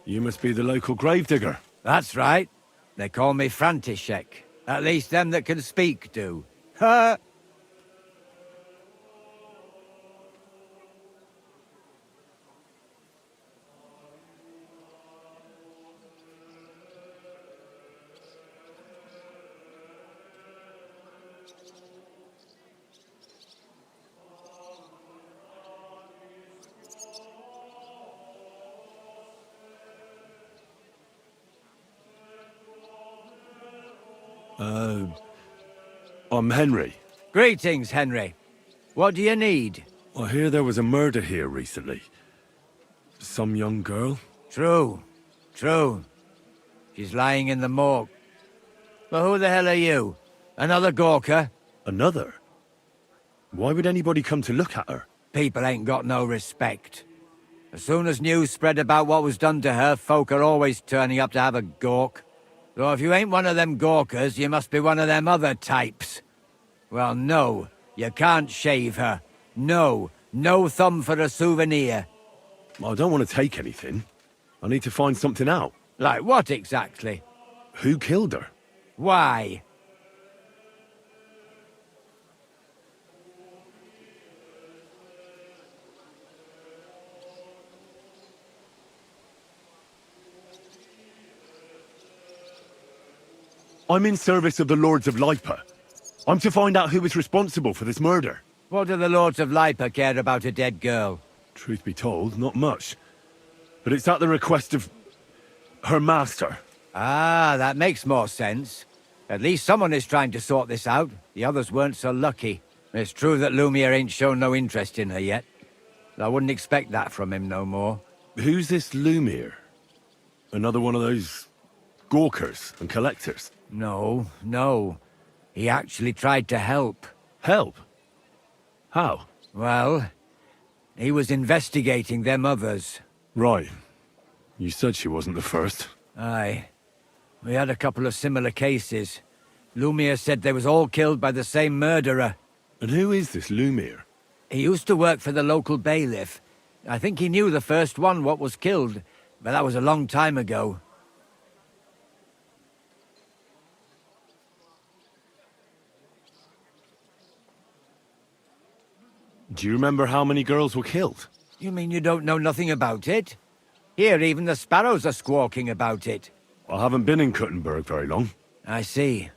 You must be the local gravedigger. That's right. They call me František. At least them that can speak do. Ha! I'm Henry. Greetings, Henry. What do you need? I hear there was a murder here recently. Some young girl? True. True. She's lying in the morgue. But who the hell are you? Another Gawker? Another? Why would anybody come to look at her? People ain't got no respect. As soon as news spread about what was done to her, folk are always turning up to have a gawk. So if you ain't one of them Gawkers, you must be one of them other types. Well, no, you can't shave her. No thumb for a souvenir. I don't want to take anything. I need to find something out. Like what exactly? Who killed her? Why? I'm in service of the Lords of Lipa. I'm to find out who was responsible for this murder. What do the Lords of Lipa care about a dead girl? Truth be told, not much. But it's at the request of her master. Ah, that makes more sense. At least someone is trying to sort this out. The others weren't so lucky. It's true that Lumiere ain't shown no interest in her yet. I wouldn't expect that from him no more. Who's this Lumiere? Another one of those gawkers and collectors? No. He actually tried to help. Help? How? Well, he was investigating them others. Right. You said she wasn't the first. Aye. We had a couple of similar cases. Lumiere said they was all killed by the same murderer. And who is this Lumiere? He used to work for the local bailiff. I think he knew the first one what was killed, but that was a long time ago. Do you remember how many girls were killed? You mean you don't know nothing about it? Here, even the sparrows are squawking about it. I haven't been in Kuttenberg very long. I see.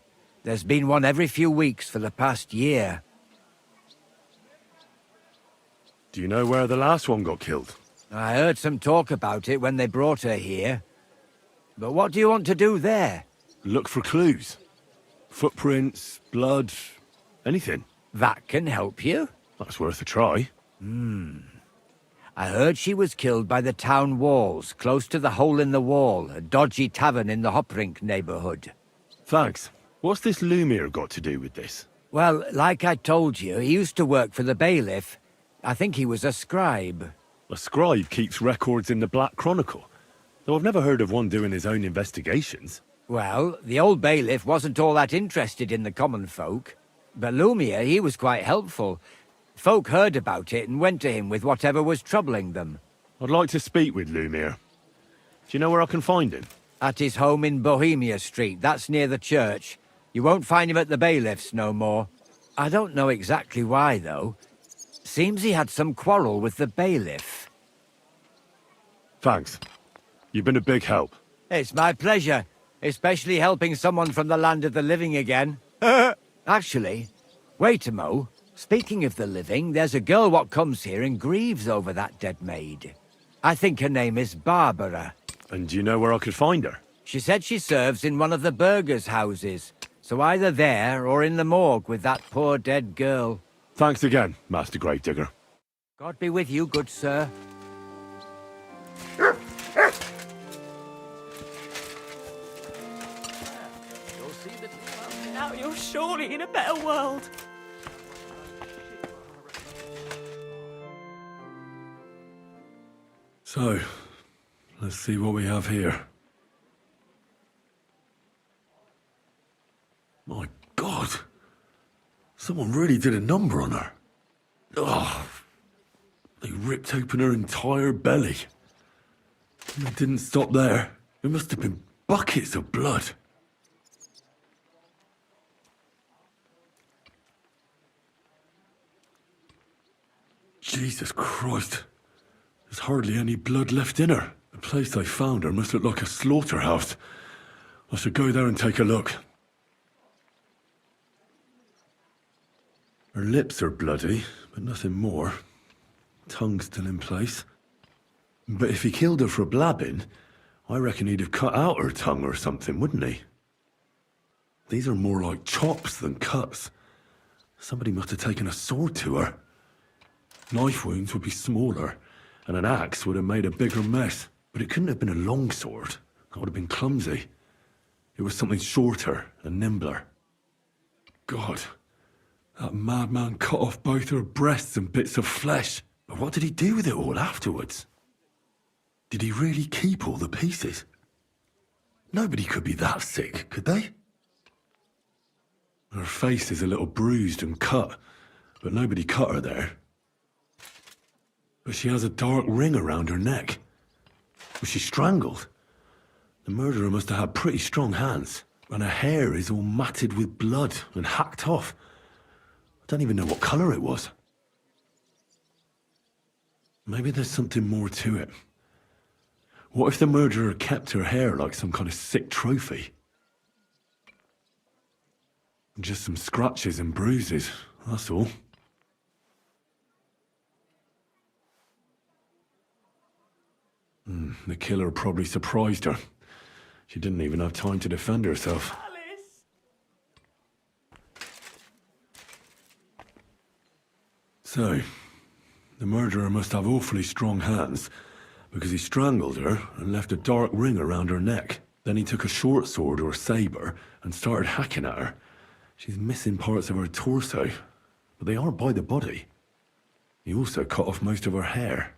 There's been one every few weeks for the past year. Do you know where the last one got killed? I heard some talk about it when they brought her here. But what do you want to do there? Look for clues. Footprints, blood, anything. That can help you. That's worth a try. I heard she was killed by the town walls, close to the Hole in the Wall, a dodgy tavern in the Hoprink neighborhood. Thanks. What's this Lumiere got to do with this? Well, like I told you, he used to work for the bailiff. I think he was a scribe. A scribe keeps records in the Black Chronicle, though I've never heard of one doing his own investigations. Well, the old bailiff wasn't all that interested in the common folk. But Lumiere, he was quite helpful. Folk heard about it and went to him with whatever was troubling them. I'd like to speak with Lumiere. Do you know where I can find him? At his home in Bohemia Street, that's near the church. You won't find him at the bailiff's no more. I don't know exactly why, though. Seems he had some quarrel with the bailiff. Thanks. You've been a big help. It's my pleasure, especially helping someone from the land of the living again. Actually, wait a mo. Speaking of the living, there's a girl what comes here and grieves over that dead maid. I think her name is Barbara. And do you know where I could find her? She said she serves in one of the burgers' houses, so either there or in the morgue with that poor dead girl. Thanks again, Master Gravedigger. God be with you, good sir. You'll see that now you're surely in a better world. So, let's see what we have here. My God! Someone really did a number on her. Ugh! They ripped open her entire belly. It didn't stop there. There must have been buckets of blood. Jesus Christ. There's hardly any blood left in her. The place they found her must look like a slaughterhouse. I should go there and take a look. Her lips are bloody, but nothing more. Tongue's still in place. But if he killed her for blabbing, I reckon he'd have cut out her tongue or something, wouldn't he? These are more like chops than cuts. Somebody must have taken a sword to her. Knife wounds would be smaller, and an axe would have made a bigger mess. But it couldn't have been a long sword. That would have been clumsy. It was something shorter and nimbler. God, that madman cut off both her breasts and bits of flesh. But what did he do with it all afterwards? Did he really keep all the pieces? Nobody could be that sick, could they? Her face is a little bruised and cut, but nobody cut her there. But she has a dark ring around her neck. Was she strangled? The murderer must have had pretty strong hands, and her hair is all matted with blood and hacked off. I don't even know what colour it was. Maybe there's something more to it. What if the murderer kept her hair like some kind of sick trophy? Just some scratches and bruises, that's all. The killer probably surprised her. She didn't even have time to defend herself. Alice! So, the murderer must have awfully strong hands, because he strangled her and left a dark ring around her neck. Then he took a short sword or saber and started hacking at her. She's missing parts of her torso, but they aren't by the body. He also cut off most of her hair.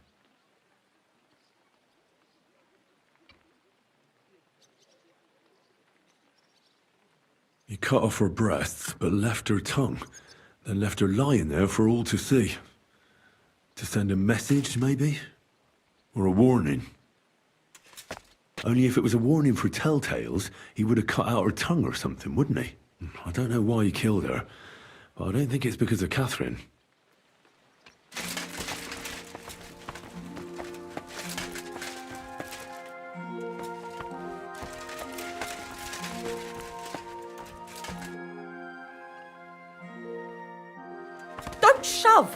He cut off her breasts, but left her tongue, then left her lying there for all to see. To send a message, maybe? Or a warning? Only if it was a warning for telltales, he would have cut out her tongue or something, wouldn't he? I don't know why he killed her, but I don't think it's because of Catherine. Don't shove!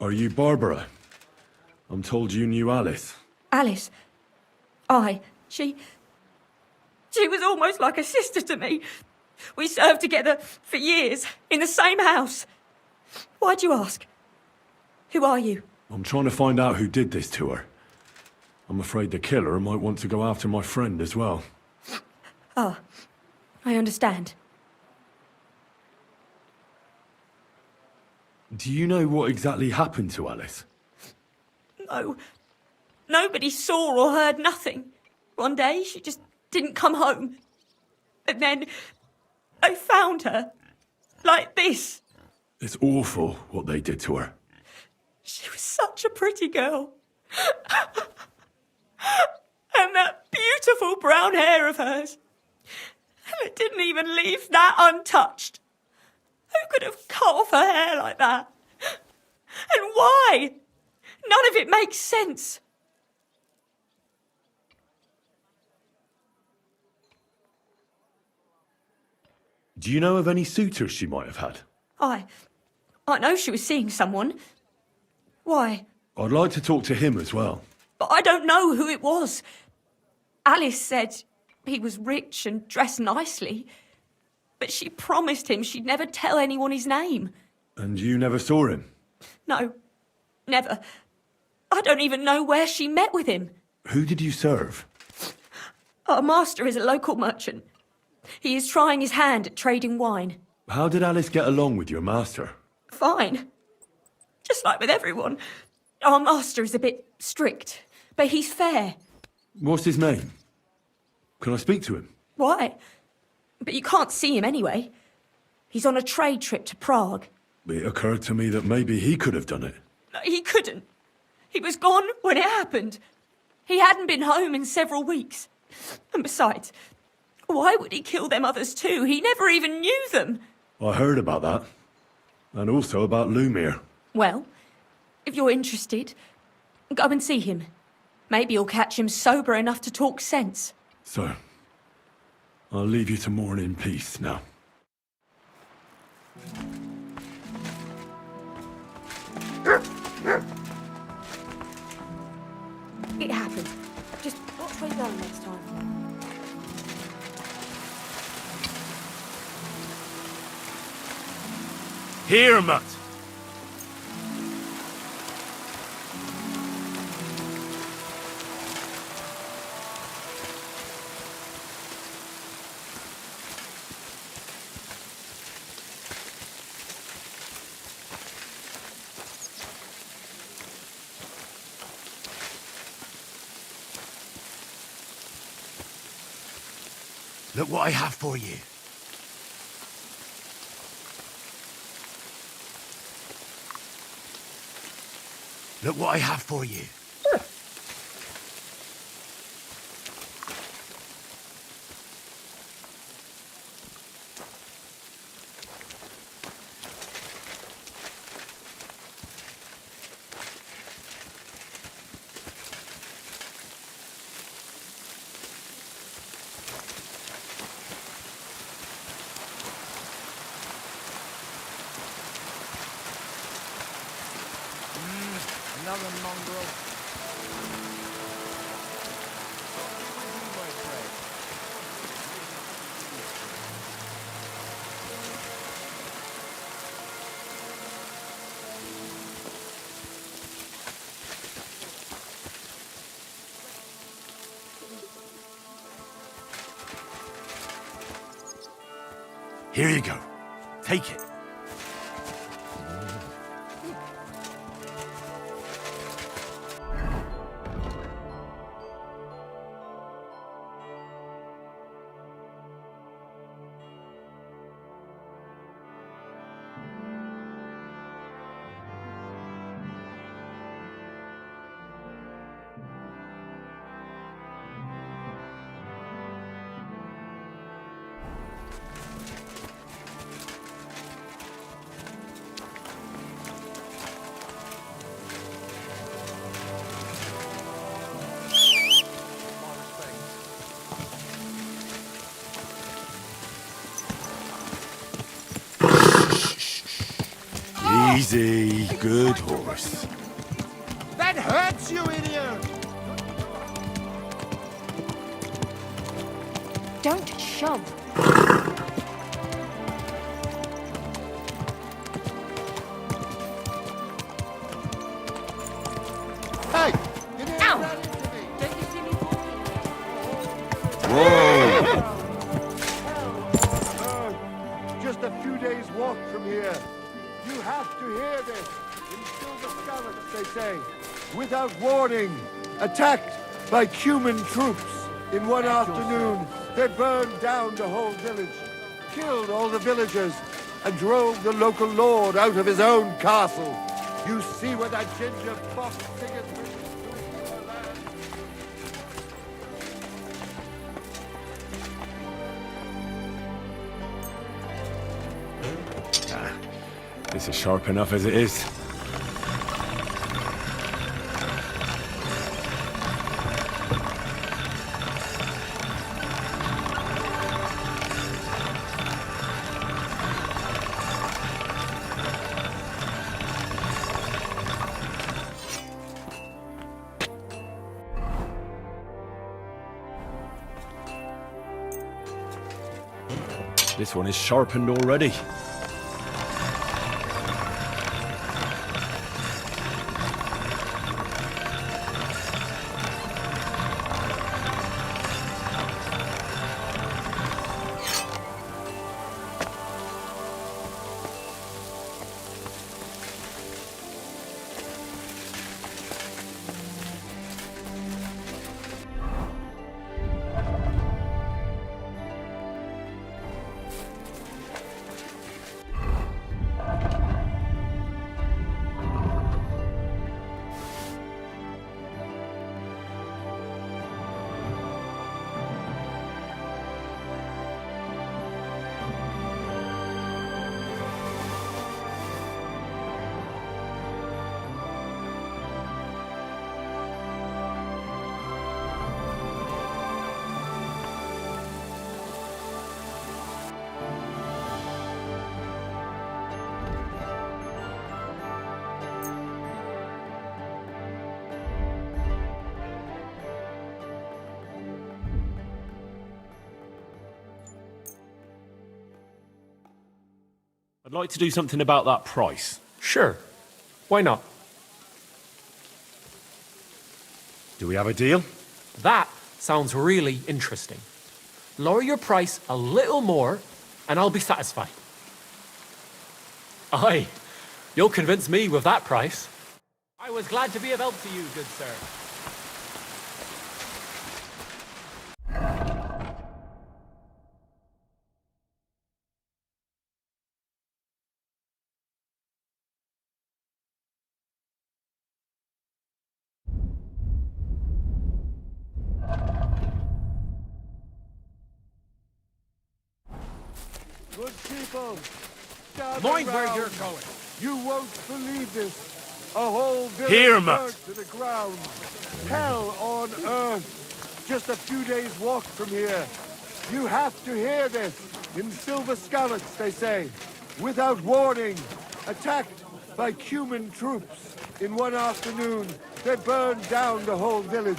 Are you Barbara? I'm told you knew Alice. Alice. Aye. She was almost like a sister to me. We served together for years, in the same house. Why'd you ask? Who are you? I'm trying to find out who did this to her. I'm afraid the killer might want to go after my friend as well. Ah, I understand. Do you know what exactly happened to Alice? No. Nobody saw or heard nothing. One day, she just didn't come home. And then, I found her. Like this. It's awful what they did to her. She was such a pretty girl. And that beautiful brown hair of hers. And it didn't even leave that untouched. Who could have cut off her hair like that? And why? None of it makes sense. Do you know of any suitors she might have had? I know she was seeing someone. Why? I'd like to talk to him as well. But I don't know who it was. Alice said he was rich and dressed nicely, but she promised him she'd never tell anyone his name. And you never saw him? No, never. I don't even know where she met with him. Who did you serve? Our master is a local merchant. He is trying his hand at trading wine. How did Alice get along with your master? Fine. Just like with everyone. Our master is a bit strict, but he's fair. What's his name? Can I speak to him? Why? But you can't see him anyway. He's on a trade trip to Prague. It occurred to me that maybe he could have done it. No, he couldn't. He was gone when it happened. He hadn't been home in several weeks. And besides, why would he kill them others too? He never even knew them. I heard about that. And also about Lumir. Well, if you're interested, go and see him. Maybe you'll catch him sober enough to talk sense. So, I'll leave you to mourn in peace now. It happened. Just watch where you're going next time. Here, Mutt! Look what I have for you. Look what I have for you. Another mongrel. Here you go. Take it. Easy, good horse. That hurts you, idiot! Don't shove. Hey! You didn't Ow! run into me. Don't you see me walking? Whoa! Just a few days' walk from here. You have to hear this. In Silver Scarlet, they say. Without warning, attacked by human troops. In one afternoon, they burned down the whole village, killed all the villagers, and drove the local lord out of his own castle. You see what that ginger fox singing doing to our land? This is sharp enough as it is. This one is sharpened already. I'd like to do something about that price. Sure. Why not? Do we have a deal? That sounds really interesting. Lower your price a little more, and I'll be satisfied. Aye, you'll convince me with that price. I was glad to be of help to you, good sir. Good people, gather Mind where round. you're going. You won't believe this. A whole village Here, Matt. burnt to the ground. Hell on earth. Just a few days' walk from here. You have to hear this. In silver scallops, they say. Without warning. Attacked by Cuman troops. In one afternoon, they burned down the whole village.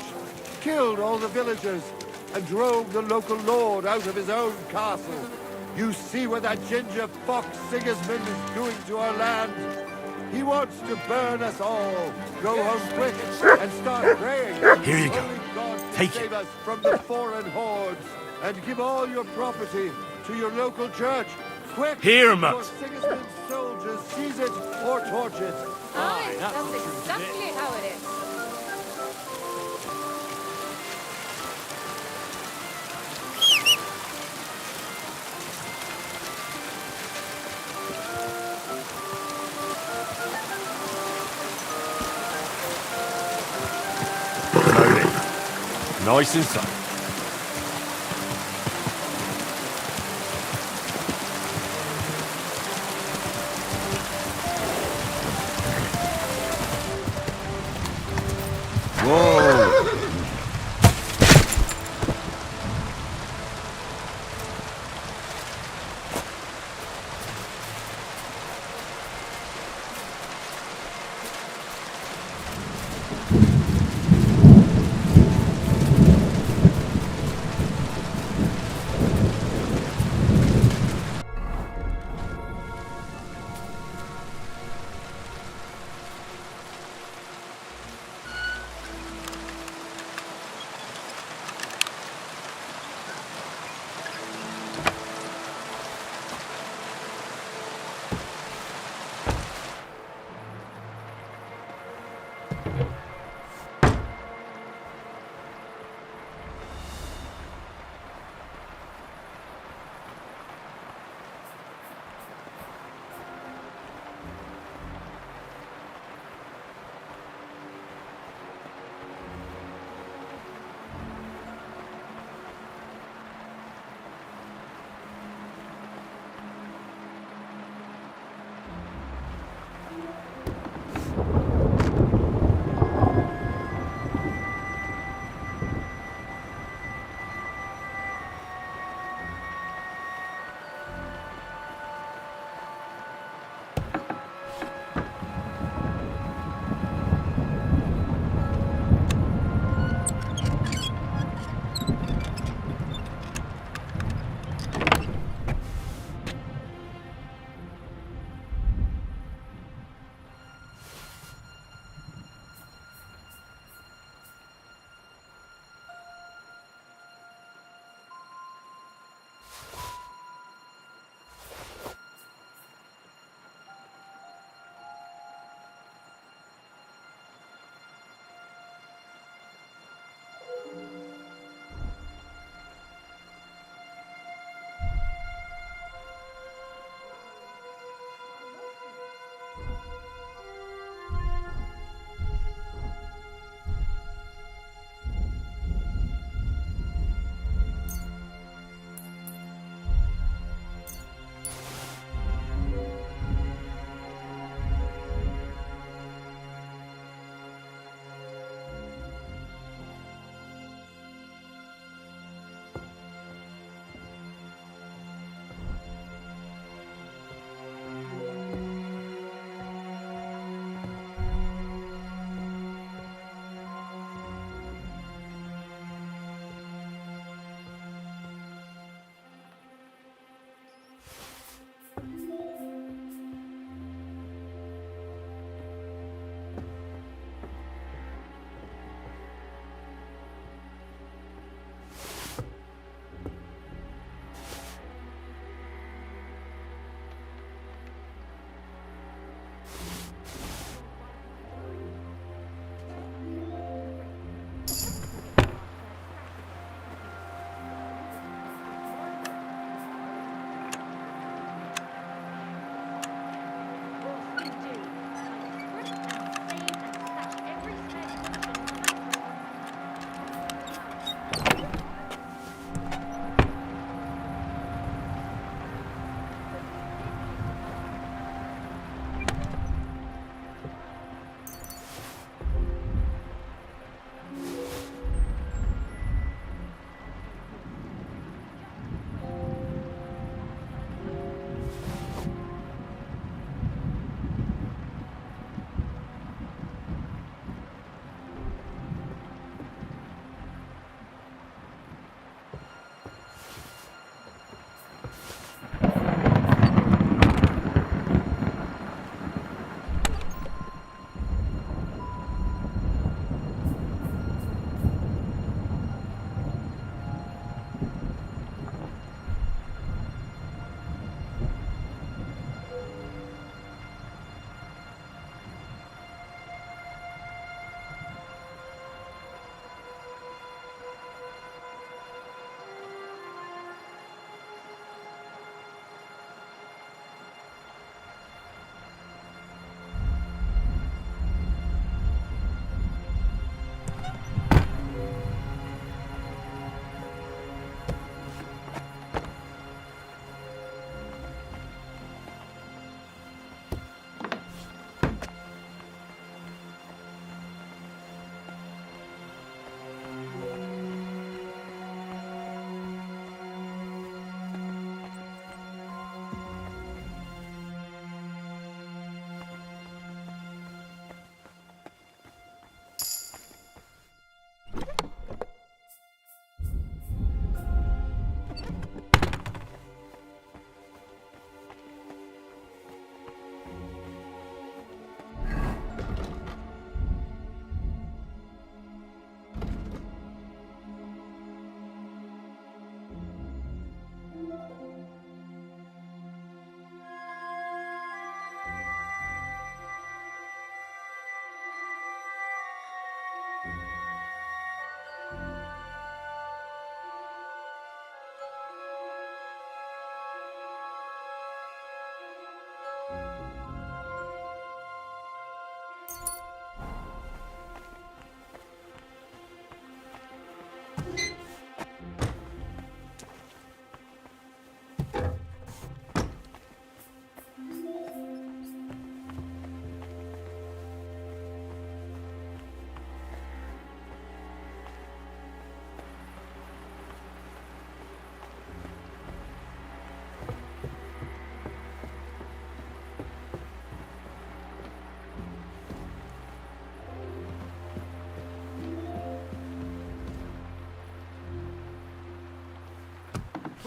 Killed all the villagers. And drove the local lord out of his own castle. You see what that ginger fox Sigismund is doing to our land? He wants to burn us all. Go home quick and start praying. Here you go. Only God can Take save it. us from the foreign hordes. And give all your property to your local church. Quick! Here, Matt. Before Sigismund's soldiers seize it or torch it. Aye, that's exactly how it is. Loaded. Nice and safe. Whoa!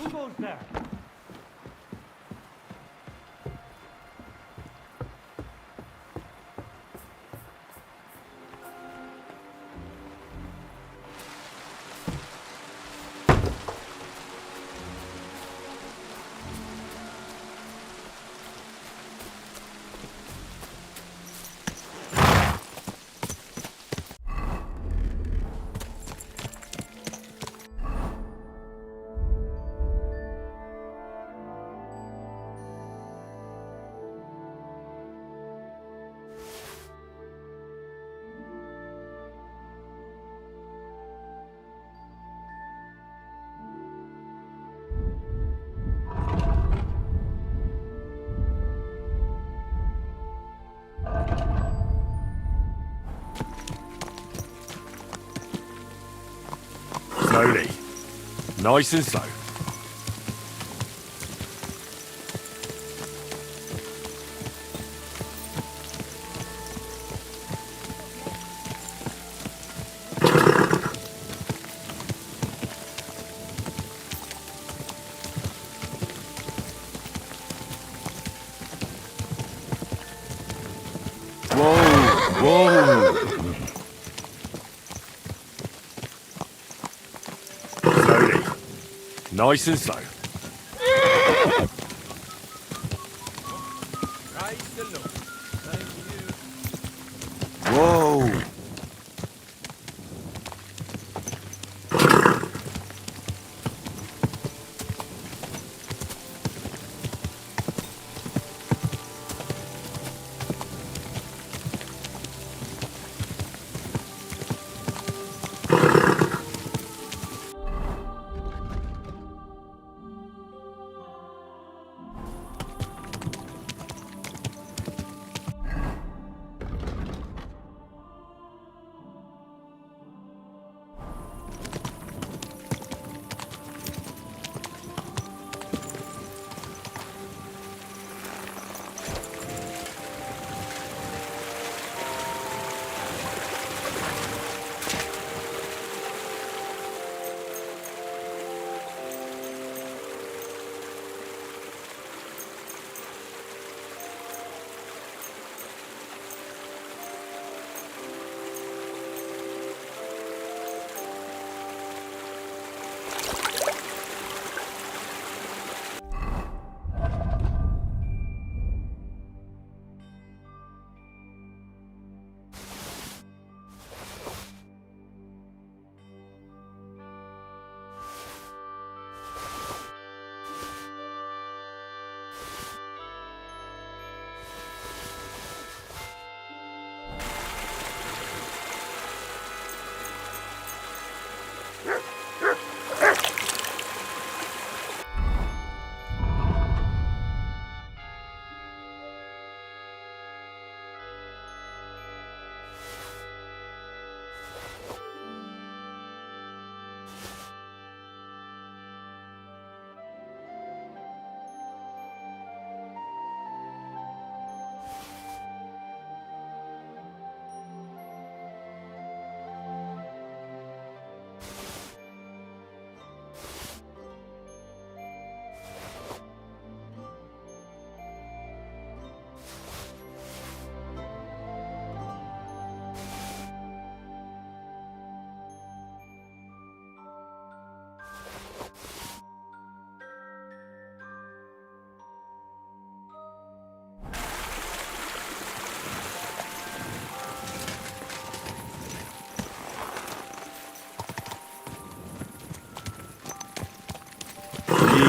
Who goes there? Slowly. Nice and slow. Whoa! Slowly. Nice and slow. Whoa!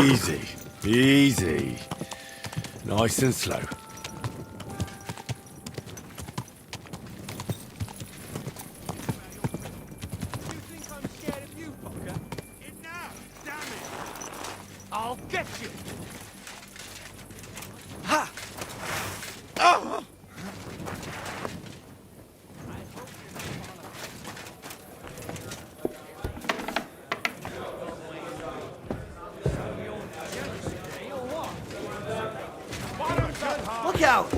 Easy, easy. Nice and slow. I'll get you! Look out!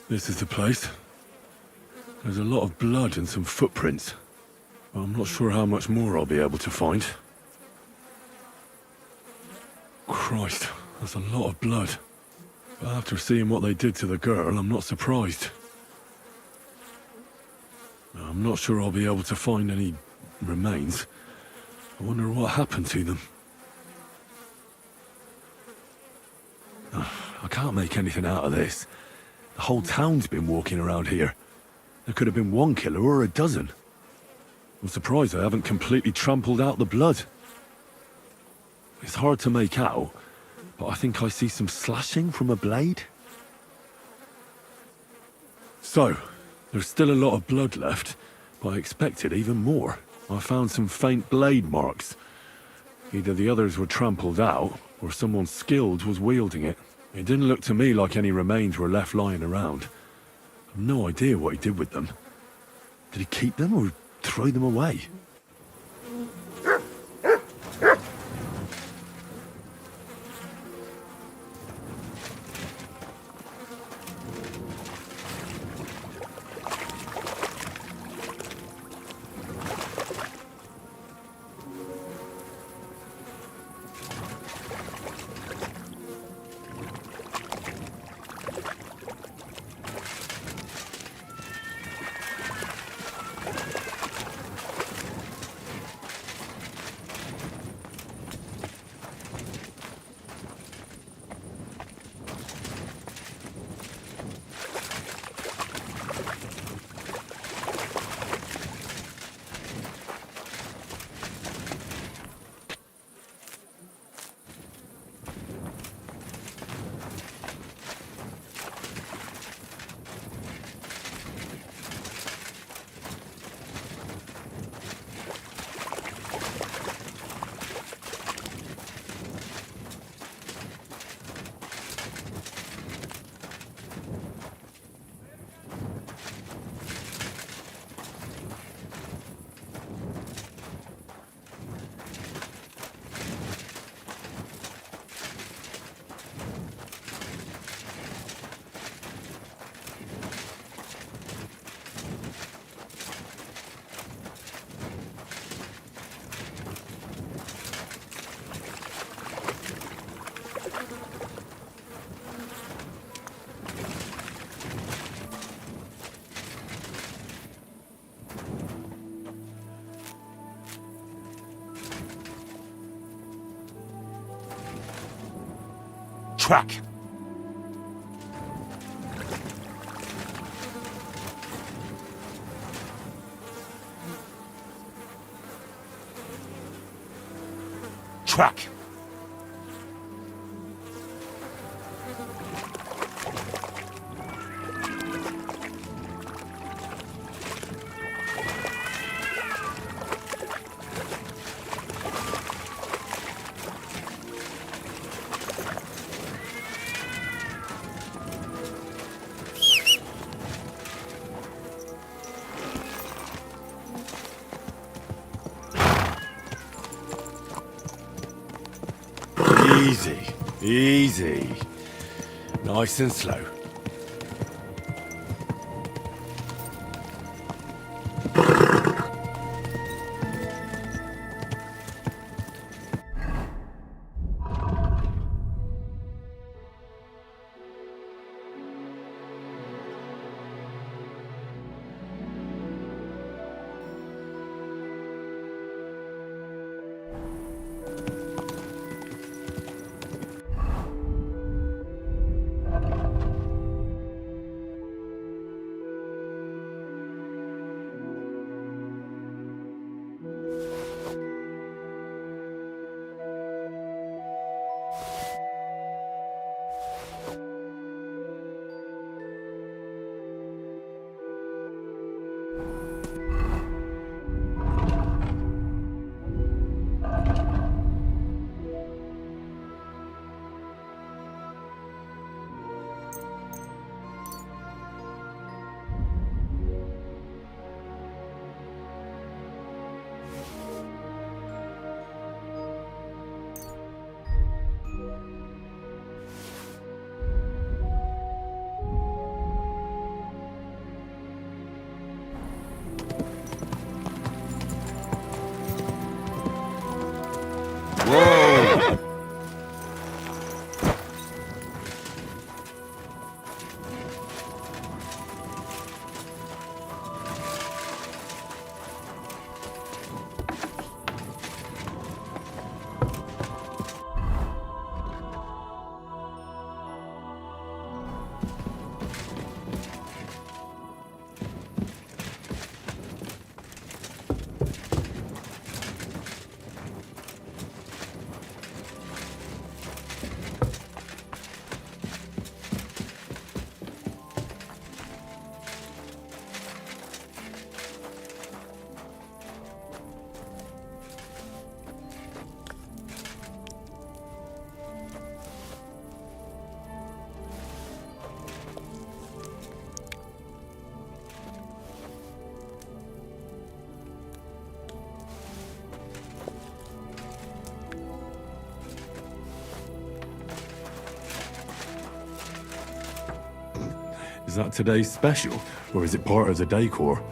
This is the place. There's a lot of blood and some footprints. But I'm not sure how much more I'll be able to find. Christ, that's a lot of blood. But after seeing what they did to the girl, I'm not surprised. I'm not sure I'll be able to find any remains. I wonder what happened to them. I can't make anything out of this. The whole town's been walking around here. There could have been one killer or a dozen. I'm surprised I haven't completely trampled out the blood. It's hard to make out, but I think I see some slashing from a blade. So, there's still a lot of blood left, but I expected even more. I found some faint blade marks. Either the others were trampled out, or someone skilled was wielding it. It didn't look to me like any remains were left lying around. I've no idea what he did with them. Did he keep them or throw them away? Track. Track. Easy, easy. Nice and slow. Is that today's special, or is it part of the decor?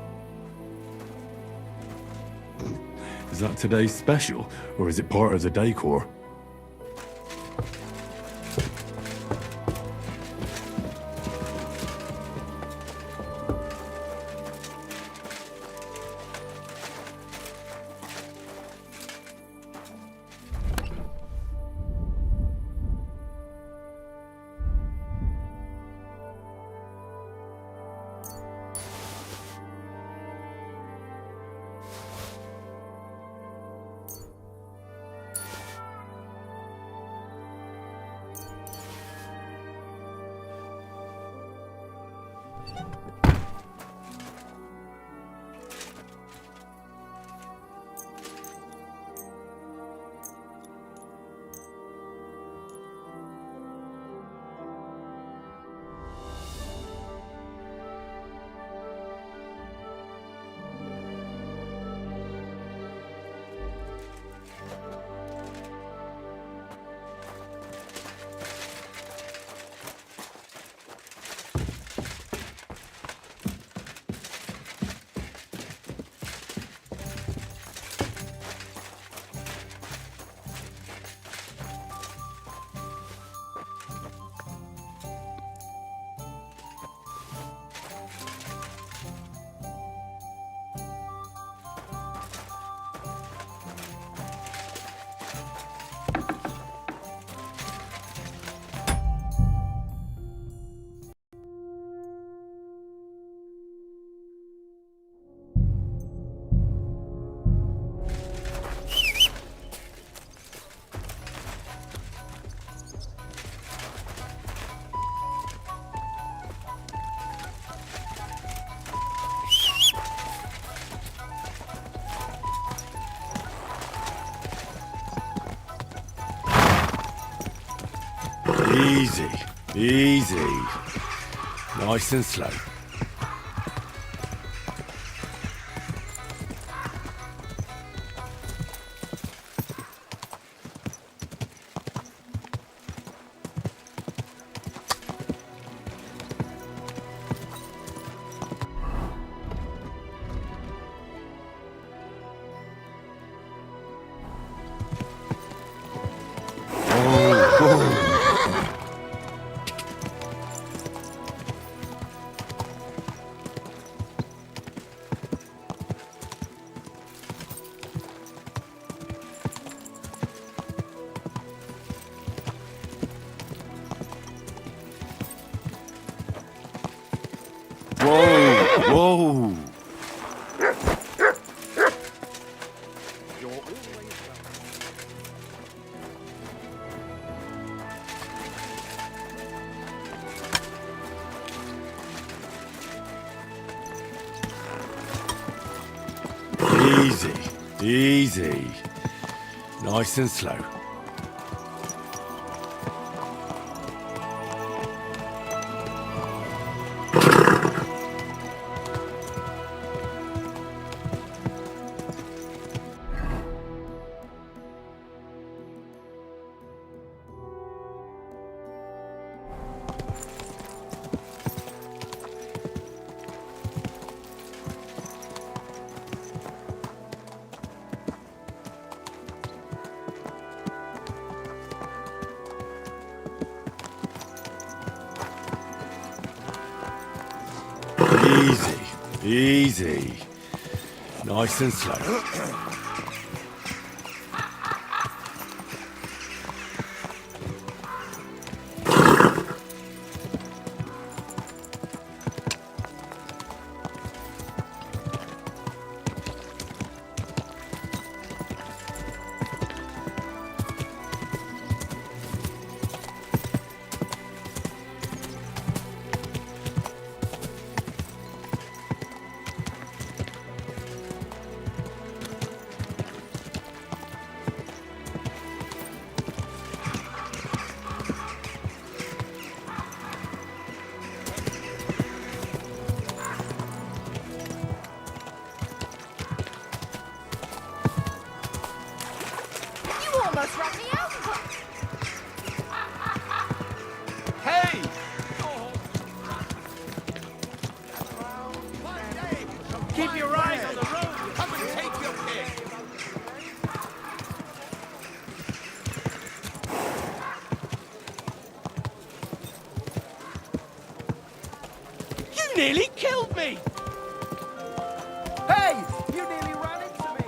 Is that today's special, or is it part of the decor? Easy, easy. Nice and slow. Whoa! Whoa! Easy, easy. Nice and slow. Easy, easy. Nice and slow. Keep your eyes on the road. Come and take your pick. You nearly killed me. Hey! You nearly ran into me!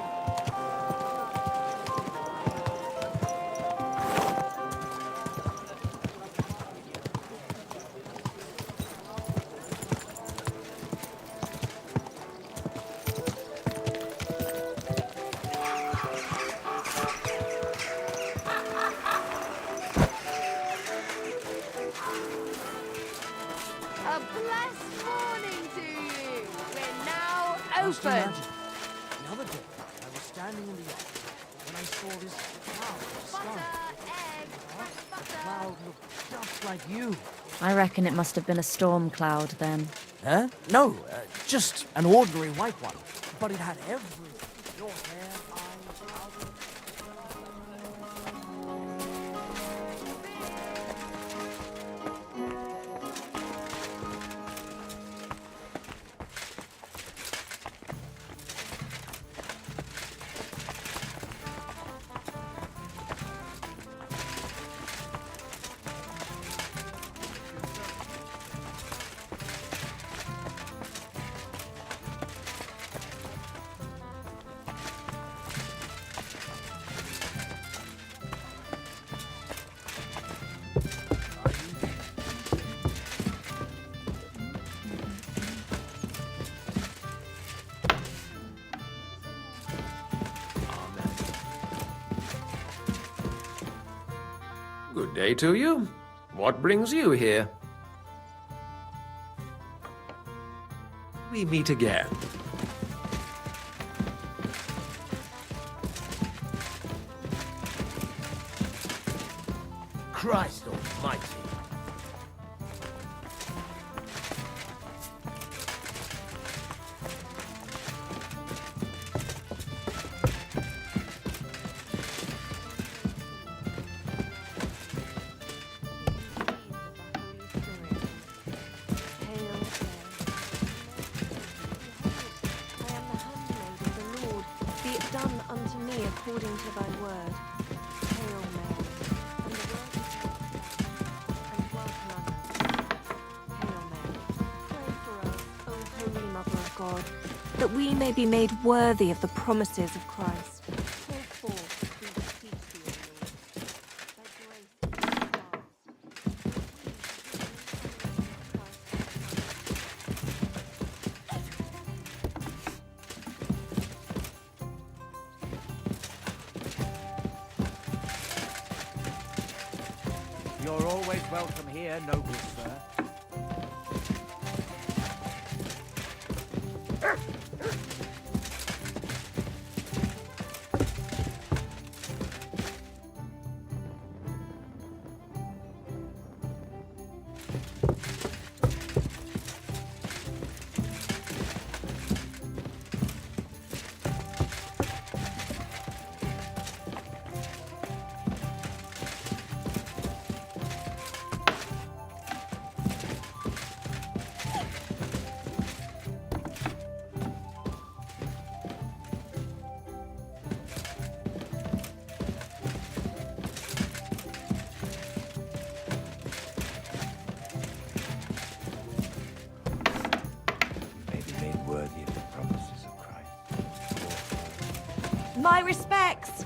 A blessed morning to you. We're now open. The other day, I was standing in the yard when I saw this cloud in the Butter, sky. egg, fresh butter. Cloud looked just like you. I reckon it must have been a storm cloud then. Huh? No, just an ordinary white one. But it had everything. Your hair, eyes, mouth. Good day to you. What brings you here? We meet again. Christ almighty. Be it done unto me according to thy word. Hail Mary. And the word is and dwelt among us. Hail Mary. Pray for us, O Holy Mother of God, that we may be made worthy of the promises of Christ. Call forth, we beseech thee, O Lord. Thy grace is ours. You're always welcome here, noble sir. May be made worthy of the promises of Christ. My respects.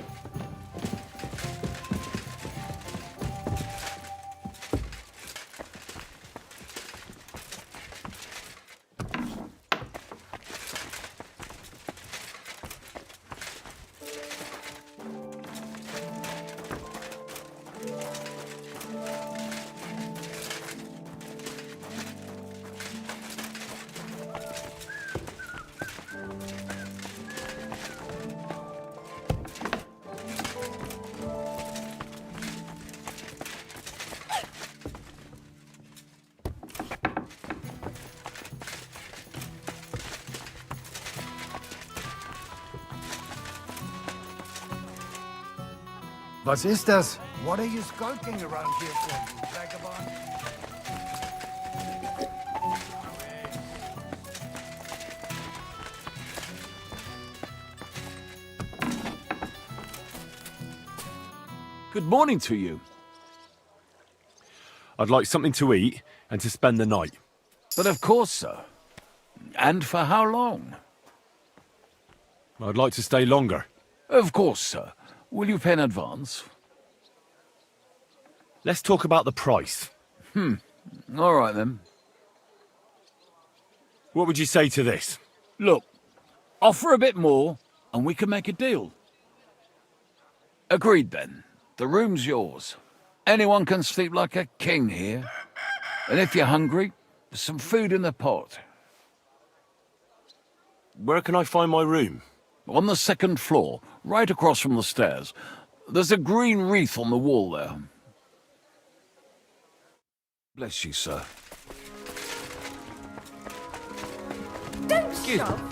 Was ist das? What are you skulking around here for, you vagabond? Good morning to you. I'd like something to eat and to spend the night. But of course, sir. And for how long? I'd like to stay longer. Of course, sir. Will you pay in advance? Let's talk about the price. All right, then. What would you say to this? Look, offer a bit more, and we can make a deal. Agreed, then. The room's yours. Anyone can sleep like a king here. And if you're hungry, there's some food in the pot. Where can I find my room? On the second floor, right across from the stairs. There's a green wreath on the wall there. Bless you, sir. Don't shove.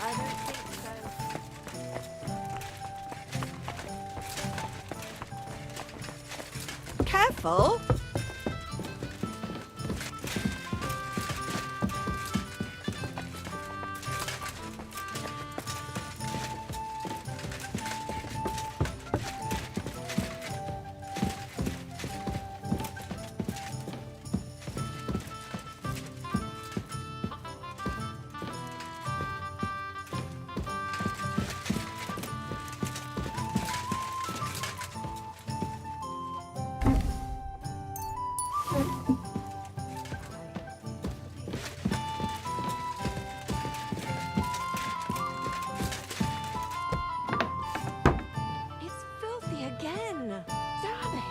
I don't think so. Careful. It's filthy again. Damn it.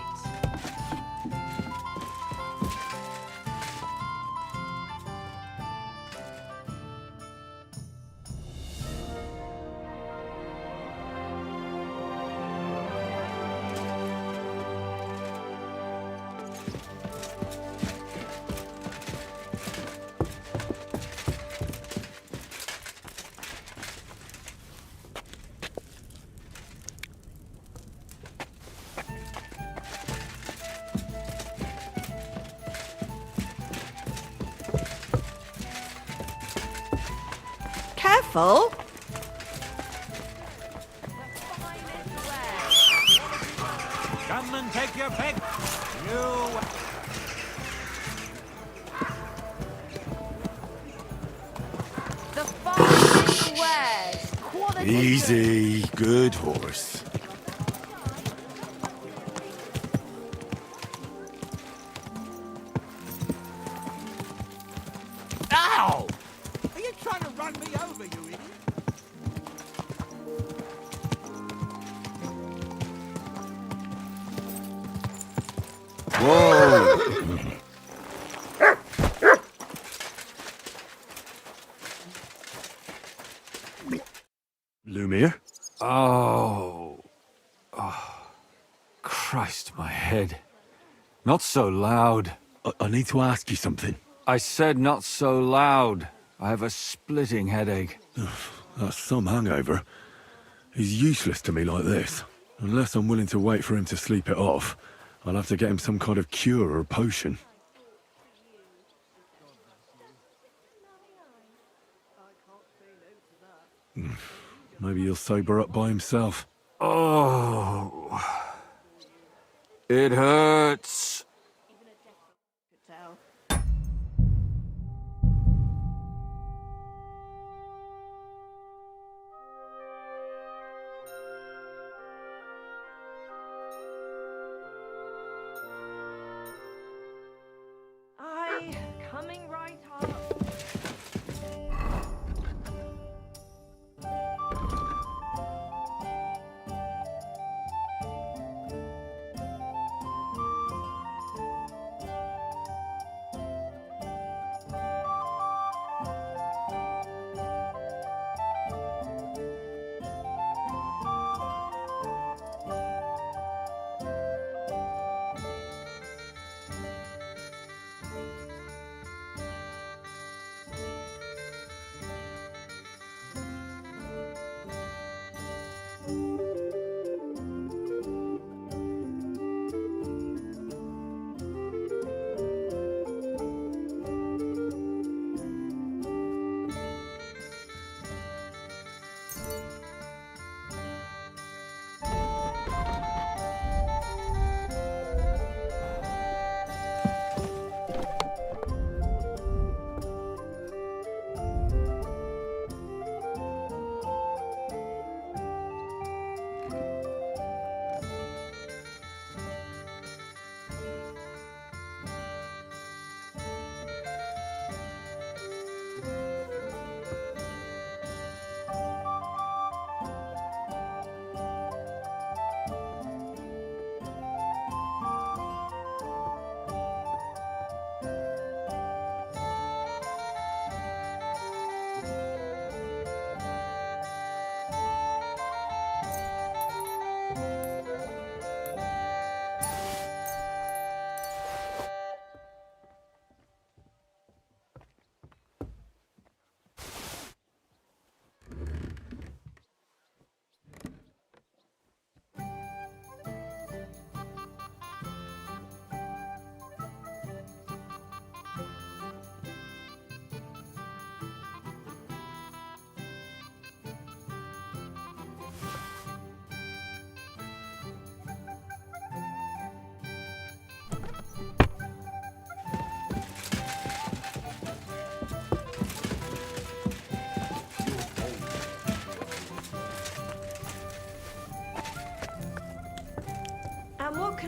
Careful. Come and take your pick. You. The finest wares. Quality. Easy, good horse. Ow! Are you trying to run me over, you idiot? Whoa! Lumiere? Oh. Christ, my head. Not so loud. I need to ask you something. I said not so loud. I have a splitting headache. That's some hangover. He's useless to me like this. Unless I'm willing to wait for him to sleep it off, I'll have to get him some kind of cure or potion. Maybe he'll sober up by himself. Oh. It hurts. Coming right up.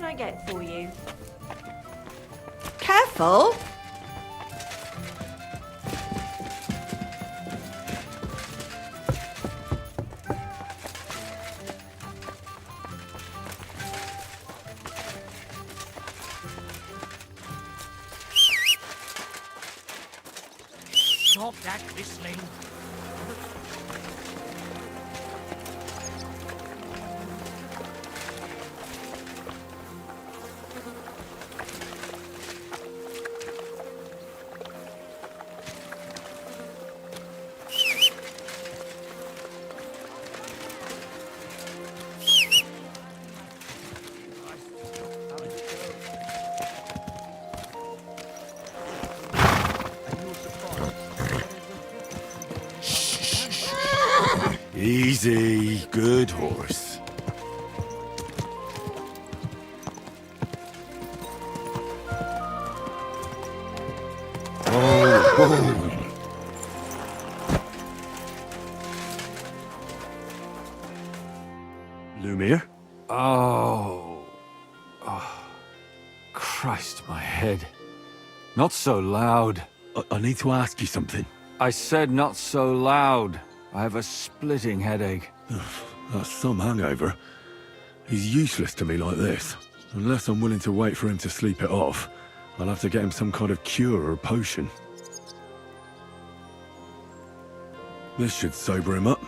can I get for you? Careful! Stop that whistling. Easy, good horse. Oh. Lumiere? Oh. Christ, my head. Not so loud. I need to ask you something. I said not so loud. I have a splitting headache. That's some hangover. He's useless to me like this. Unless I'm willing to wait for him to sleep it off, I'll have to get him some kind of cure or potion. This should sober him up.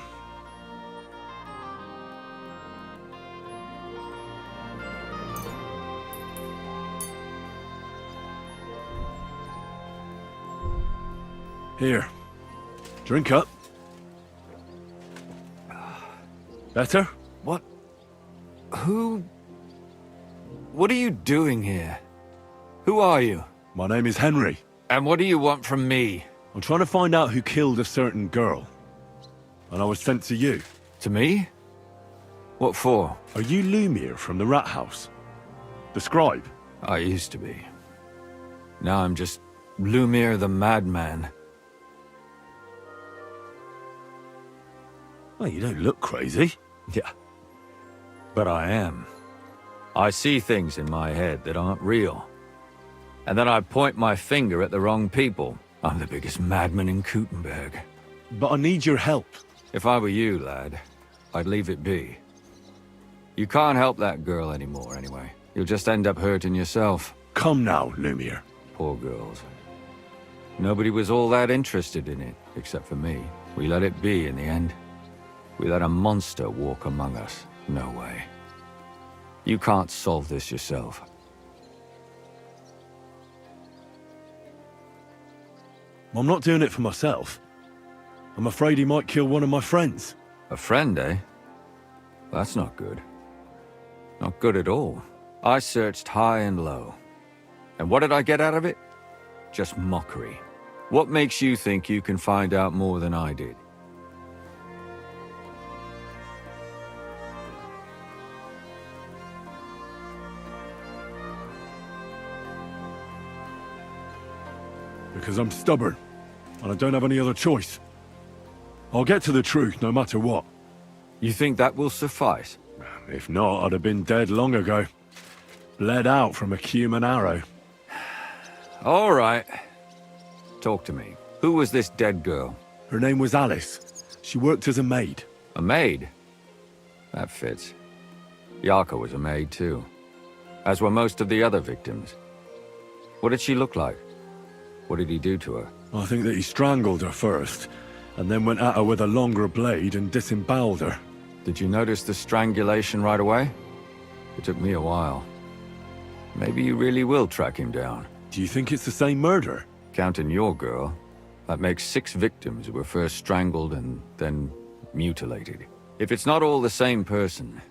Here. Drink up. Better? What? Who? What are you doing here? Who are you? My name is Henry. And what do you want from me? I'm trying to find out who killed a certain girl. And I was sent to you. To me? What for? Are you Lumiere from the Rat House? The scribe? I used to be. Now I'm just Lumiere the Madman. Well, you don't look crazy. Yeah. But I am. I see things in my head that aren't real. And then I point my finger at the wrong people. I'm the biggest madman in Kuttenberg. But I need your help. If I were you, lad, I'd leave it be. You can't help that girl anymore, anyway. You'll just end up hurting yourself. Come now, Lumiere. Poor girls. Nobody was all that interested in it, except for me. We let it be in the end. We let a monster walk among us. No way. You can't solve this yourself. I'm not doing it for myself. I'm afraid he might kill one of my friends. A friend, eh? That's not good. Not good at all. I searched high and low. And what did I get out of it? Just mockery. What makes you think you can find out more than I did? Because I'm stubborn, and I don't have any other choice. I'll get to the truth no matter what. You think that will suffice? If not, I'd have been dead long ago. Bled out from a human arrow. All right. Talk to me. Who was this dead girl? Her name was Alice. She worked as a maid. A maid? That fits. Yarka was a maid too. As were most of the other victims. What did she look like? What did he do to her? I think that he strangled her first, and then went at her with a longer blade and disemboweled her. Did you notice the strangulation right away? It took me a while. Maybe you really will track him down. Do you think it's the same murder? Counting your girl, that makes 6 victims who were first strangled and then mutilated. If it's not all the same person,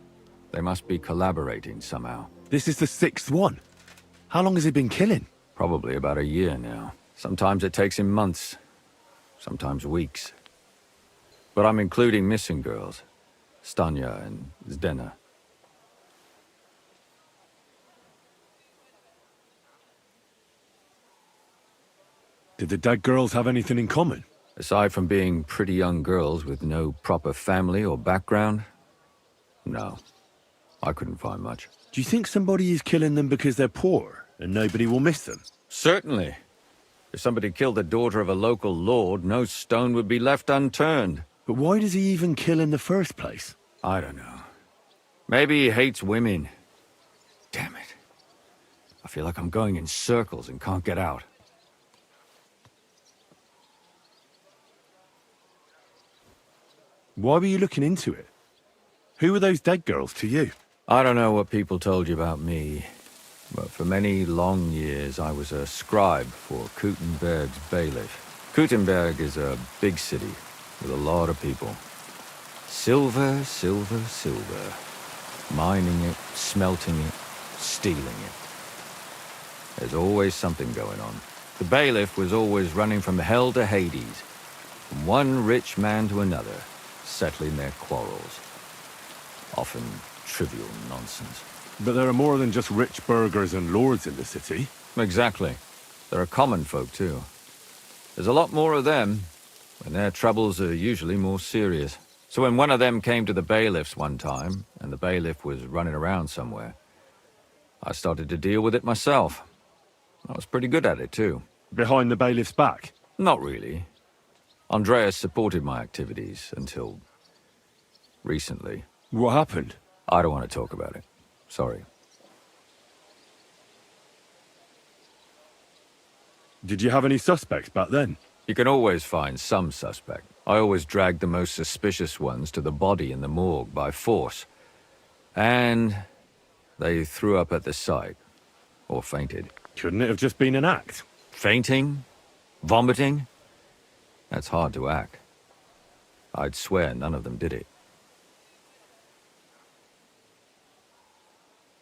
they must be collaborating somehow. This is the 6th one. How long has he been killing? Probably about a year now. Sometimes it takes him months, sometimes weeks. But I'm including missing girls, Stanya and Zdena. Did the dead girls have anything in common? Aside from being pretty young girls with no proper family or background, no. I couldn't find much. Do you think somebody is killing them because they're poor and nobody will miss them? Certainly. If somebody killed the daughter of a local lord, no stone would be left unturned. But why does he even kill in the first place? I don't know. Maybe he hates women. Damn it. I feel like I'm going in circles and can't get out. Why were you looking into it? Who were those dead girls to you? I don't know what people told you about me, but for many long years I was a scribe for Kuttenberg's bailiff. Kuttenberg is a big city with a lot of people. Silver, silver, silver. Mining it, smelting it, stealing it. There's always something going on. The bailiff was always running from hell to Hades, from one rich man to another, settling their quarrels. Often trivial nonsense. But there are more than just rich burghers and lords in the city. Exactly. There are common folk too. There's a lot more of them, and their troubles are usually more serious. So when one of them came to the bailiff's one time, and the bailiff was running around somewhere, I started to deal with it myself. I was pretty good at it too. Behind the bailiff's back? Not really. Andreas supported my activities until recently. What happened? I don't want to talk about it. Sorry. Did you have any suspects back then? You can always find some suspect. I always dragged the most suspicious ones to the body in the morgue by force. And they threw up at the sight. Or fainted. Couldn't it have just been an act? Fainting? Vomiting? That's hard to act. I'd swear none of them did it.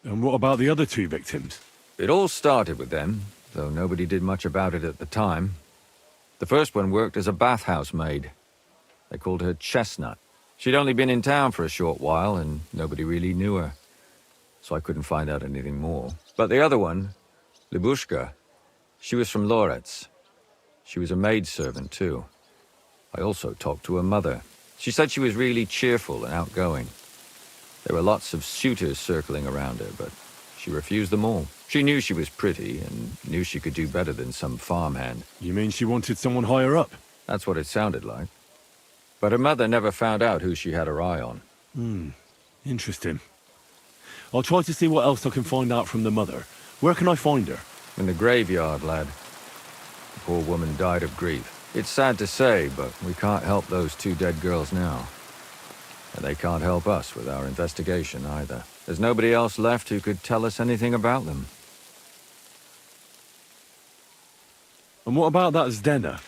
And what about the other two victims? It all started with them, though nobody did much about it at the time. The first one worked as a bathhouse maid. They called her Chestnut. She'd only been in town for a short while, and nobody really knew her. So I couldn't find out anything more. But the other one, Libushka, she was from Loretz. She was a maidservant, too. I also talked to her mother. She said she was really cheerful and outgoing. There were lots of suitors circling around her, but she refused them all. She knew she was pretty and knew she could do better than some farmhand. You mean she wanted someone higher up? That's what it sounded like. But her mother never found out who she had her eye on. Interesting. I'll try to see what else I can find out from the mother. Where can I find her? In the graveyard, lad. The poor woman died of grief. It's sad to say, but we can't help those two dead girls now. And they can't help us with our investigation either. There's nobody else left who could tell us anything about them. And what about that Zdena?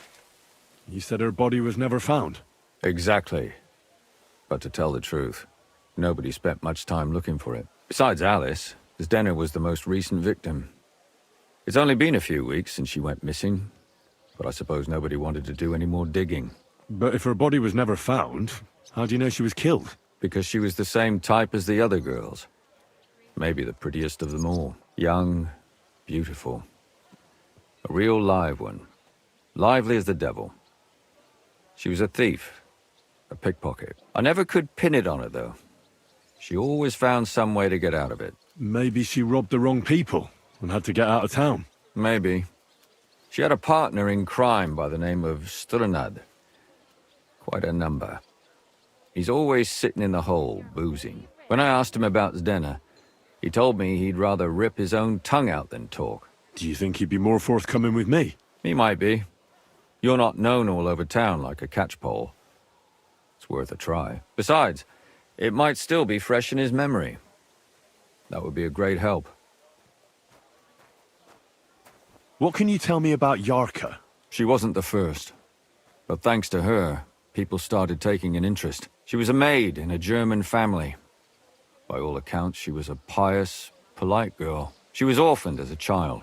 You said her body was never found. Exactly. But to tell the truth, nobody spent much time looking for it. Besides Alice, Zdena was the most recent victim. It's only been a few weeks since she went missing, but I suppose nobody wanted to do any more digging. But if her body was never found, how do you know she was killed? Because she was the same type as the other girls. Maybe the prettiest of them all. Young, beautiful. A real live one. Lively as the devil. She was a thief. A pickpocket. I never could pin it on her, though. She always found some way to get out of it. Maybe she robbed the wrong people and had to get out of town. Maybe. She had a partner in crime by the name of Strunad. Quite a number. He's always sitting in the hole, boozing. When I asked him about Zdena, he told me he'd rather rip his own tongue out than talk. Do you think he'd be more forthcoming with me? He might be. You're not known all over town like a catchpole. It's worth a try. Besides, it might still be fresh in his memory. That would be a great help. What can you tell me about Yarka? She wasn't the first. But thanks to her, people started taking an interest. She was a maid in a German family. By all accounts, she was a pious, polite girl. She was orphaned as a child.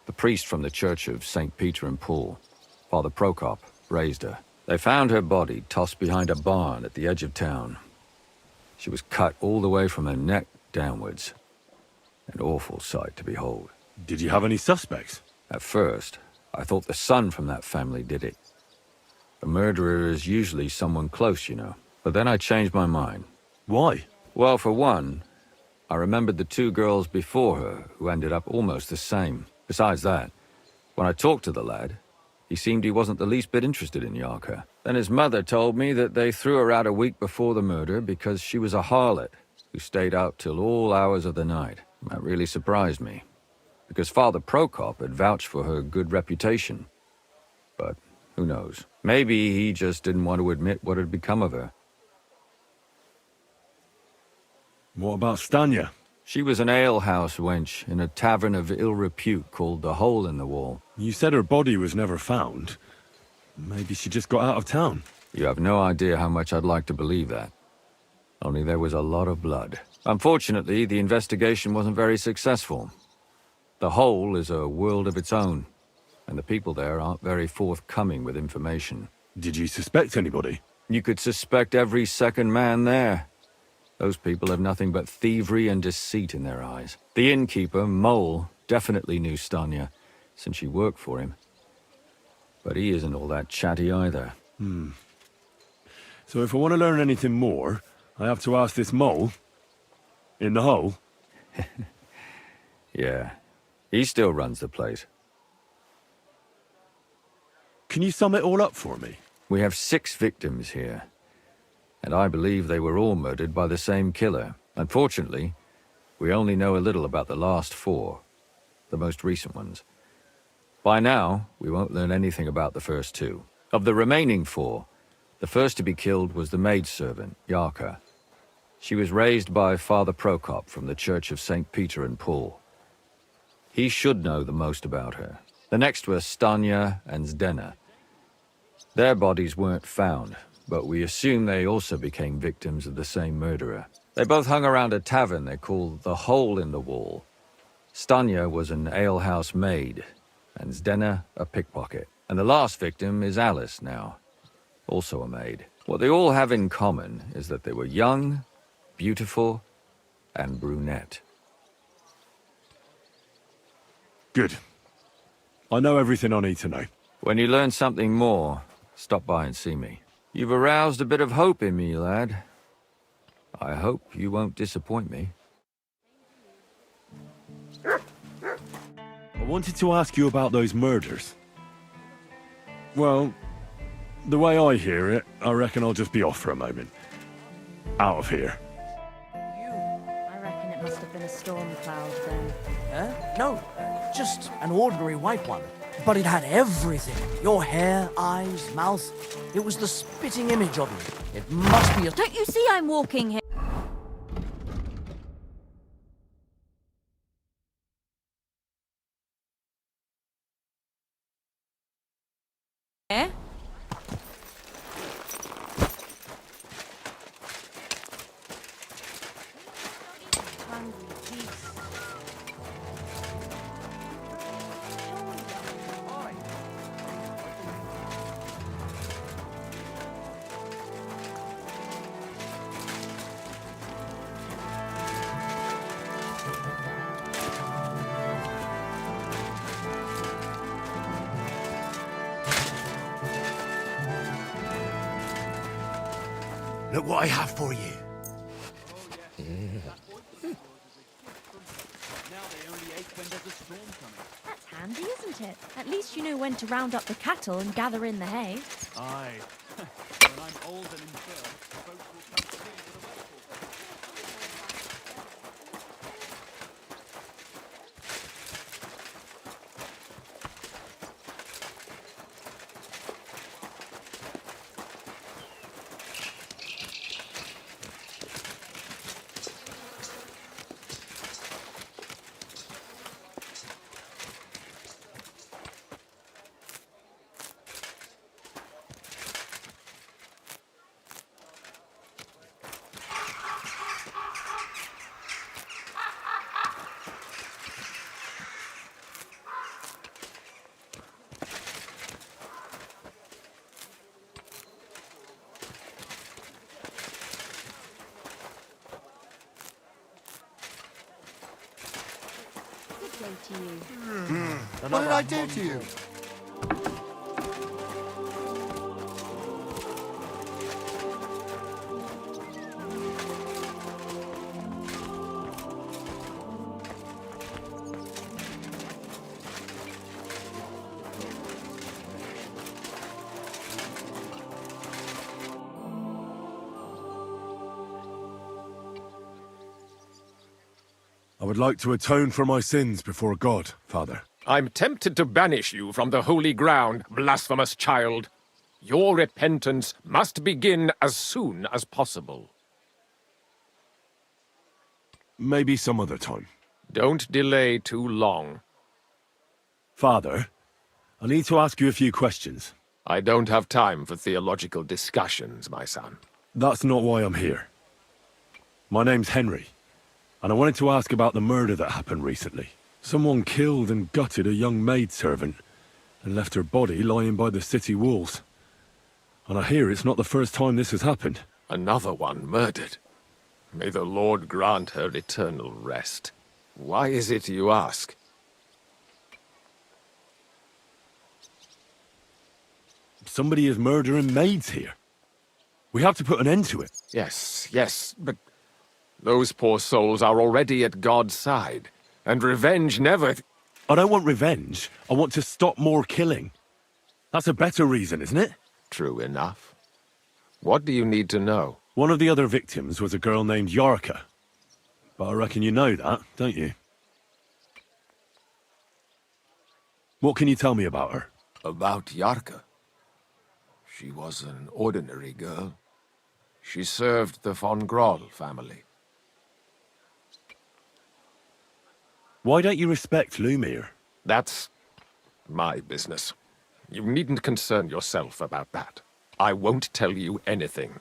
The priest from the church of St. Peter and Paul, Father Prokop, raised her. They found her body tossed behind a barn at the edge of town. She was cut all the way from her neck downwards. An awful sight to behold. Did you have any suspects? At first, I thought the son from that family did it. A murderer is usually someone close, you know. But then I changed my mind. Why? Well, for one, I remembered the two girls before her who ended up almost the same. Besides that, when I talked to the lad, he seemed he wasn't the least bit interested in Yarka. Then his mother told me that they threw her out a week before the murder because she was a harlot who stayed out till all hours of the night. That really surprised me, because Father Prokop had vouched for her good reputation. But who knows? Maybe he just didn't want to admit what had become of her. What about Stanya? She was an alehouse wench in a tavern of ill repute called the Hole in the Wall. You said her body was never found. Maybe she just got out of town. You have no idea how much I'd like to believe that. Only there was a lot of blood. Unfortunately, the investigation wasn't very successful. The Hole is a world of its own, and the people there aren't very forthcoming with information. Did you suspect anybody? You could suspect every second man there. Those people have nothing but thievery and deceit in their eyes. The innkeeper, Mole, definitely knew Stanya, since she worked for him. But he isn't all that chatty either. So if I want to learn anything more, I have to ask this mole in the hole? Yeah, he still runs the place. Can you sum it all up for me? We have 6 victims here, and I believe they were all murdered by the same killer. Unfortunately, we only know a little about the last 4, the most recent ones. By now, we won't learn anything about the first 2. Of the remaining 4, the first to be killed was the maidservant, Yarka. She was raised by Father Prokop from the Church of St. Peter and Paul. He should know the most about her. The next were Stanya and Zdena. Their bodies weren't found, but we assume they also became victims of the same murderer. They both hung around a tavern they called the Hole in the Wall. Stanya was an alehouse maid, and Zdena a pickpocket. And the last victim is Alice now, also a maid. What they all have in common is that they were young, beautiful, and brunette. Good. I know everything I need to know. When you learn something more, stop by and see me. You've aroused a bit of hope in me, lad. I hope you won't disappoint me. I wanted to ask you about those murders. Well, the way I hear it, I reckon I'll just be off for a moment. Out of here. I reckon it must have been a storm cloud then. No, just an ordinary white one. But it had everything. Your hair, eyes, mouth. It was the spitting image of you. It must be a... Don't you see I'm walking here? Look what I have for you. That's handy, isn't it? At least you know when to round up the cattle and gather in the hay. Aye. When I'm old and infirm, folks will come to me with a waterfall. Good day to you. What did I do to you? I would like to atone for my sins before God, Father. I'm tempted to banish you from the holy ground, blasphemous child. Your repentance must begin as soon as possible. Maybe some other time. Don't delay too long. Father, I need to ask you a few questions. I don't have time for theological discussions, my son. That's not why I'm here. My name's Henry, and I wanted to ask about the murder that happened recently. Someone killed and gutted a young maidservant and left her body lying by the city walls. And I hear it's not the first time this has happened. Another one murdered. May the Lord grant her eternal rest. Why is it you ask? Somebody is murdering maids here. We have to put an end to it. Yes, but those poor souls are already at God's side, and revenge never... I don't want revenge. I want to stop more killing. That's a better reason, isn't it? True enough. What do you need to know? One of the other victims was a girl named Yarka. But I reckon you know that, don't you? What can you tell me about her? About Yarka? She was an ordinary girl. She served the von Groll family. Why don't you respect Lumir? That's my business. You needn't concern yourself about that. I won't tell you anything.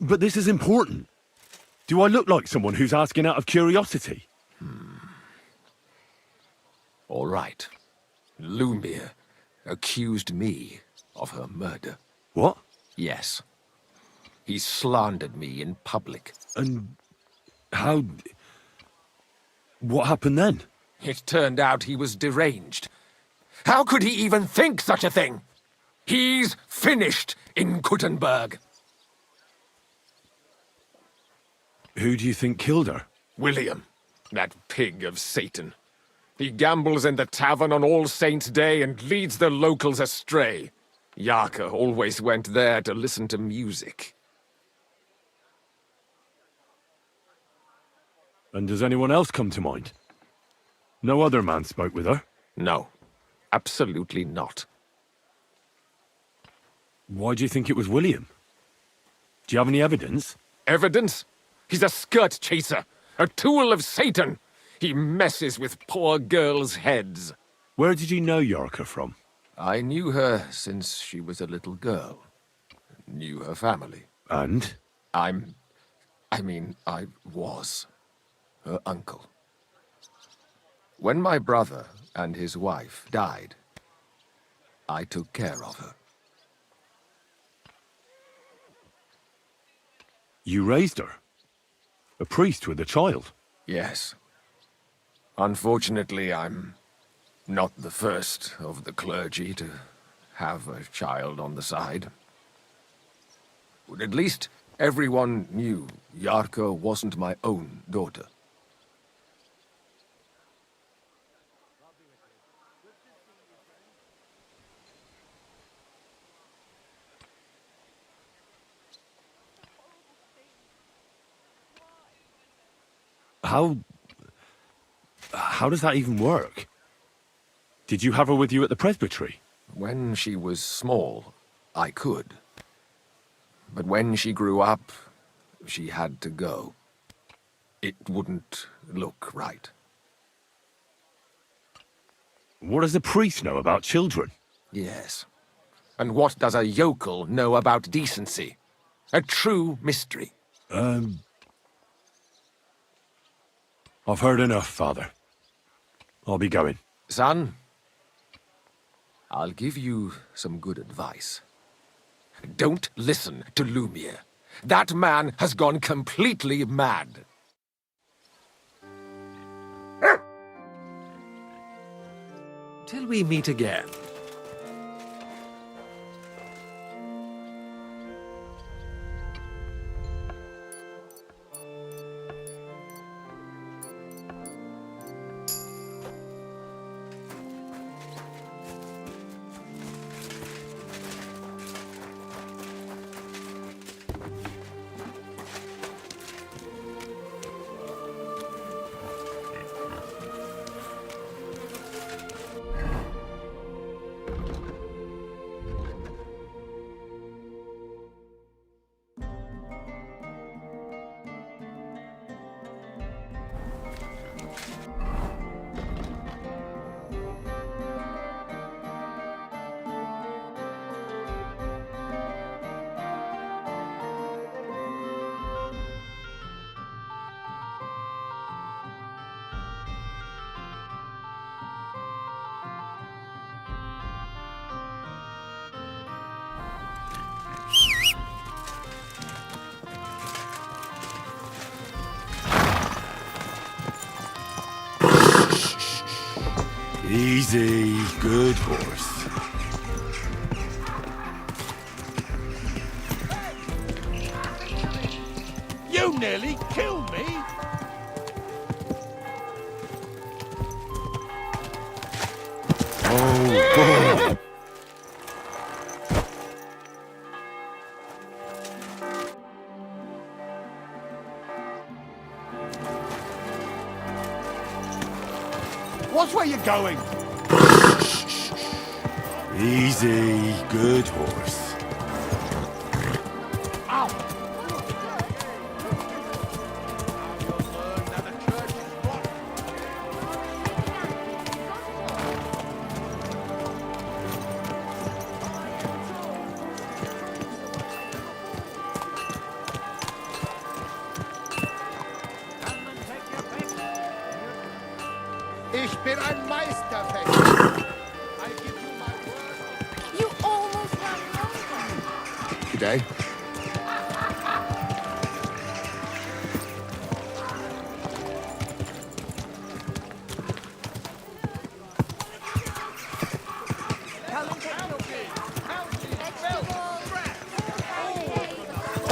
But this is important. Do I look like someone who's asking out of curiosity? All right. Lumir accused me of her murder. What? Yes. He slandered me in public. And how... What happened then? It turned out he was deranged. How could he even think such a thing? He's finished in Kuttenberg. Who do you think killed her? William, that pig of Satan. He gambles in the tavern on All Saints' Day and leads the locals astray. Yarka always went there to listen to music. And does anyone else come to mind? No other man spoke with her? No, absolutely not. Why do you think it was William? Do you have any evidence? Evidence? He's a skirt chaser, a tool of Satan. He messes with poor girls' heads. Where did you know Yarka from? I knew her since she was a little girl. Knew her family. And? I was her uncle. When my brother and his wife died, I took care of her. You raised her? A priest with a child? Yes. Unfortunately, I'm not the first of the clergy to have a child on the side. But at least everyone knew Yarka wasn't my own daughter. How does that even work? Did you have her with you at the presbytery? When she was small, I could. But when she grew up, she had to go. It wouldn't look right. What does a priest know about children? Yes. And what does a yokel know about decency? A true mystery. I've heard enough, Father. I'll be going. Son, I'll give you some good advice. Don't listen to Lumir. That man has gone completely mad. Till we meet again. Easy, good horse. You nearly killed me! Oh, boy. Watch where you're going! Easy, good horse. Ich bin ein Meisterfechter. I give you my word. You almost ran me over. Good day.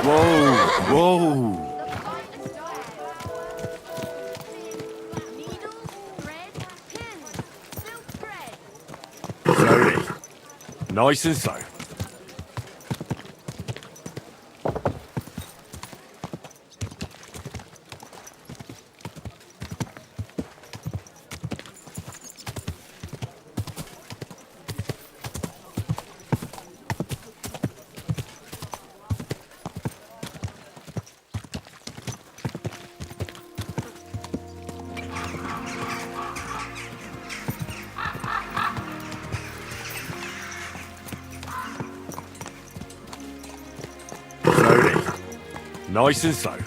Whoa, whoa. Needles, thread, pins, silk thread. Slowly. Nice and slow. Slowly. Nice and slow.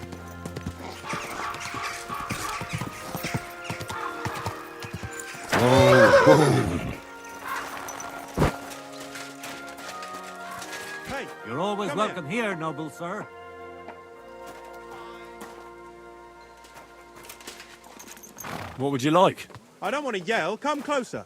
Hey, You're always come welcome here, noble sir. What would you like? I don't want to yell. Come closer.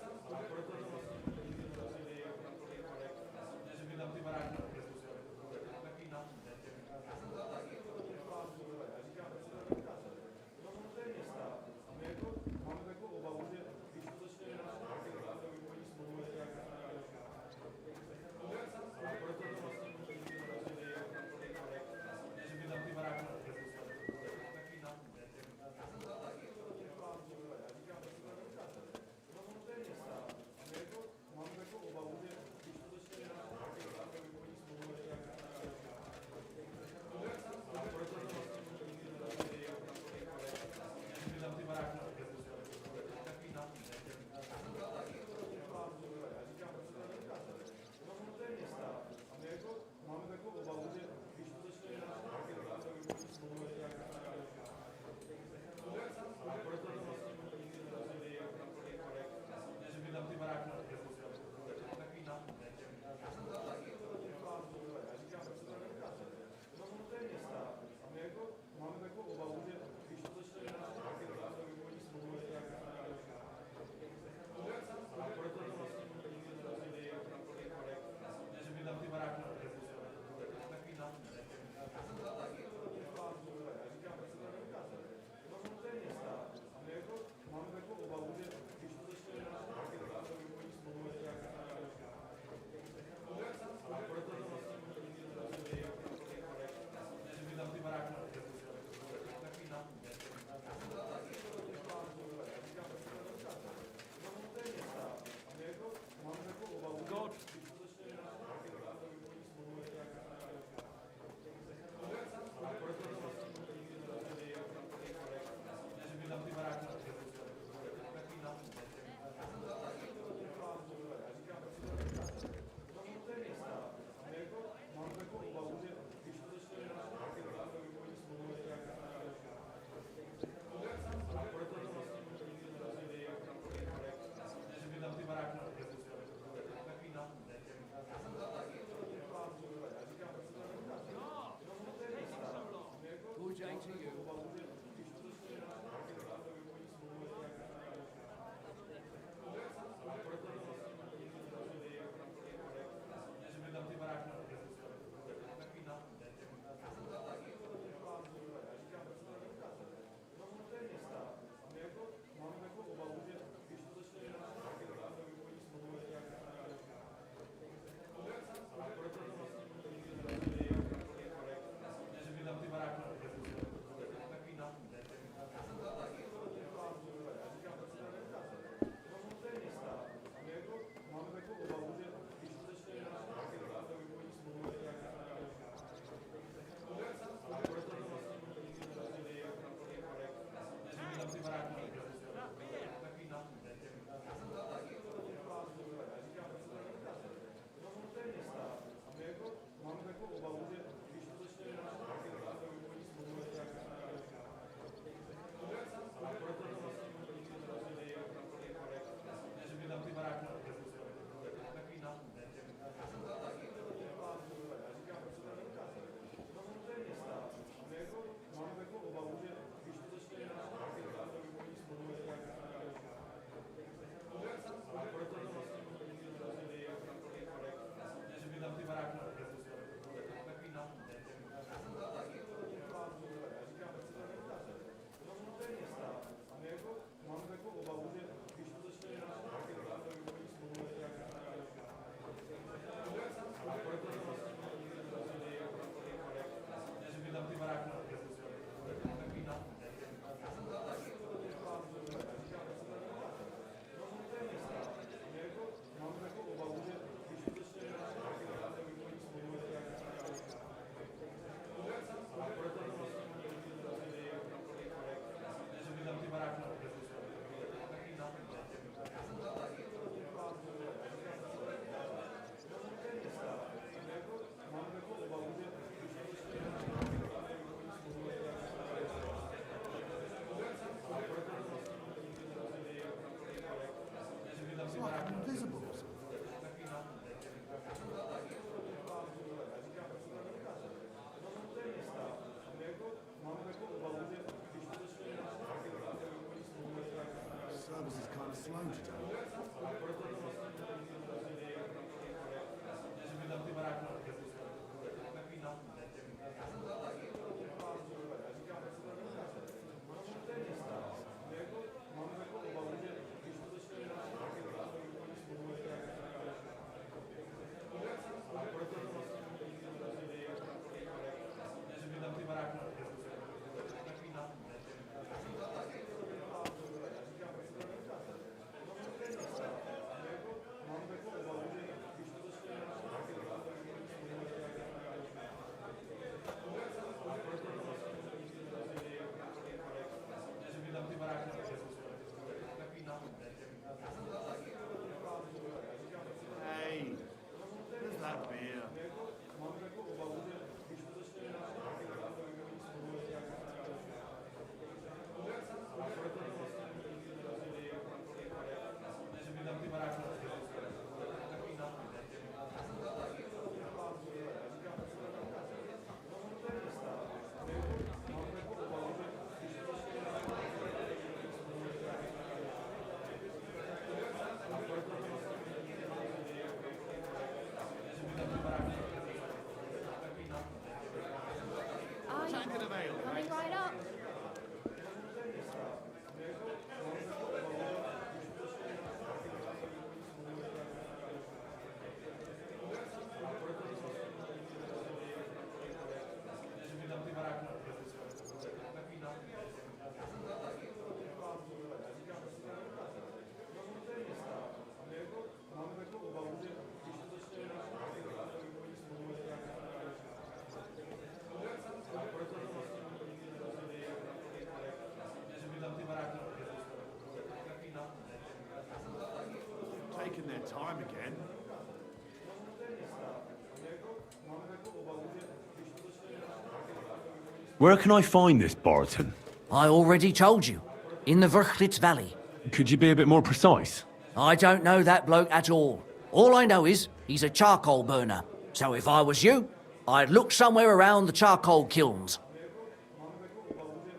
Where can I find this Barton? I already told you. In the Vrchlitz Valley. Could you be a bit more precise? I don't know that bloke at all. All I know is he's a charcoal burner. So if I was you, I'd look somewhere around the charcoal kilns.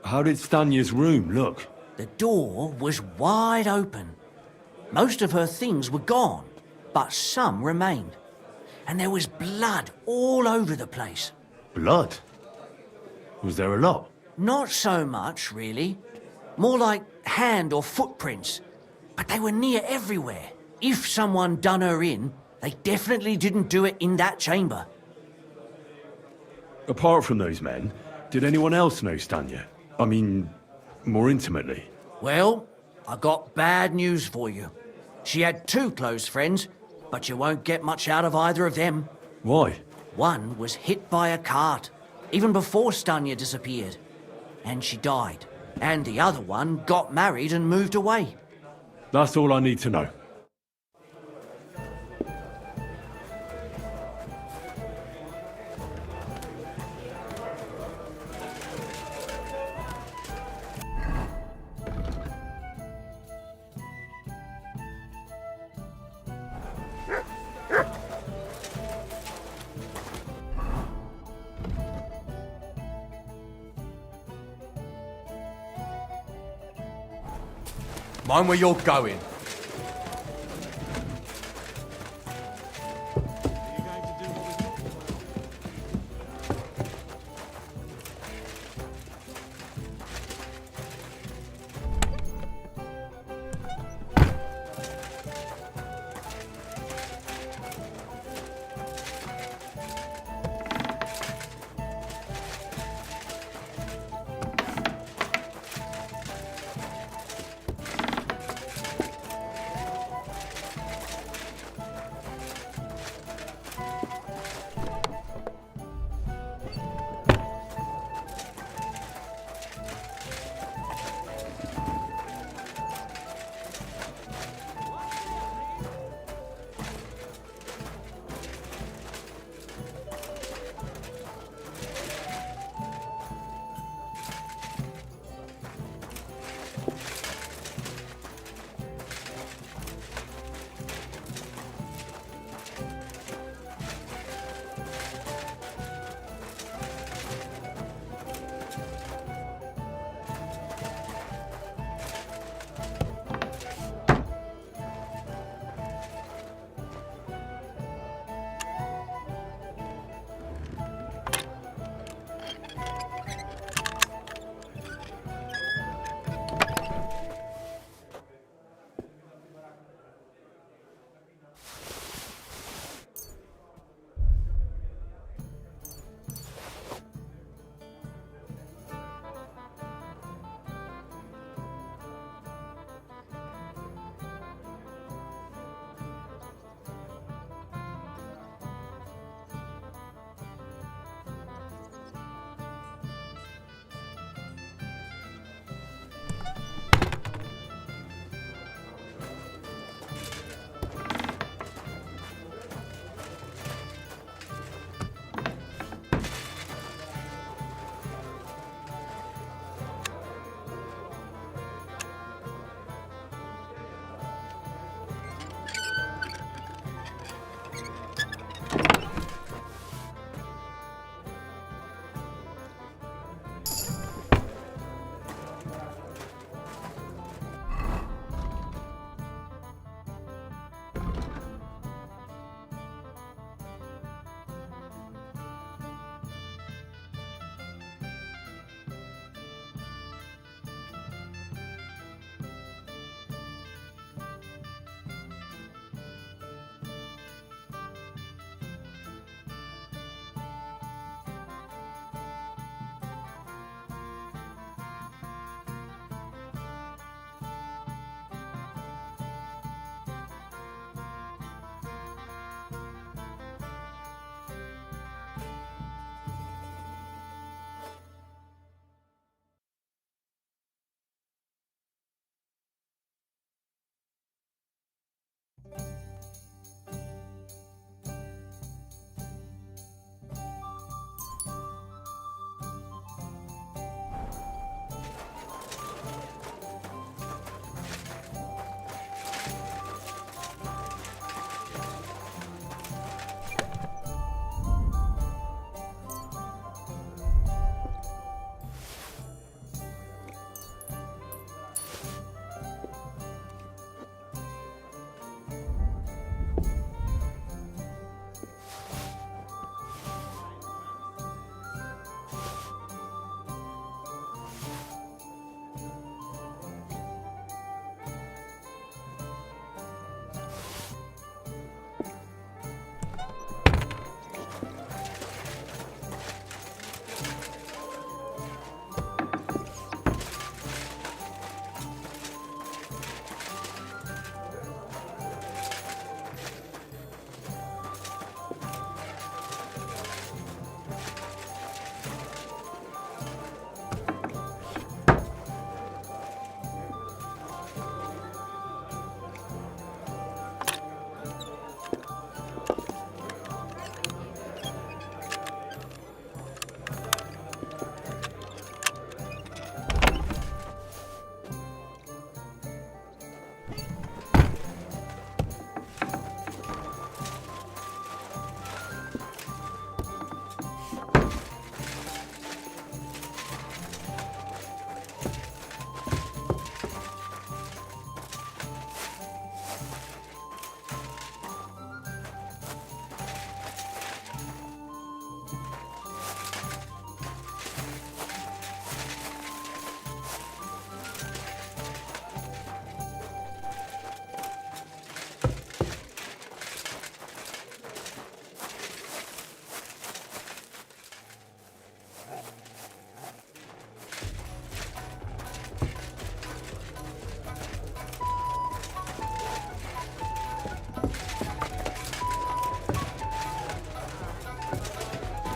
How did Stanya's room look? The door was wide open. Most of her things were gone, but some remained. And there was blood all over the place. Blood? Was there a lot? Not so much, really. More like hand or footprints. But they were near everywhere. If someone done her in, they definitely didn't do it in that chamber. Apart from those men, did anyone else know Stanya? I mean, more intimately? Well, I got bad news for you. She had 2 close friends, but you won't get much out of either of them. Why? One was hit by a cart, even before Stanya disappeared. And she died. And the other one got married and moved away. That's all I need to know. Mind where you're going.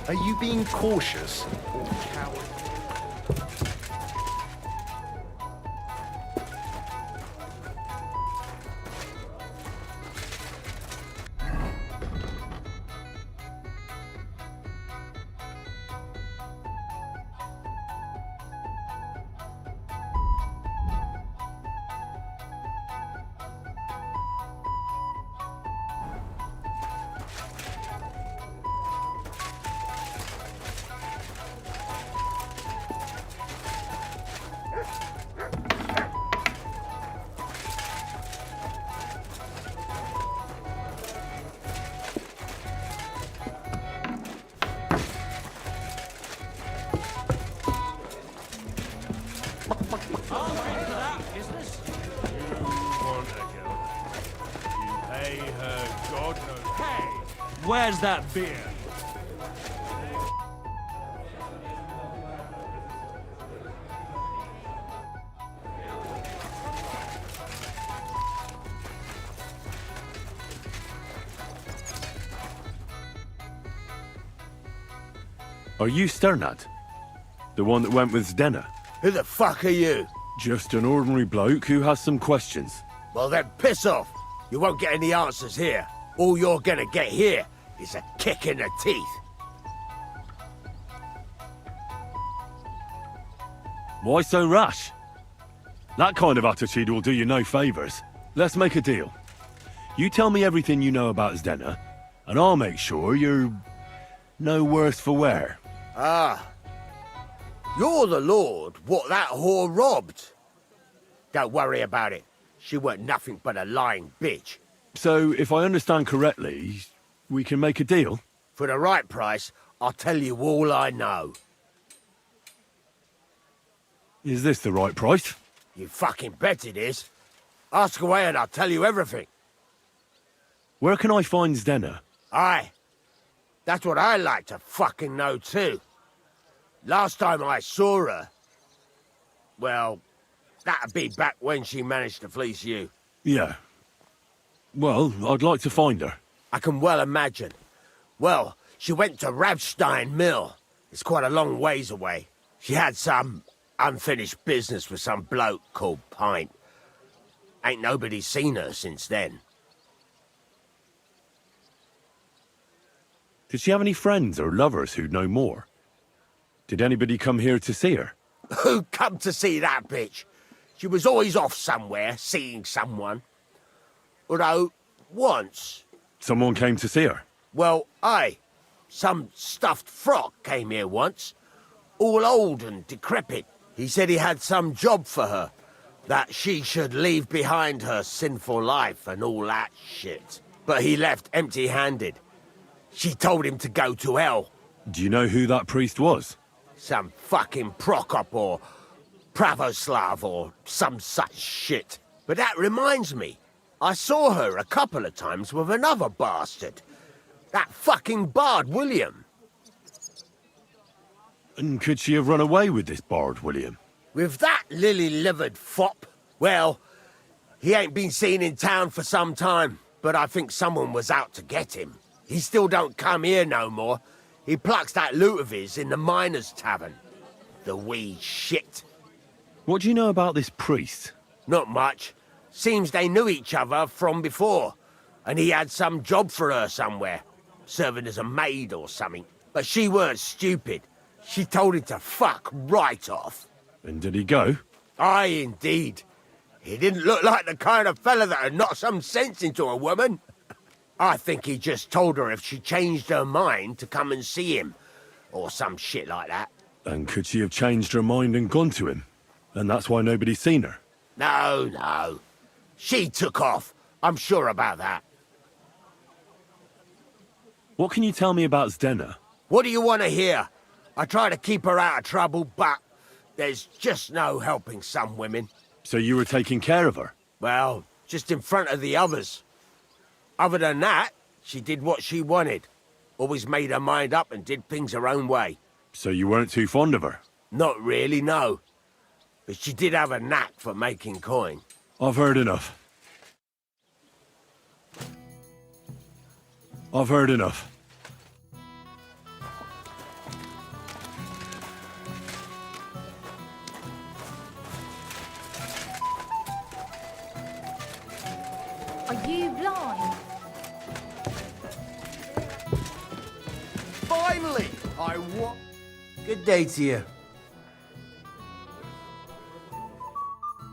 Are you being cautious or cowardly? Where's that beer? Are you Sternad? The one that went with Zdenna? Who the fuck are you? Just an ordinary bloke who has some questions. Well then, piss off. You won't get any answers here. All you're gonna get here is a kick in the teeth. Why so rash? That kind of attitude will do you no favours. Let's make a deal. You tell me everything you know about Zdenna, and I'll make sure you're no worse for wear. Ah. You're the lord what that whore robbed. Don't worry about it. She weren't nothing but a lying bitch. So, if I understand correctly, we can make a deal? For the right price, I'll tell you all I know. Is this the right price? You fucking bet it is. Ask away and I'll tell you everything. Where can I find Zdenna? Aye. That's what I like to fucking know too. Last time I saw her... Well, that'd be back when she managed to fleece you. Yeah. Well, I'd like to find her. I can well imagine. Well, she went to Rabstein Mill. It's quite a long ways away. She had some unfinished business with some bloke called Pint. Ain't nobody seen her since then. Did she have any friends or lovers who'd know more? Did anybody come here to see her? Who come to see that bitch? She was always off somewhere, seeing someone. Although, once... Someone came to see her? Well, aye. Some stuffed frock came here once. All old and decrepit. He said he had some job for her. That she should leave behind her sinful life and all that shit. But he left empty-handed. She told him to go to hell. Do you know who that priest was? Some fucking Prokop or Pravoslav or some such shit. But that reminds me, I saw her a couple of times with another bastard. That fucking bard, William. And could she have run away with this bard, William? With that lily-livered fop? Well, he ain't been seen in town for some time, but I think someone was out to get him. He still don't come here no more. He plucks that loot of his in the miners' tavern. The wee shit. What do you know about this priest? Not much. Seems they knew each other from before, and he had some job for her somewhere, serving as a maid or something. But she weren't stupid. She told him to fuck right off. And did he go? Aye, indeed. He didn't look like the kind of fella that'd knock some sense into a woman. I think he just told her if she changed her mind to come and see him, or some shit like that. And could she have changed her mind and gone to him? And that's why nobody's seen her? No, no. She took off. I'm sure about that. What can you tell me about Zdenna? What do you want to hear? I try to keep her out of trouble, but there's just no helping some women. So you were taking care of her? Well, just in front of the others. Other than that, she did what she wanted. Always made her mind up and did things her own way. So you weren't too fond of her? Not really, no. But she did have a knack for making coin. I've heard enough. I've heard enough. finally! Good day to you.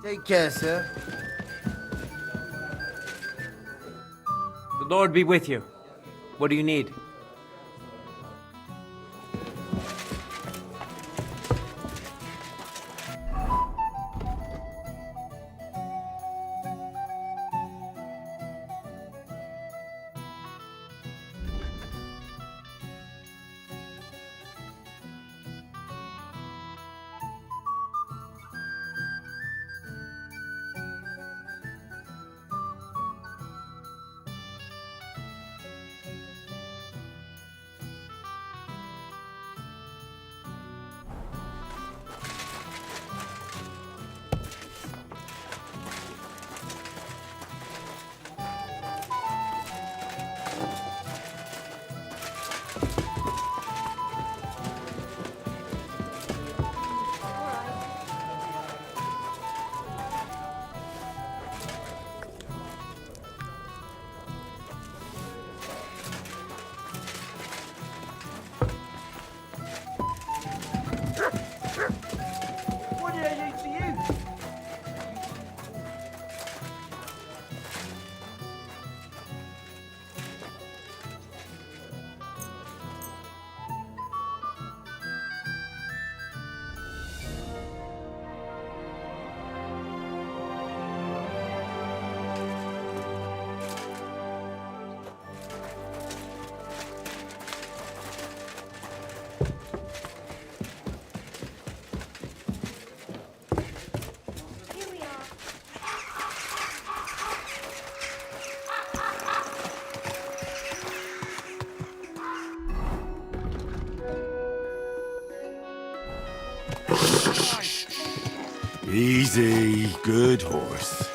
Take care, sir. The Lord be with you. What do you need? What did I do to you? Here we are. Easy, good horse.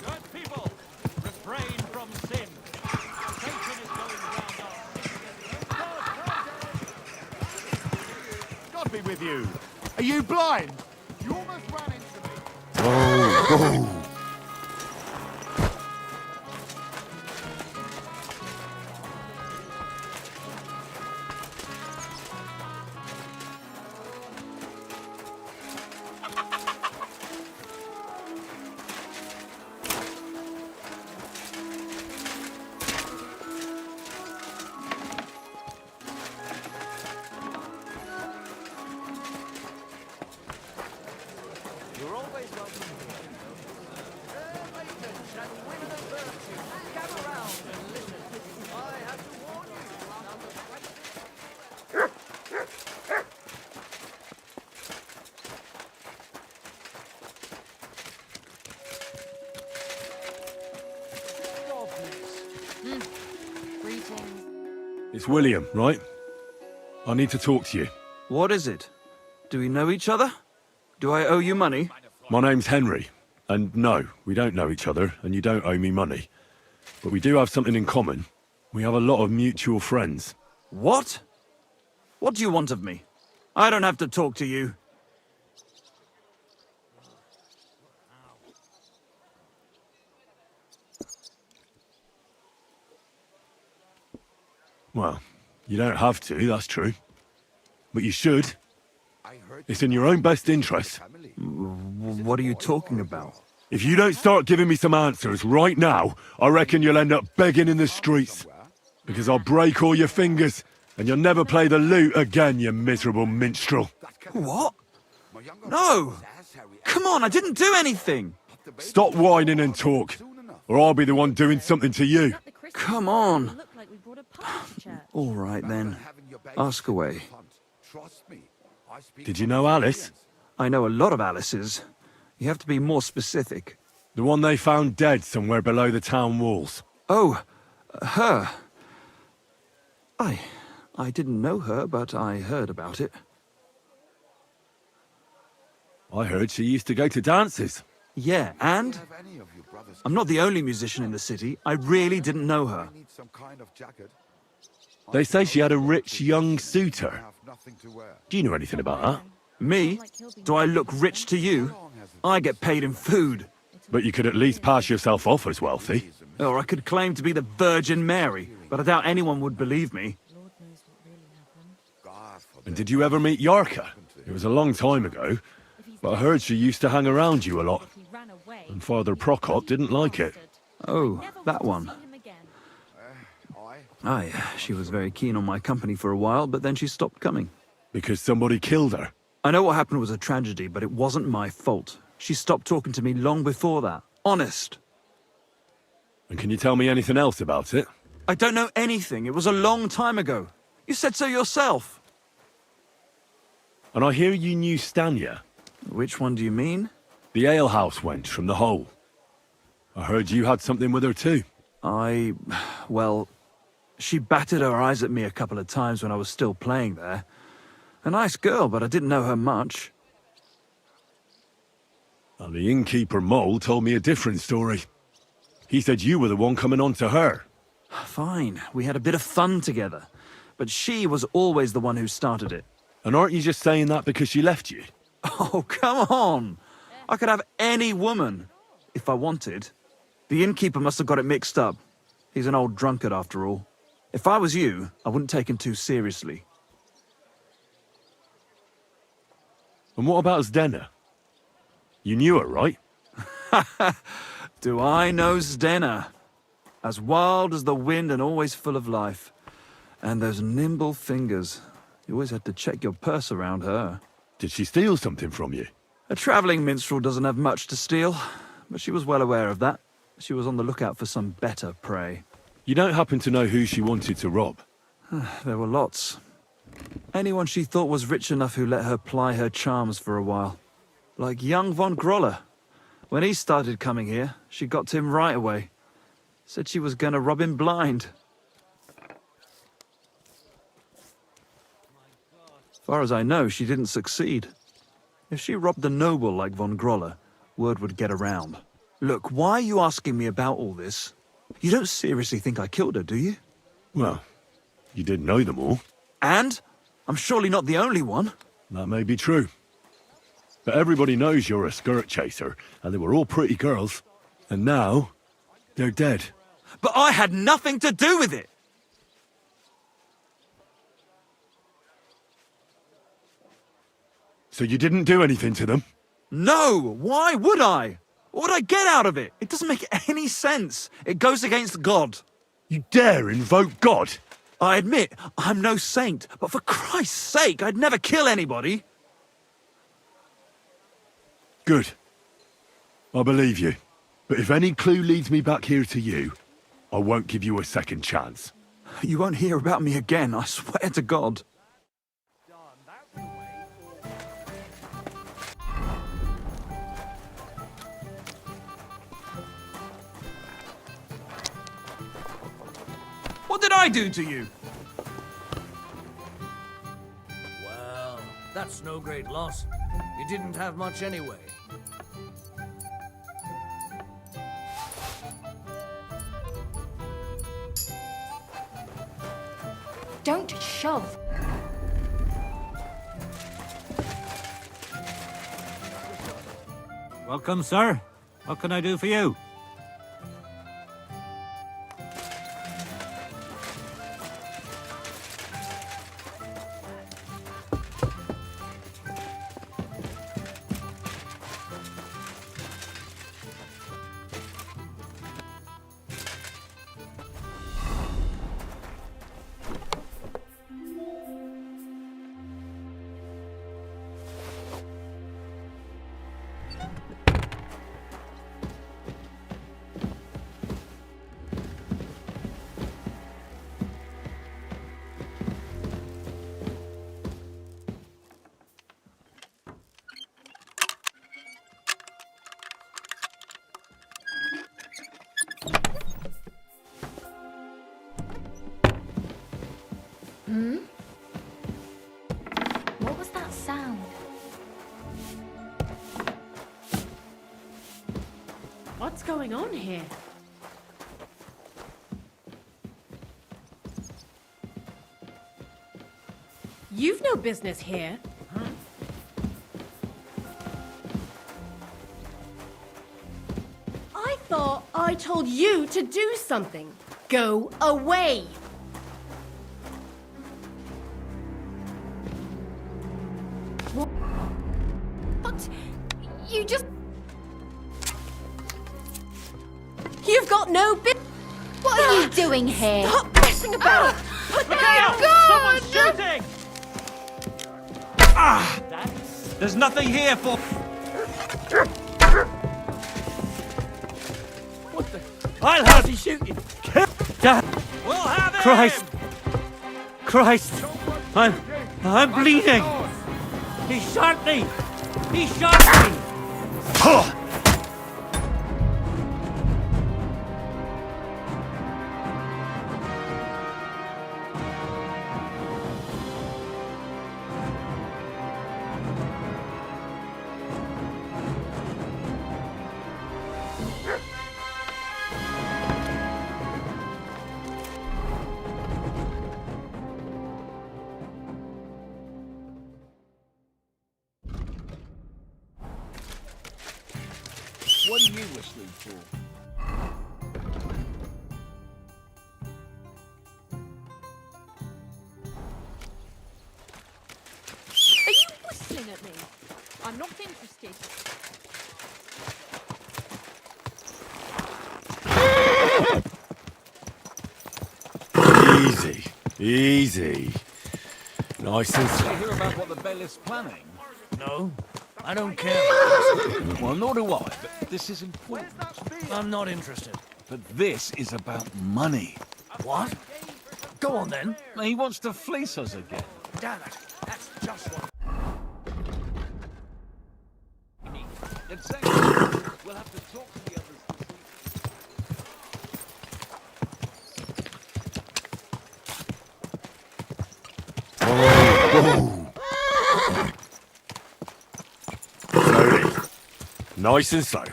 Good people, refrain from sin. Satan is going round our God be with you. Are you blind? You almost ran into me. Oh, You're always welcome here. Maidens and women of virtue, gather round and listen. I have to warn you about the Greetings. it's William, right? I need to talk to you. What is it? Do we know each other? Do I owe you money? My name's Henry, and no, we don't know each other, and you don't owe me money. But we do have something in common. We have a lot of mutual friends. What? What do you want of me? I don't have to talk to you. Well, you don't have to, that's true. But you should. It's in your own best interest. What are you talking about? If you don't start giving me some answers right now, I reckon you'll end up begging in the streets. Because I'll break all your fingers, and you'll never play the lute again, you miserable minstrel. What? No! Come on, I didn't do anything! Stop whining and talk, or I'll be the one doing something to you. Come on! All right then. Ask away. Did you know Alice? I know a lot of Alices. You have to be more specific. The one they found dead somewhere below the town walls. Oh, her. I didn't know her, but I heard about it. I heard she used to go to dances. Yeah, and? I'm not the only musician in the city. I really didn't know her. They say she had a rich young suitor. Do you know anything about that? Me? Do I look rich to you? I get paid in food. But you could at least pass yourself off as wealthy. Or I could claim to be the Virgin Mary, but I doubt anyone would believe me. And did you ever meet Yarka? It was a long time ago, but I heard she used to hang around you a lot. And Father Prokop didn't like it. Oh, that one. Aye, she was very keen on my company for a while, but then she stopped coming. Because somebody killed her? I know what happened was a tragedy, but it wasn't my fault. She stopped talking to me long before that. Honest. And can you tell me anything else about it? I don't know anything. It was a long time ago. You said so yourself. And I hear you knew Stanya. Which one do you mean? The alehouse wench from the hole. I heard you had something with her too. Well, she batted her eyes at me a couple of times when I was still playing there. A nice girl, but I didn't know her much. And the innkeeper Mole told me a different story. He said you were the one coming on to her. Fine, we had a bit of fun together. But she was always the one who started it. And aren't you just saying that because she left you? Oh, come on! I could have any woman, if I wanted. The innkeeper must have got it mixed up. He's an old drunkard after all. If I was you, I wouldn't take him too seriously. And what about Zdena? You knew her, right? Do I know Zdena? As wild as the wind and always full of life. And those nimble fingers. You always had to check your purse around her. Did she steal something from you? A travelling minstrel doesn't have much to steal, but she was well aware of that. She was on the lookout for some better prey. You don't happen to know who she wanted to rob? There were lots. Anyone she thought was rich enough who let her ply her charms for a while. Like young von Groller. When he started coming here, she got to him right away. Said she was gonna rob him blind. Far as I know, she didn't succeed. If she robbed a noble like von Groller, word would get around. Look, why are you asking me about all this? You don't seriously think I killed her, do you? Well, you did know them all. And? I'm surely not the only one. That may be true. But everybody knows you're a skirt chaser, and they were all pretty girls. And now, they're dead. But I had nothing to do with it! So you didn't do anything to them? No! Why would I? What would I get out of it? It doesn't make any sense. It goes against God. You dare invoke God? I admit, I'm no saint, but for Christ's sake, I'd never kill anybody. Good. I believe you. But if any clue leads me back here to you, I won't give you a second chance. You won't hear about me again, I swear to God. What did I do to you? Well, that's no great loss. You didn't have much anyway. Don't shove. Welcome, sir. What can I do for you? going on here? You've no business here. I thought I told you to do something. Go away. What? You just... You've got no business. What are you doing here? Stop messing about! Put Look that out! gun! Someone's shooting! There's nothing here for... I'll have you shooting. We'll have him! Christ! I'm bleeding! He shot me! He shot me! What are you whistling for? Are you whistling at me? I'm not interested. Easy. Easy. Nice and Did you slow. hear about what the bailiff's planning? No, I don't care. Well, nor do I, but this is important. I'm not interested. But this is about money. What? Go on then. He wants to fleece us again. Damn it. That's just what... Exactly. We'll have to talk to the others. Slowly. Nice and slow.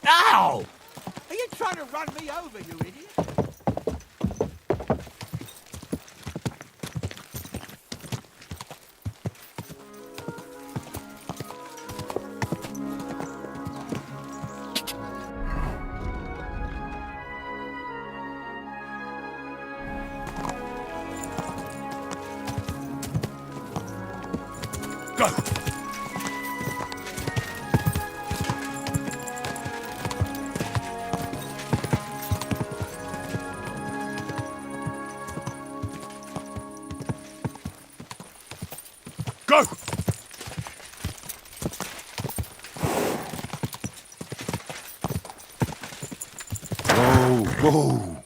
Ow! Are you trying to run me over, you idiot? Go! Go! Whoa, whoa.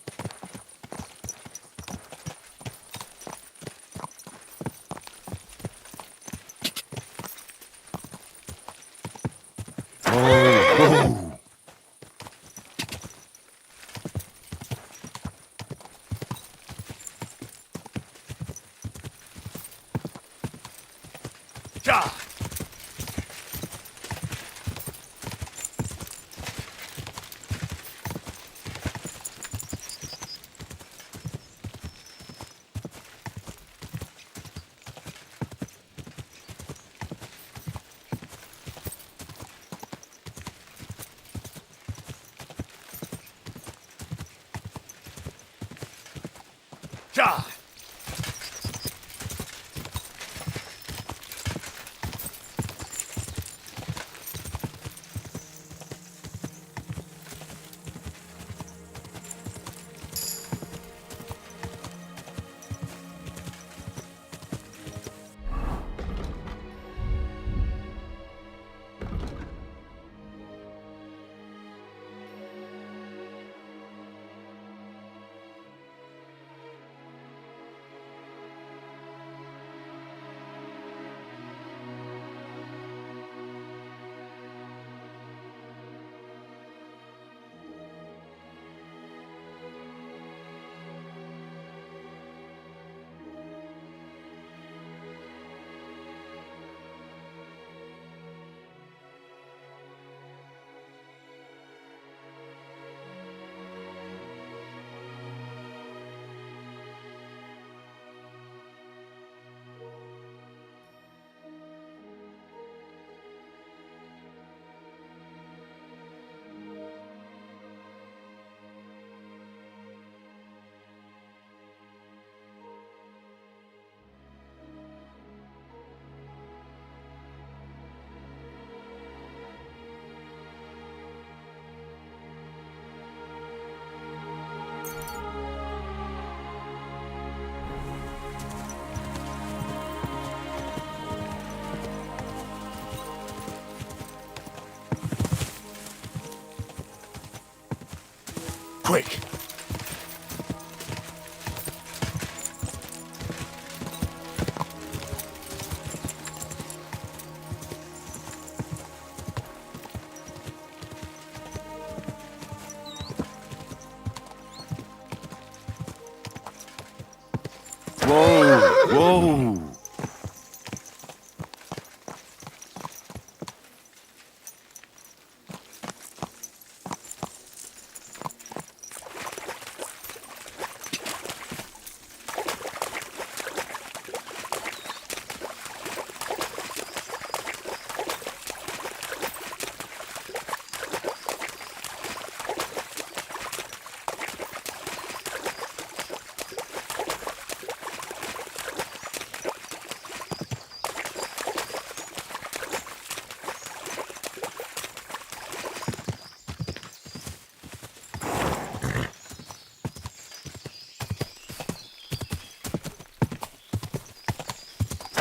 Whoa. Ja! Ja! Quick! Whoa! Whoa!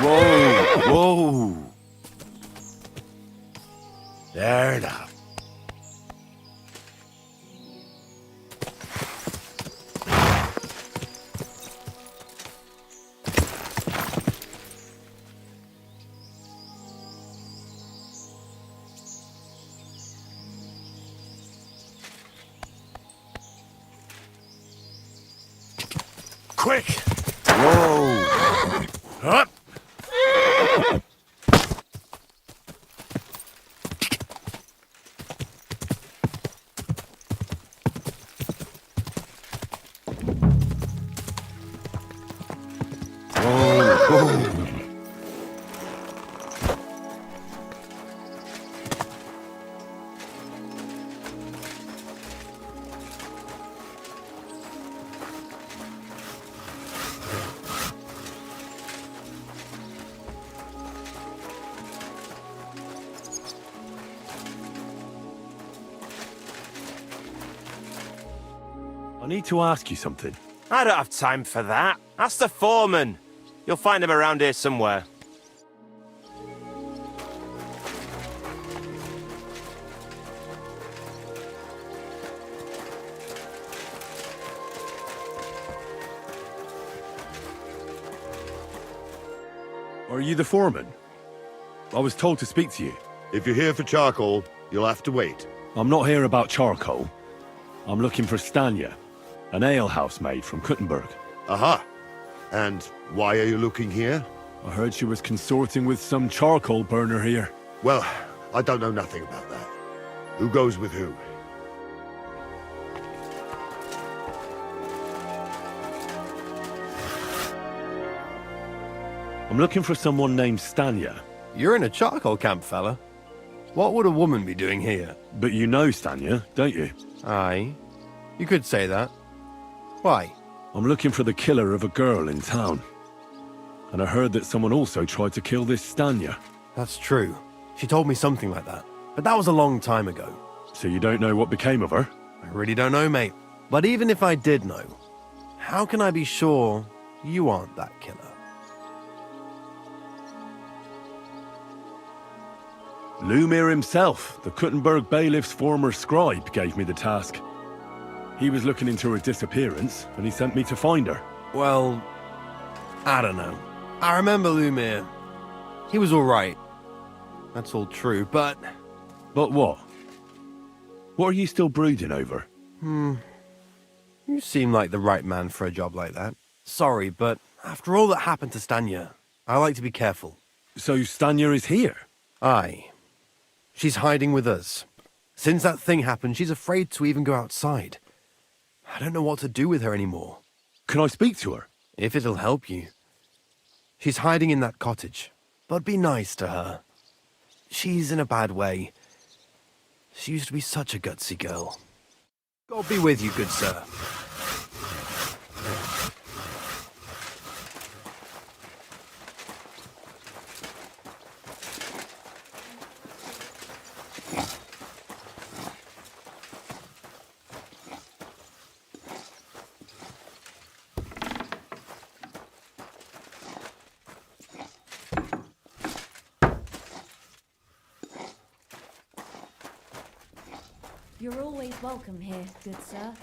Whoa! Whoa! Fair enough. Quick! Whoa! Up! I need to ask you something. I don't have time for that. Ask the foreman. You'll find him around here somewhere. Are you the foreman? I was told to speak to you. If you're here for charcoal, you'll have to wait. I'm not here about charcoal. I'm looking for Stanya, an alehouse maid from Kuttenberg. Aha! And why are you looking here? I heard she was consorting with some charcoal burner here. Well, I don't know nothing about that. Who goes with who? I'm looking for someone named Stanya. You're in a charcoal camp, fella. What would a woman be doing here? But you know Stanya, don't you? Aye. You could say that. Why? I'm looking for the killer of a girl in town. And I heard that someone also tried to kill this Stanya. That's true. She told me something like that. But that was a long time ago. So you don't know what became of her? I really don't know, mate. But even if I did know, how can I be sure you aren't that killer? Lumir himself, the Kuttenberg bailiff's former scribe, gave me the task. He was looking into her disappearance, and he sent me to find her. Well, I don't know. I remember Lumir. He was alright. That's all true, but... But what? What are you still brooding over? You seem like the right man for a job like that. Sorry, but after all that happened to Stanya, I like to be careful. So Stanya is here? Aye. She's hiding with us. Since that thing happened, she's afraid to even go outside. I don't know what to do with her anymore. Can I speak to her? If it'll help you. She's hiding in that cottage, but be nice to her. She's in a bad way. She used to be such a gutsy girl. God be with you, good sir. You're always welcome here, good sir.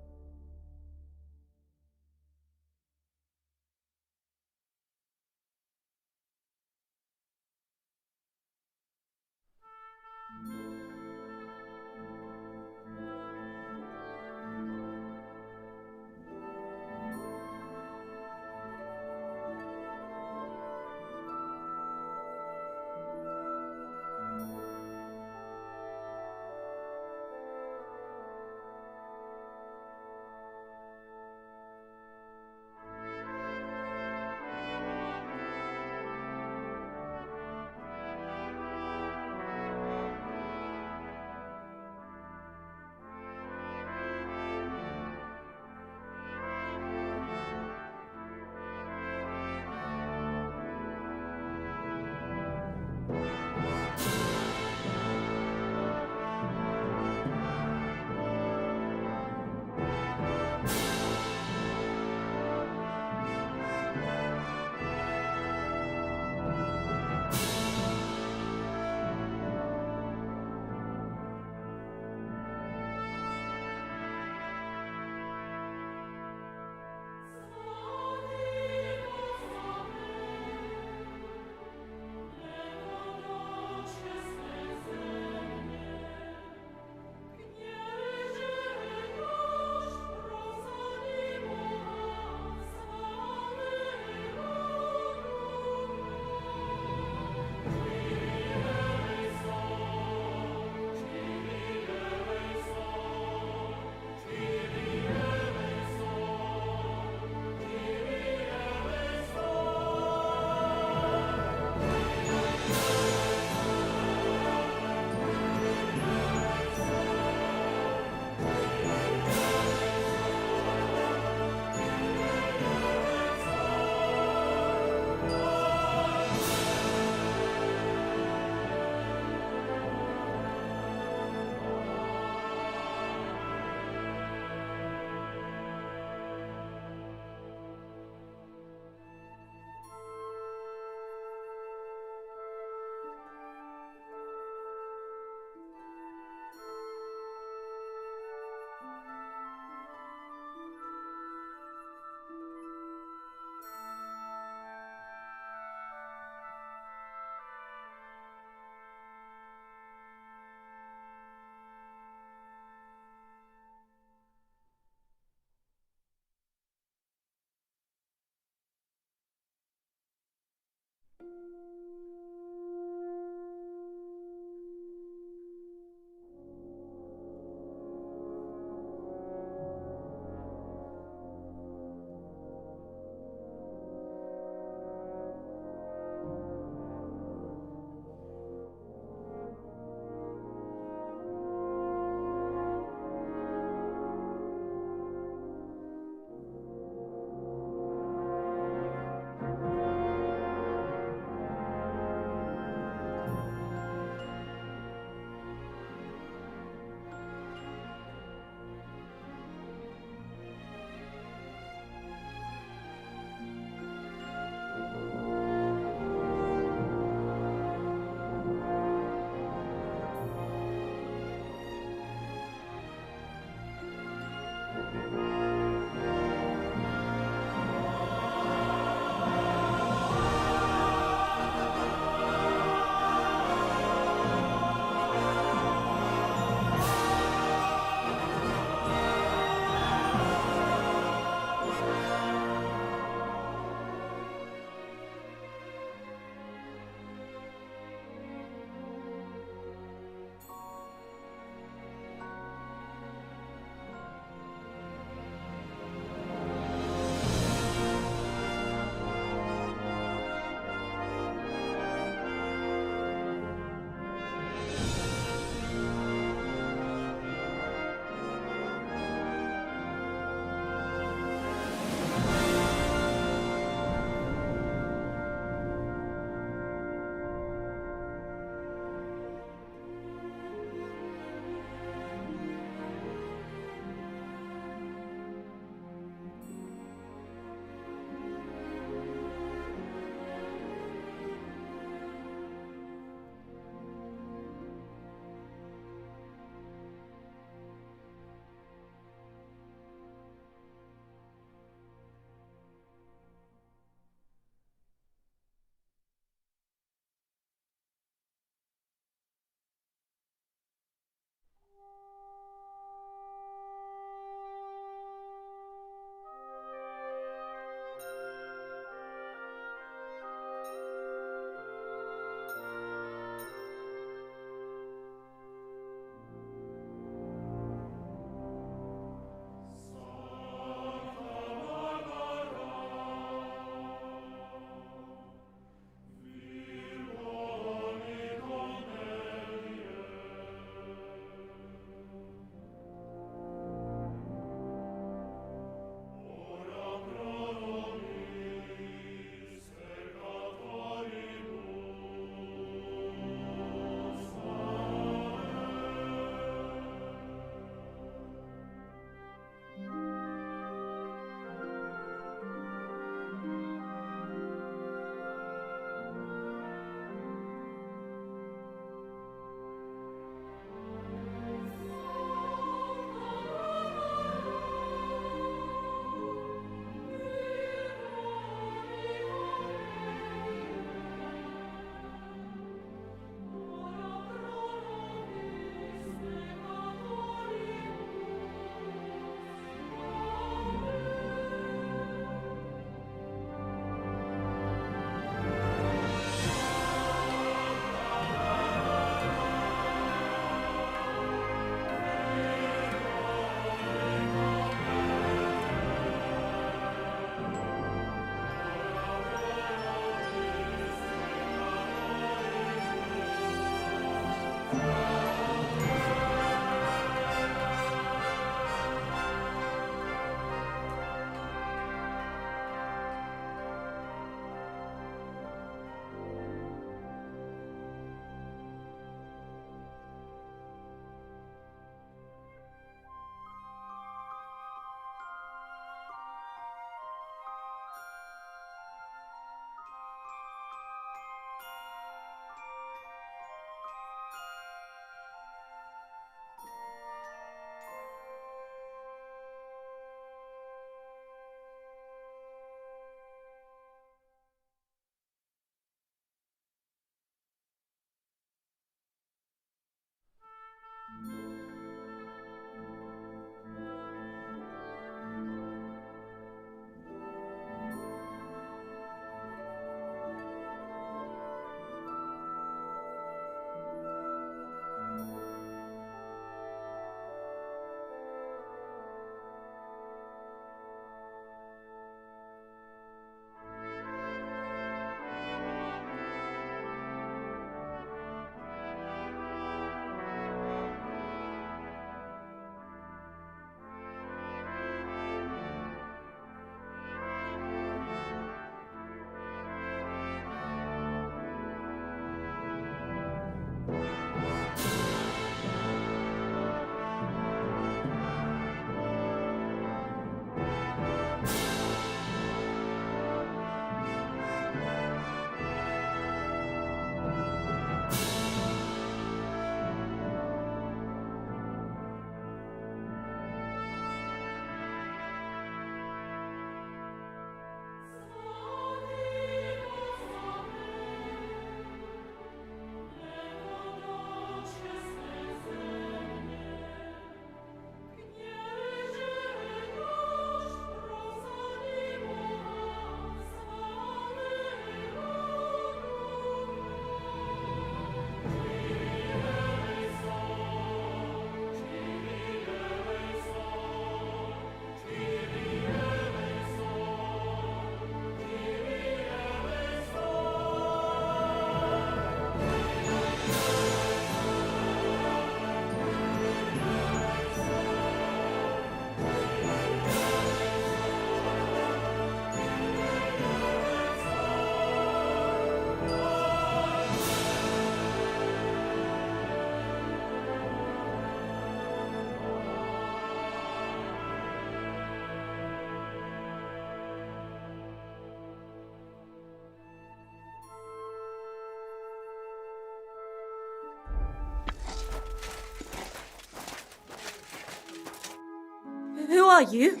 are you?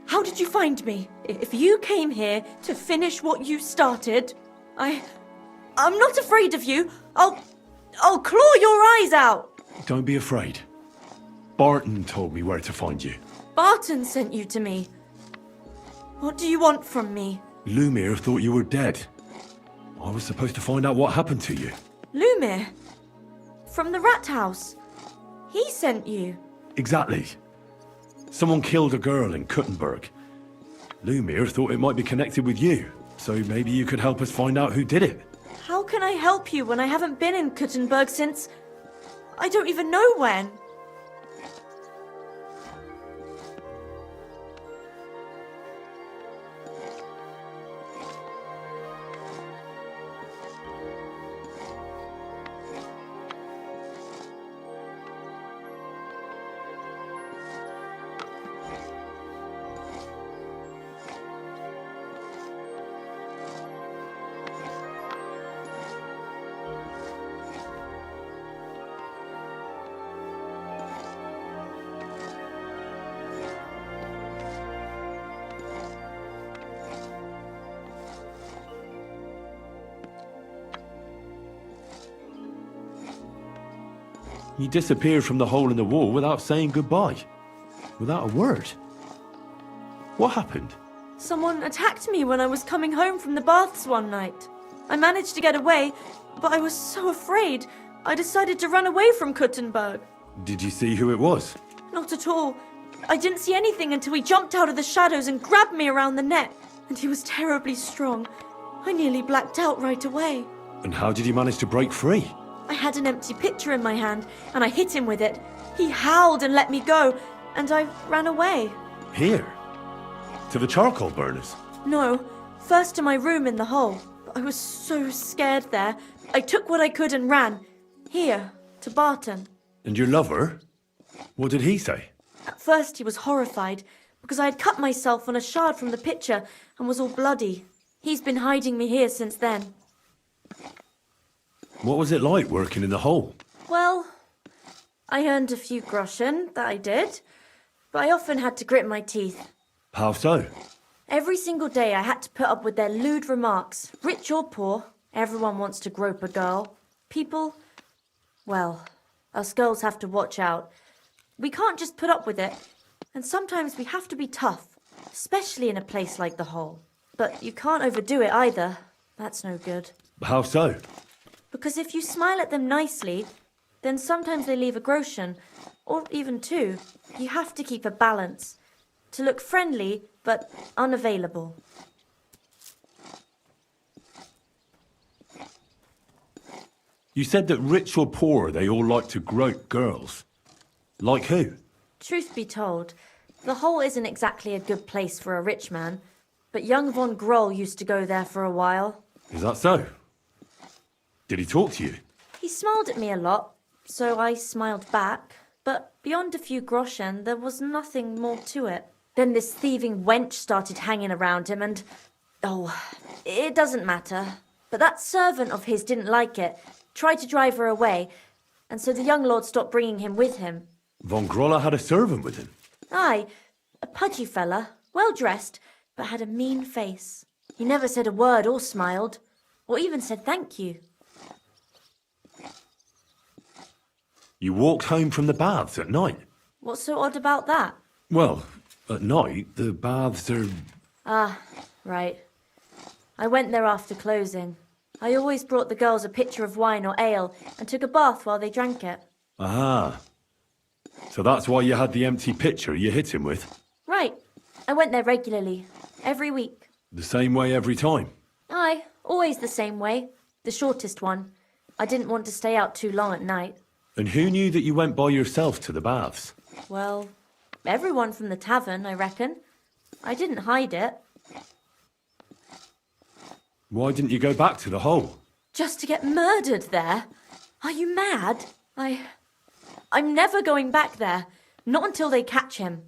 How did you find me? If you came here to finish what you started, I'm not afraid of you. I'll claw your eyes out. Don't be afraid. Barton told me where to find you. Barton sent you to me. What do you want from me? Lumir thought you were dead. I was supposed to find out what happened to you. Lumir? From the rat house. He sent you. Exactly. Someone killed a girl in Kuttenberg. Lumir thought it might be connected with you, so maybe you could help us find out who did it. How can I help you when I haven't been in Kuttenberg since... I don't even know when. You disappeared from the hole in the wall without saying goodbye. Without a word. What happened? Someone attacked me when I was coming home from the baths one night. I managed to get away, but I was so afraid, I decided to run away from Kuttenberg. Did you see who it was? Not at all. I didn't see anything until he jumped out of the shadows and grabbed me around the neck. And he was terribly strong. I nearly blacked out right away. And how did you manage to break free? I had an empty pitcher in my hand, and I hit him with it. He howled and let me go, and I ran away. Here? To the charcoal burners? No, first to my room in the hole. But I was so scared there. I took what I could and ran. Here, to Barton. And your lover? What did he say? At first he was horrified, because I had cut myself on a shard from the pitcher and was all bloody. He's been hiding me here since then. What was it like working in the hole? Well, I earned a few groschen, that I did, but I often had to grit my teeth. How so? Every single day I had to put up with their lewd remarks. Rich or poor, everyone wants to grope a girl. People, well, us girls have to watch out. We can't just put up with it, and sometimes we have to be tough, especially in a place like the hole. But you can't overdo it either. That's no good. How so? Because if you smile at them nicely, then sometimes they leave a groschen, or even two. You have to keep a balance. To look friendly, but unavailable. You said that rich or poor, they all like to grope girls. Like who? Truth be told, the hole isn't exactly a good place for a rich man, but young von Groll used to go there for a while. Is that so? Did he talk to you? He smiled at me a lot, so I smiled back, but beyond a few groschen, there was nothing more to it. Then this thieving wench started hanging around him and... Oh, it doesn't matter. But that servant of his didn't like it, tried to drive her away, and so the young lord stopped bringing him with him. Von Grolla had a servant with him? Aye, a pudgy fella, well-dressed, but had a mean face. He never said a word or smiled, or even said thank you. You walked home from the baths at night? What's so odd about that? Well, at night, the baths are... Ah, right. I went there after closing. I always brought the girls a pitcher of wine or ale and took a bath while they drank it. Ah. So that's why you had the empty pitcher you hit him with? Right. I went there regularly. Every week. The same way every time? Aye, always the same way. The shortest one. I didn't want to stay out too long at night. And who knew that you went by yourself to the baths? Well, everyone from the tavern, I reckon. I didn't hide it. Why didn't you go back to the hole? Just to get murdered there? Are you mad? I'm never going back there. Not until they catch him.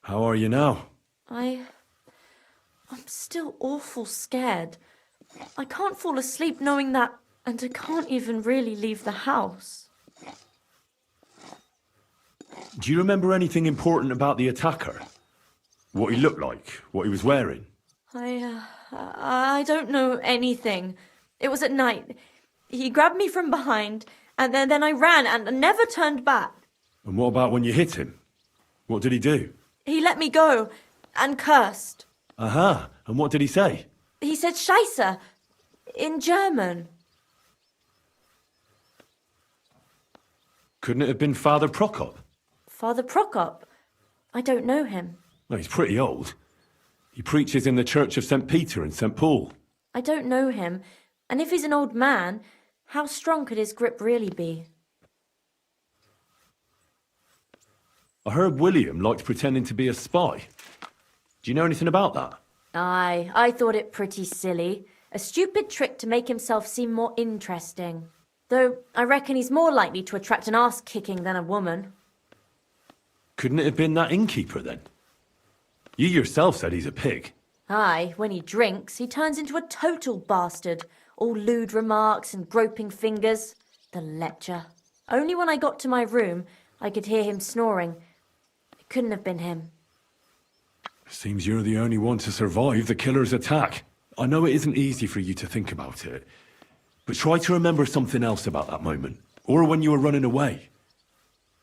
How are you now? I'm still awful scared. I can't fall asleep knowing that, and I can't even really leave the house. Do you remember anything important about the attacker? What he looked like? What he was wearing? I don't know anything. It was at night. He grabbed me from behind, and then I ran and never turned back. And what about when you hit him? What did he do? He let me go and cursed. Aha, and what did he say? He said Scheisse in German. Couldn't it have been Father Prokop? Father Prokop? I don't know him. No, he's pretty old. He preaches in the Church of St. Peter and St. Paul. I don't know him, and if he's an old man, how strong could his grip really be? I heard William liked pretending to be a spy. Do you know anything about that? Aye, I thought it pretty silly. A stupid trick to make himself seem more interesting. Though I reckon he's more likely to attract an arse-kicking than a woman. Couldn't it have been that innkeeper then? You yourself said he's a pig. Aye, when he drinks, he turns into a total bastard. All lewd remarks and groping fingers. The lecher. Only when I got to my room, I could hear him snoring. It couldn't have been him. Seems you're the only one to survive the killer's attack. I know it isn't easy for you to think about it, but try to remember something else about that moment, or when you were running away.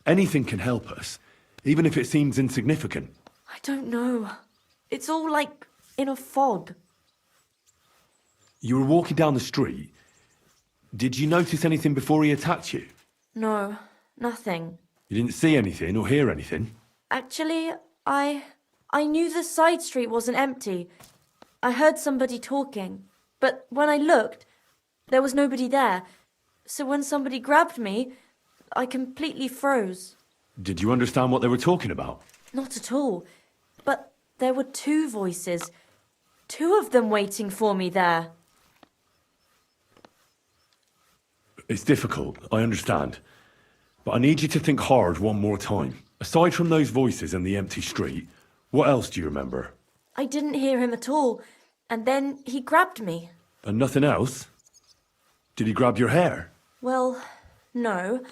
Anything can help us, even if it seems insignificant. I don't know. It's all like in a fog. You were walking down the street. Did you notice anything before he attacked you? No, nothing. You didn't see anything or hear anything? Actually, I knew the side street wasn't empty. I heard somebody talking, but when I looked, there was nobody there. So when somebody grabbed me, I completely froze. Did you understand what they were talking about? Not at all. But there were two voices. Two of them waiting for me there. It's difficult, I understand. But I need you to think hard one more time. Aside from those voices and the empty street, what else do you remember? I didn't hear him at all. And then he grabbed me. And nothing else? Did he grab your hair? Well, no.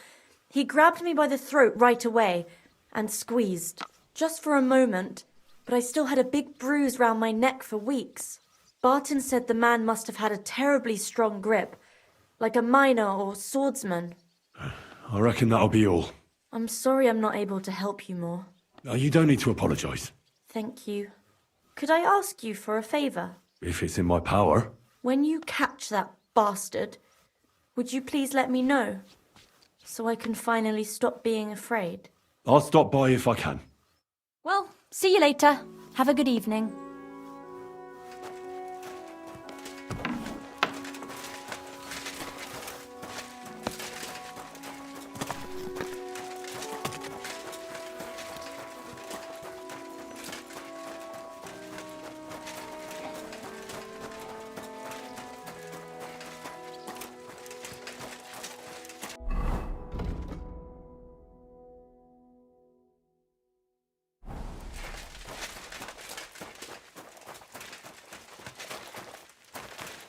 He grabbed me by the throat right away and squeezed. Just for a moment. But I still had a big bruise round my neck for weeks. Barton said the man must have had a terribly strong grip. Like a miner or swordsman. I reckon that'll be all. I'm sorry I'm not able to help you more. You don't need to apologise. Thank you. Could I ask you for a favour? If it's in my power. When you catch that bastard, would you please let me know? So I can finally stop being afraid. I'll stop by if I can. Well, see you later. Have a good evening.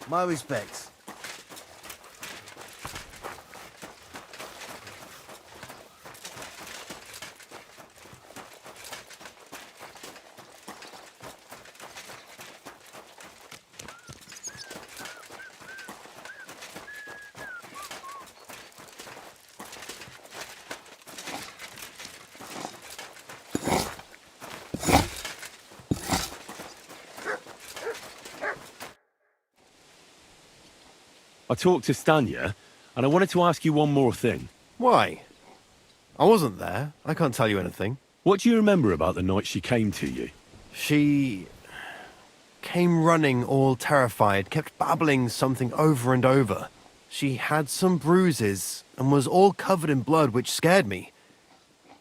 My respects. I talked to Stanya, and I wanted to ask you one more thing. Why? I wasn't there. I can't tell you anything. What do you remember about the night she came to you? She came running all terrified, kept babbling something over and over. She had some bruises and was all covered in blood, which scared me.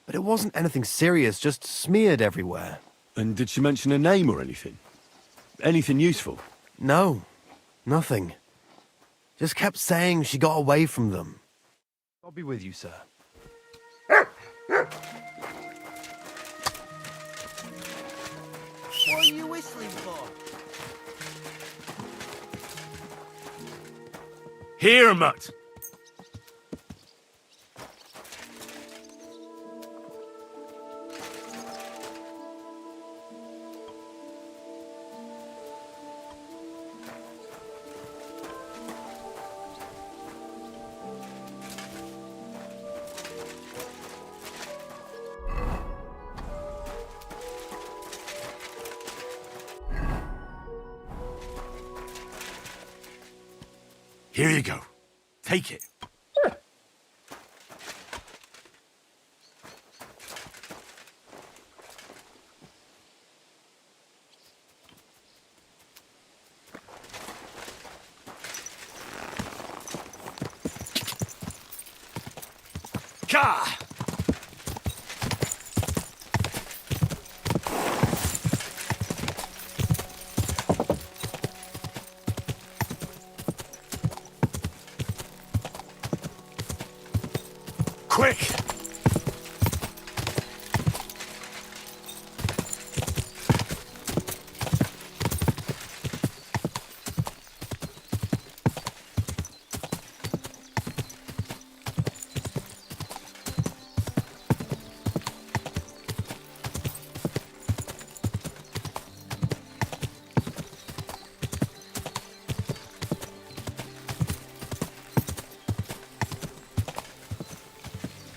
But it wasn't anything serious, just smeared everywhere. And did she mention a name or anything? Anything useful? No, nothing. Just kept saying she got away from them. I'll be with you, sir. What are you whistling for? Here, mutt! Here you go. Take it. Ka! Quick!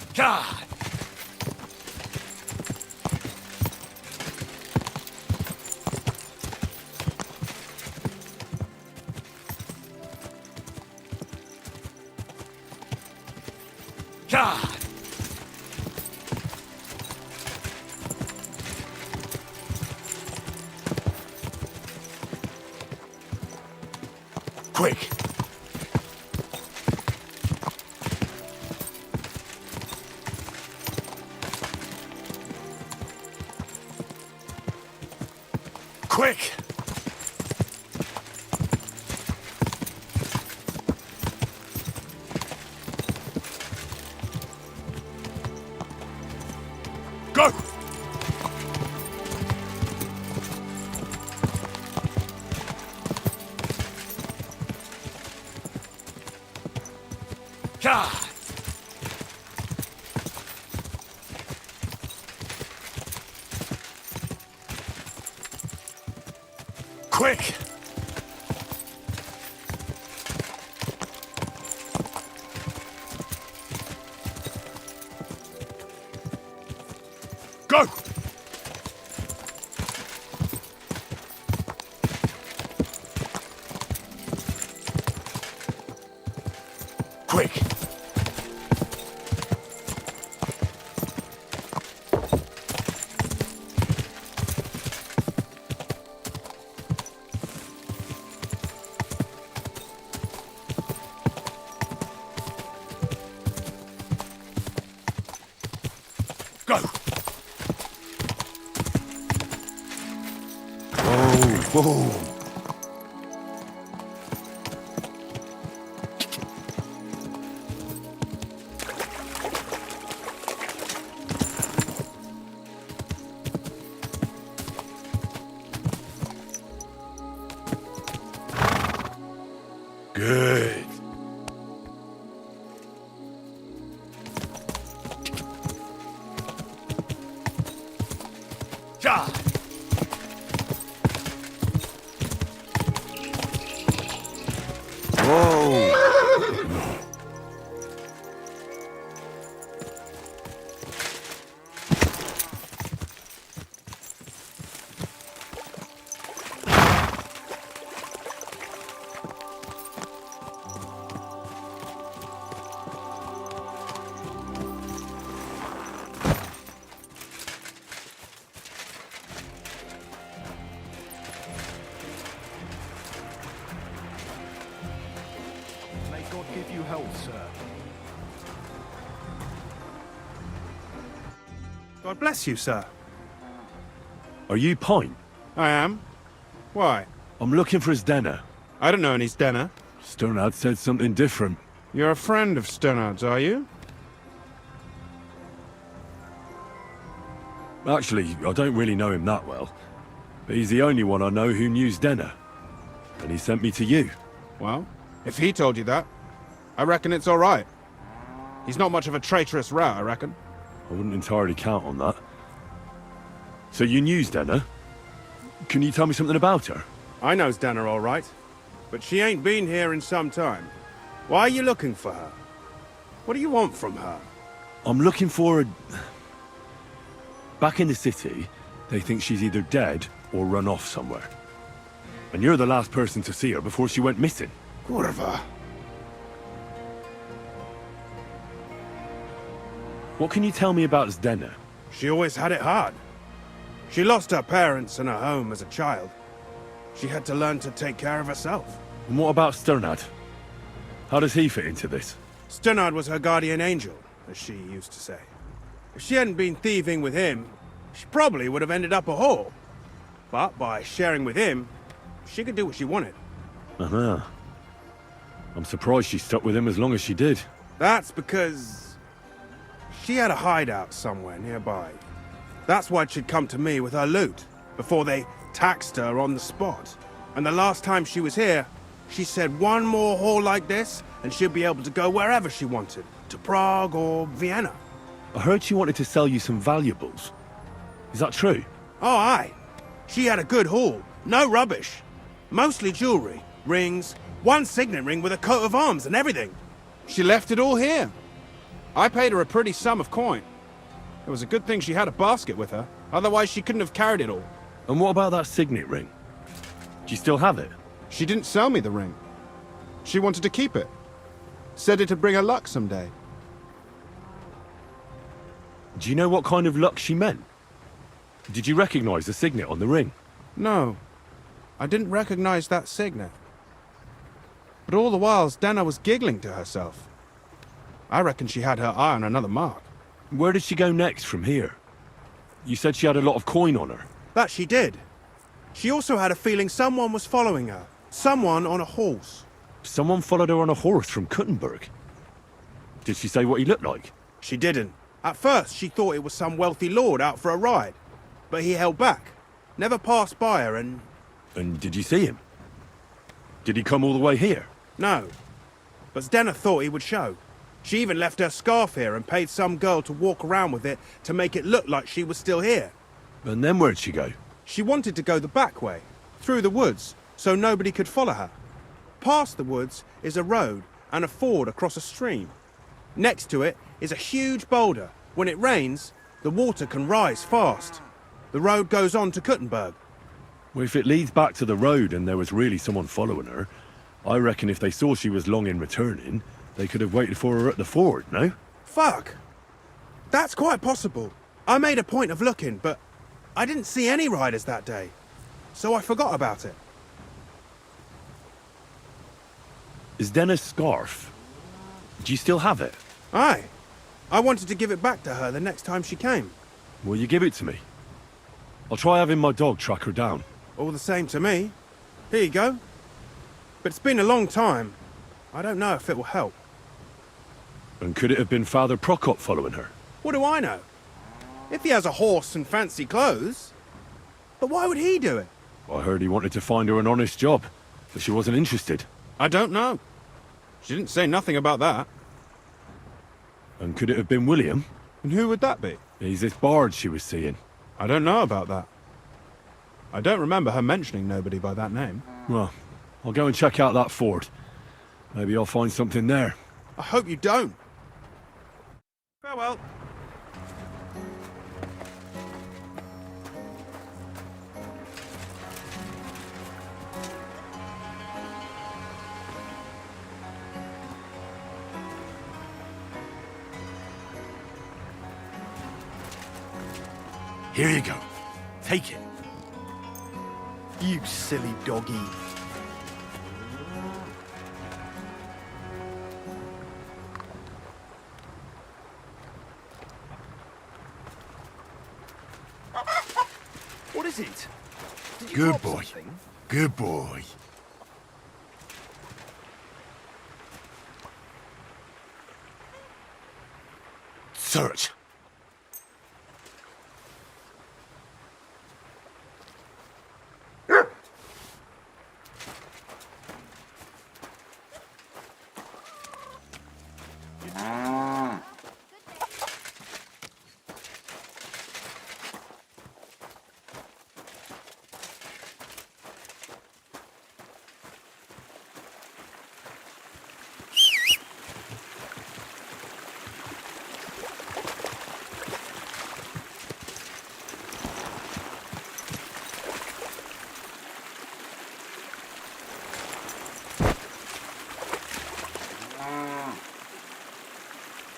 God! God! Quick! Quick! Go! God! Quick! Go! Quick! Go! Oh, boom! Good. God. Whoa. May God give you health, sir. God bless you, sir. Are you Pint? I am. Why? I'm looking for his dinner. I don't know any Stenner. Sternard said something different. You're a friend of Sternard's, are you? Actually, I don't really know him that well. But he's the only one I know who knew Denner. And he sent me to you. Well, if he told you that, I reckon it's all right. He's not much of a traitorous rat, I reckon. I wouldn't entirely count on that. So you knew Denner? Can you tell me something about her? I know Stenner all right, but she ain't been here in some time. Why are you looking for her? What do you want from her? I'm looking for a... Back in the city, they think she's either dead or run off somewhere. And you're the last person to see her before she went missing. Kurva. What can you tell me about Zdena? She always had it hard. She lost her parents and her home as a child. She had to learn to take care of herself. And what about Sternad? How does he fit into this? Sternard was her guardian angel, as she used to say. If she hadn't been thieving with him, she probably would have ended up a whore. But by sharing with him, she could do what she wanted. Uh-huh. I'm surprised she stuck with him as long as she did. That's because she had a hideout somewhere nearby. That's why she'd come to me with her loot, before they taxed her on the spot. And the last time she was here, she said one more haul like this, and she'd be able to go wherever she wanted, to Prague or Vienna. I heard she wanted to sell you some valuables. Is that true? Oh, aye. She had a good haul, no rubbish. Mostly jewelry, rings, one signet ring with a coat of arms and everything. She left it all here. I paid her a pretty sum of coin. It was a good thing she had a basket with her, otherwise she couldn't have carried it all. And what about that signet ring? Do you still have it? She didn't sell me the ring. She wanted to keep it. Said it'd bring her luck someday. Do you know what kind of luck she meant? Did you recognize the signet on the ring? No, I didn't recognize that signet. But all the while, Dana was giggling to herself. I reckon she had her eye on another mark. Where did she go next from here? You said she had a lot of coin on her. That she did. She also had a feeling someone was following her. Someone on a horse. Someone followed her on a horse from Kuttenberg. Did she say what he looked like? She didn't. At first, she thought it was some wealthy lord out for a ride. But he held back. Never passed by her and... And did you see him? Did he come all the way here? No. But Zdena thought he would show. She even left her scarf here and paid some girl to walk around with it to make it look like she was still here. And then where'd she go? She wanted to go the back way, through the woods, so nobody could follow her. Past the woods is a road and a ford across a stream. Next to it is a huge boulder. When it rains, the water can rise fast. The road goes on to Kuttenberg. Well, if it leads back to the road and there was really someone following her, I reckon if they saw she was long in returning, they could have waited for her at the ford, no? Fuck! That's quite possible. I made a point of looking, but I didn't see any riders that day, so I forgot about it. Is Denna's scarf? Do you still have it? Aye. I wanted to give it back to her the next time she came. Will you give it to me? I'll try having my dog track her down. All the same to me. Here you go. But it's been a long time. I don't know if it will help. And could it have been Father Prokop following her? What do I know? If he has a horse and fancy clothes. But why would he do it? I heard he wanted to find her an honest job, but she wasn't interested. I don't know. She didn't say nothing about that. And could it have been William? And who would that be? He's this bard she was seeing. I don't know about that. I don't remember her mentioning nobody by that name. Well, I'll go and check out that ford. Maybe I'll find something there. I hope you don't. Farewell. Here you go. Take it. You silly doggy. What is it? Did you Good drop boy. something? Good boy. Search.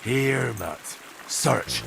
Here, Matt. Search.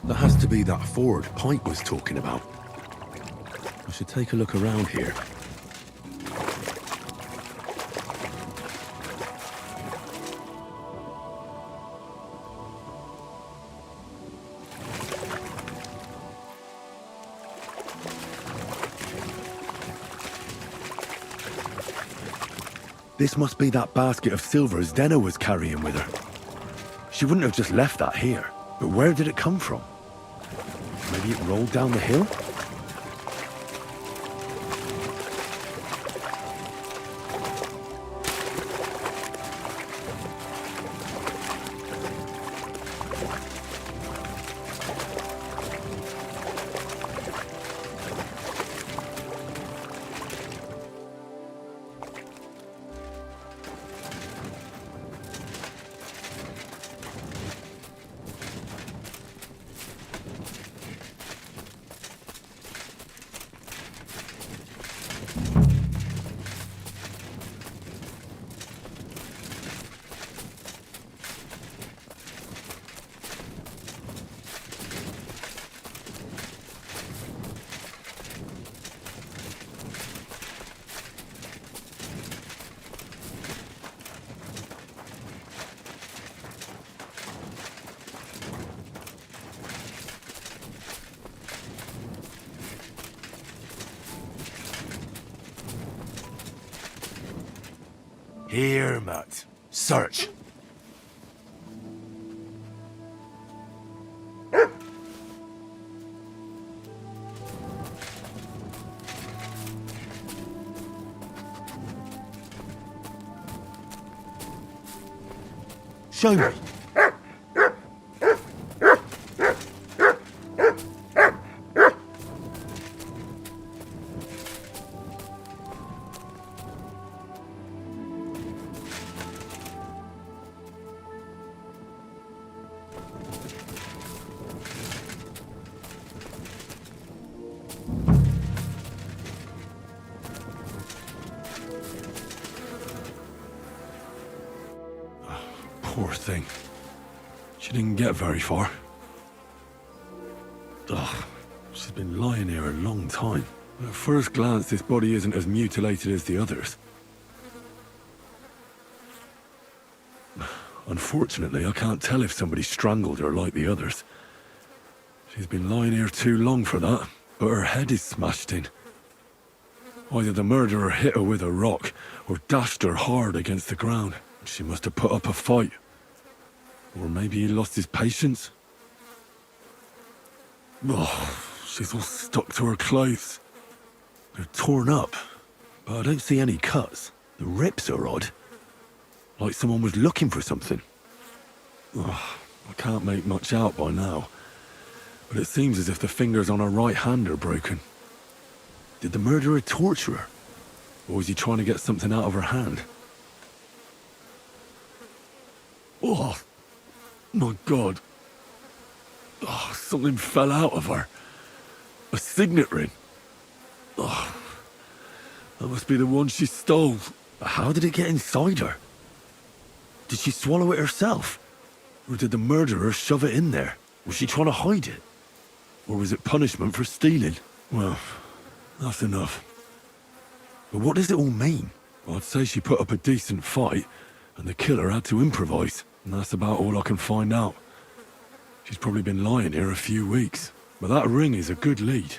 That has to be that ford Pike was talking about. I should take a look around here. This must be that basket of silver Zdena was carrying with her. She wouldn't have just left that here. But where did it come from? Maybe it rolled down the hill? Here, Matt. Search. Show me. Poor thing. She didn't get very far. Ugh, she's been lying here a long time. At first glance, this body isn't as mutilated as the others. Unfortunately, I can't tell if somebody strangled her like the others. She's been lying here too long for that, but her head is smashed in. Either the murderer hit her with a rock, or dashed her hard against the ground. She must have put up a fight. Or maybe he lost his patience. Oh, she's all stuck to her clothes. They're torn up, but I don't see any cuts. The rips are odd. Like someone was looking for something. Oh, I can't make much out by now, but it seems as if the fingers on her right hand are broken. Did the murderer torture her? Or was he trying to get something out of her hand? Oh, my God. Oh, something fell out of her. A signet ring. Oh, that must be the one she stole. How did it get inside her? Did she swallow it herself? Or did the murderer shove it in there? Was she trying to hide it? Or was it punishment for stealing? Well, that's enough. But what does it all mean? I'd say she put up a decent fight, and the killer had to improvise. And that's about all I can find out. She's probably been lying here a few weeks. But that ring is a good lead.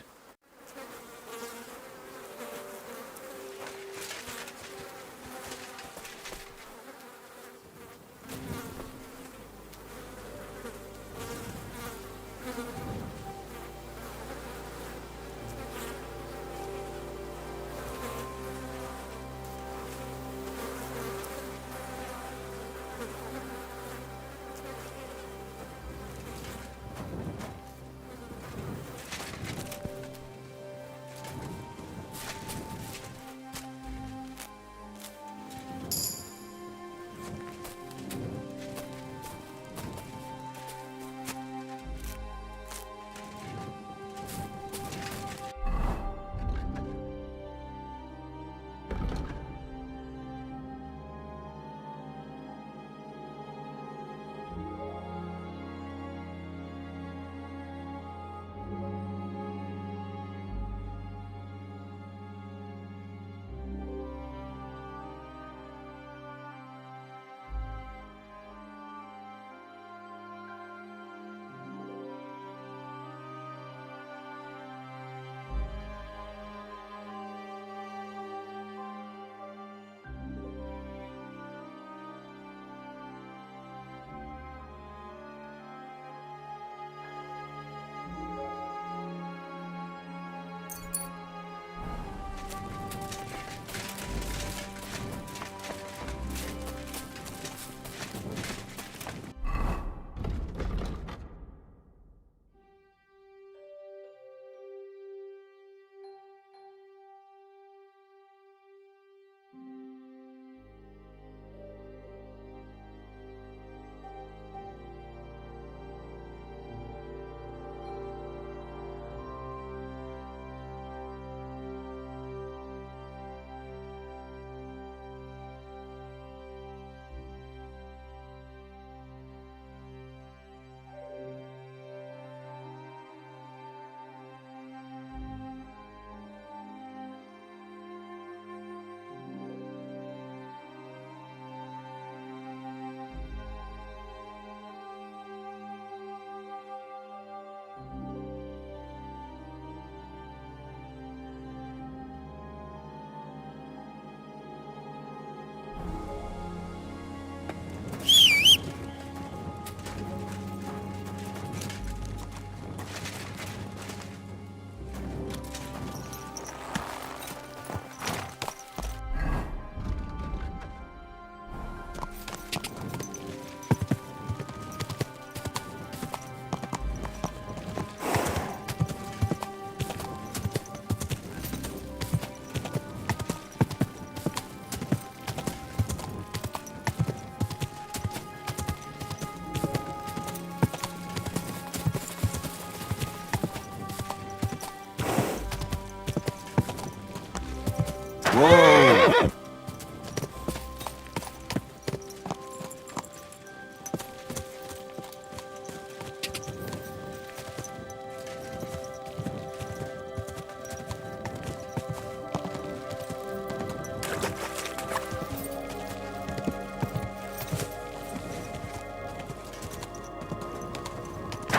Whoa!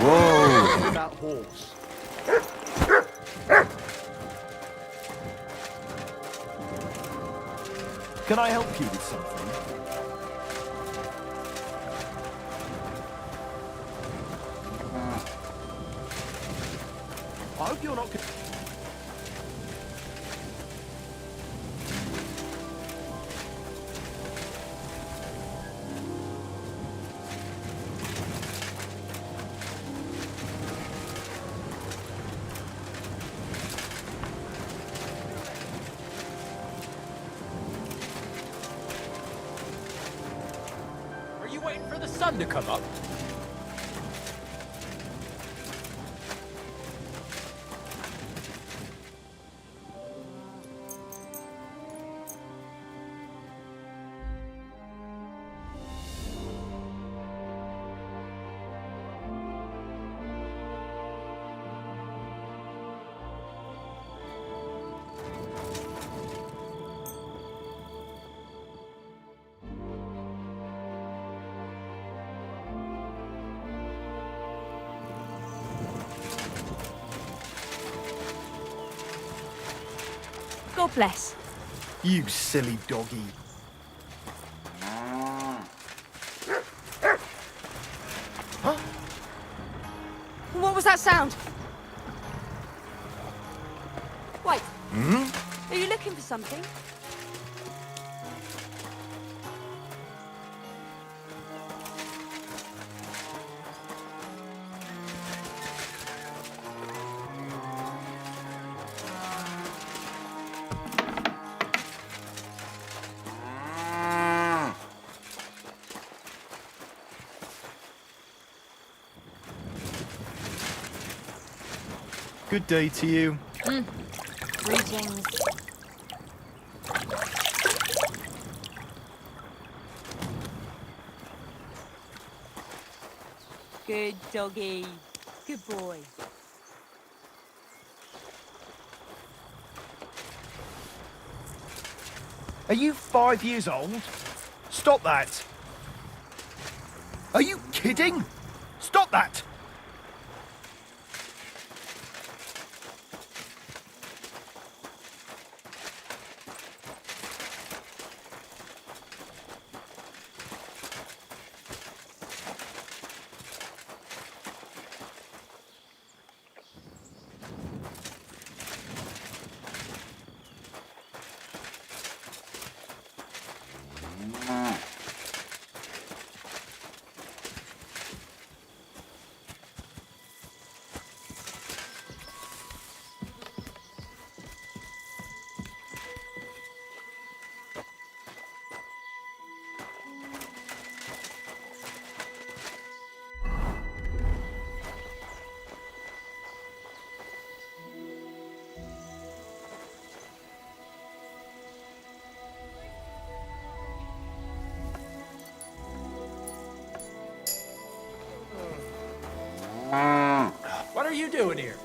Whoa! That horse. Can I help you with something? I hope you're not... Are you waiting for the sun to come up? God bless. You silly doggy. What was that sound? Wait, are you looking for something? Good day to you. Greetings. Good doggy. Good boy. Are you 5 years old? Stop that! Are you kidding? Stop that! What are you doing here?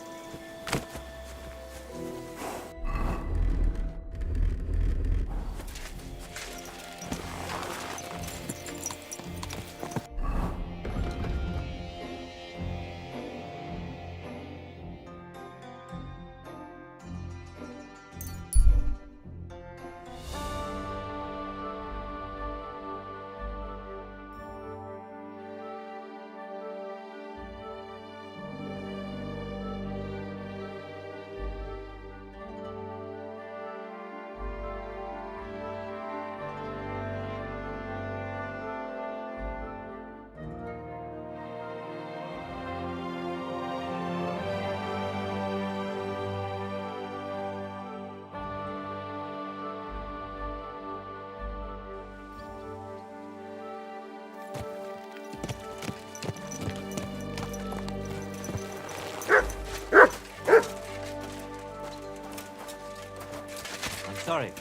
Sorry.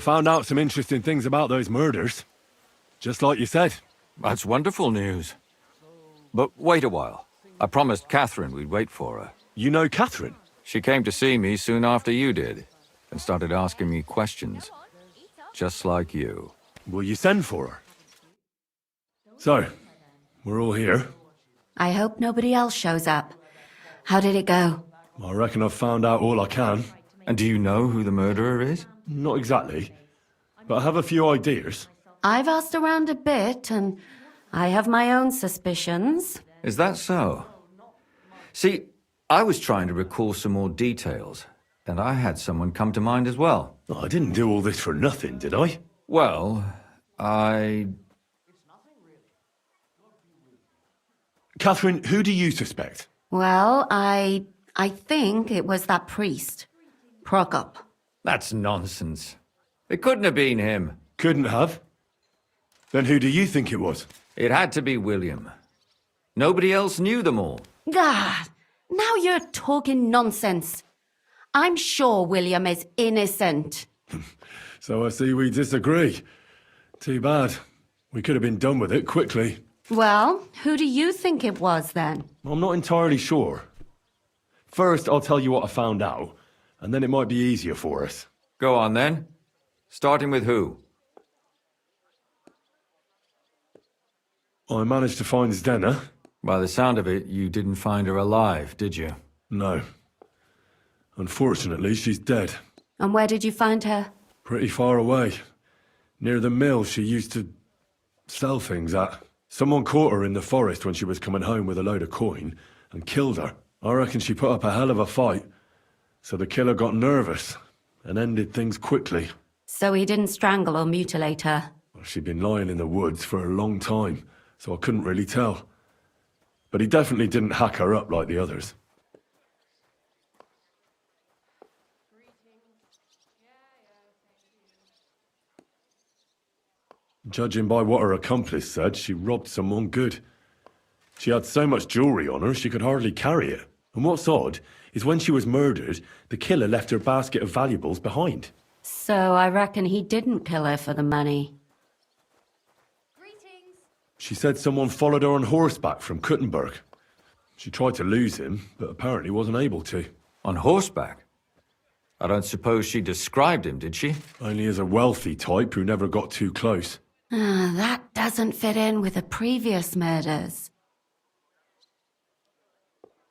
found out some interesting things about those murders. Just like you said. That's wonderful news. But wait a while. I promised Catherine we'd wait for her. You know Catherine? She came to see me soon after you did, and started asking me questions. Just like you. Will you send for her? So, we're all here. I hope nobody else shows up. How did it go? I reckon I've found out all I can. And do you know who the murderer is? Not exactly, but I have a few ideas. I've asked around a bit, and I have my own suspicions. Is that so? See, I was trying to recall some more details, and I had someone come to mind as well. Oh, I didn't do all this for nothing, did I? Well, Catherine, who do you suspect? Well, I think it was that priest, Prokop. That's nonsense. It couldn't have been him. Couldn't have? Then who do you think it was? It had to be William. Nobody else knew them all. God, now you're talking nonsense. I'm sure William is innocent. So I see we disagree. Too bad. We could have been done with it quickly. Well, who do you think it was then? I'm not entirely sure. First, I'll tell you what I found out, and then it might be easier for us. Go on then. Starting with who? I managed to find Zdena. By the sound of it, you didn't find her alive, did you? No. Unfortunately, she's dead. And where did you find her? Pretty far away. Near the mill she used to sell things at. Someone caught her in the forest when she was coming home with a load of coin and killed her. I reckon she put up a hell of a fight. So the killer got nervous and ended things quickly. So he didn't strangle or mutilate her? Well, she'd been lying in the woods for a long time, so I couldn't really tell. But he definitely didn't hack her up like the others. Judging by what her accomplice said, she robbed someone good. She had so much jewellery on her, she could hardly carry it. And what's odd is when she was murdered, the killer left her basket of valuables behind. So I reckon he didn't kill her for the money. She said someone followed her on horseback from Kuttenberg. She tried to lose him, but apparently wasn't able to. On horseback? I don't suppose she described him, did she? Only as a wealthy type who never got too close. That doesn't fit in with the previous murders.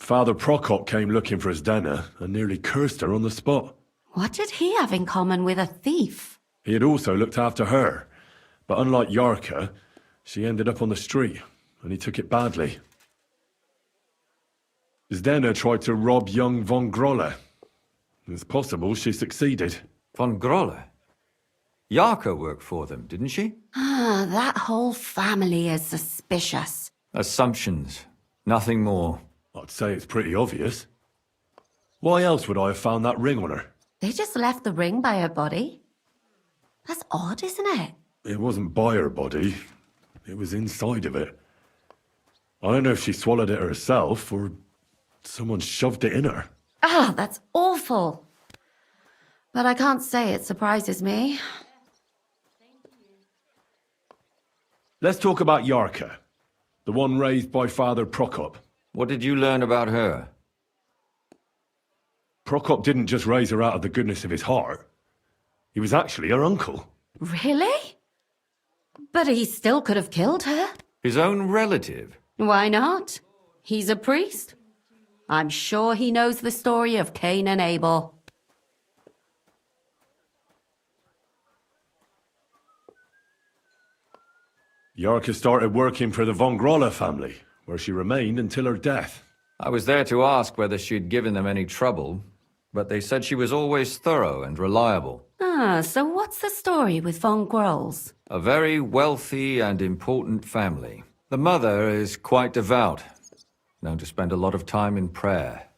Father Prokop came looking for Zdena and nearly cursed her on the spot. What did he have in common with a thief? He had also looked after her, but unlike Yarka, she ended up on the street, and he took it badly. Zdena tried to rob young von Grolle. It's possible she succeeded. Von Grolle? Yarka worked for them, didn't she? That whole family is suspicious. Assumptions. Nothing more. I'd say it's pretty obvious. Why else would I have found that ring on her? They just left the ring by her body. That's odd, isn't it? It wasn't by her body. It was inside of it. I don't know if she swallowed it herself or someone shoved it in her. That's awful. But I can't say it surprises me. Let's talk about Yarka, the one raised by Father Prokop. What did you learn about her? Prokop didn't just raise her out of the goodness of his heart. He was actually her uncle. Really? But he still could have killed her. His own relative? Why not? He's a priest. I'm sure he knows the story of Cain and Abel. Yarka started working for the von Grolle family, where she remained until her death. I was there to ask whether she'd given them any trouble, but they said she was always thorough and reliable. So what's the story with von Grolls? A very wealthy and important family. The mother is quite devout, known to spend a lot of time in prayer.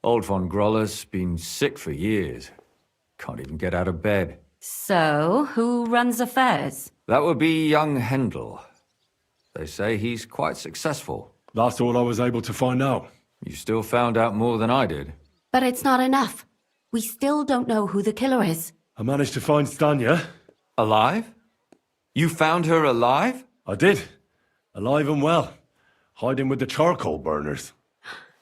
Old von Groller's been sick for years. Can't even get out of bed. So, who runs affairs? That would be young Hendel. They say he's quite successful. That's all I was able to find out. You still found out more than I did. But it's not enough. We still don't know who the killer is. I managed to find Stanya. Alive? You found her alive? I did. Alive and well. Hiding with the charcoal burners.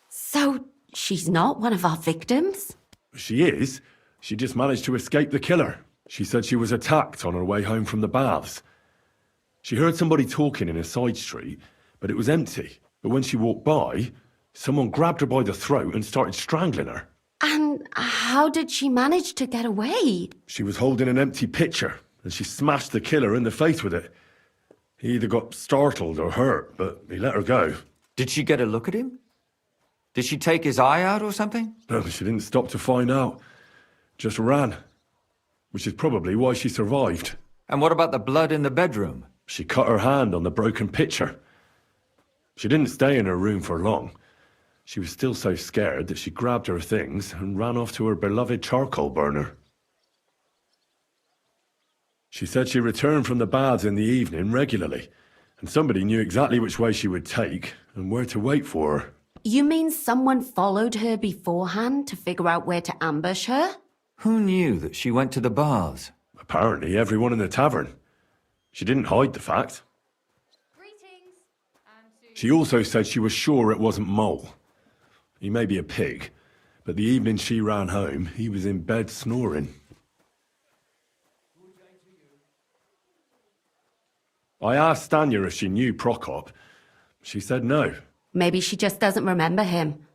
So, she's not one of our victims? She is. She just managed to escape the killer. She said she was attacked on her way home from the baths. She heard somebody talking in a side street, but it was empty. But when she walked by, someone grabbed her by the throat and started strangling her. And how did she manage to get away? She was holding an empty pitcher, and she smashed the killer in the face with it. He either got startled or hurt, but he let her go. Did she get a look at him? Did she take his eye out or something? No, she didn't stop to find out. Just ran. Which is probably why she survived. And what about the blood in the bedroom? She cut her hand on the broken pitcher. She didn't stay in her room for long. She was still so scared that she grabbed her things and ran off to her beloved charcoal burner. She said she returned from the baths in the evening regularly, and somebody knew exactly which way she would take and where to wait for her. You mean someone followed her beforehand to figure out where to ambush her? Who knew that she went to the baths? Apparently everyone in the tavern. She didn't hide the fact. She also said she was sure it wasn't Mole. He may be a pig, but the evening she ran home, he was in bed snoring. I asked Stanya if she knew Prokop. She said no. Maybe she just doesn't remember him.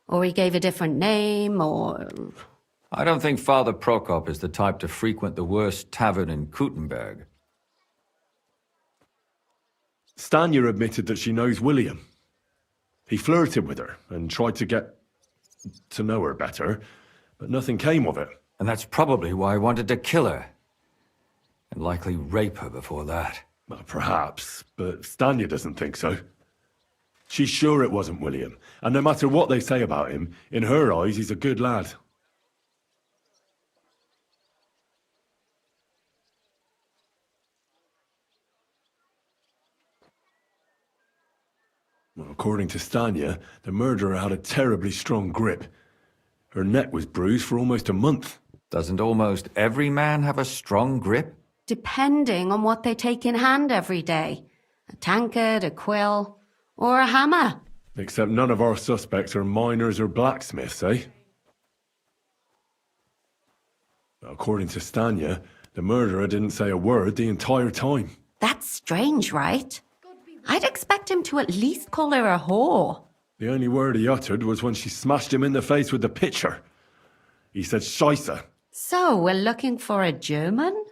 Or he gave a different name, or... I don't think Father Prokop is the type to frequent the worst tavern in Kuttenberg. Stanya admitted that she knows William. He flirted with her and tried to get to know her better, but nothing came of it. And that's probably why I wanted to kill her. And likely rape her before that. Well, perhaps, but Stanya doesn't think so. She's sure it wasn't William, and no matter what they say about him, in her eyes he's a good lad. Well, according to Stanya, the murderer had a terribly strong grip. Her neck was bruised for almost a month. Doesn't almost every man have a strong grip? Depending on what they take in hand every day. A tankard, a quill, or a hammer. Except none of our suspects are miners or blacksmiths, eh? According to Stanya, the murderer didn't say a word the entire time. That's strange, right? I'd expect him to at least call her a whore. The only word he uttered was when she smashed him in the face with the pitcher. He said Scheisse. So, we're looking for a German?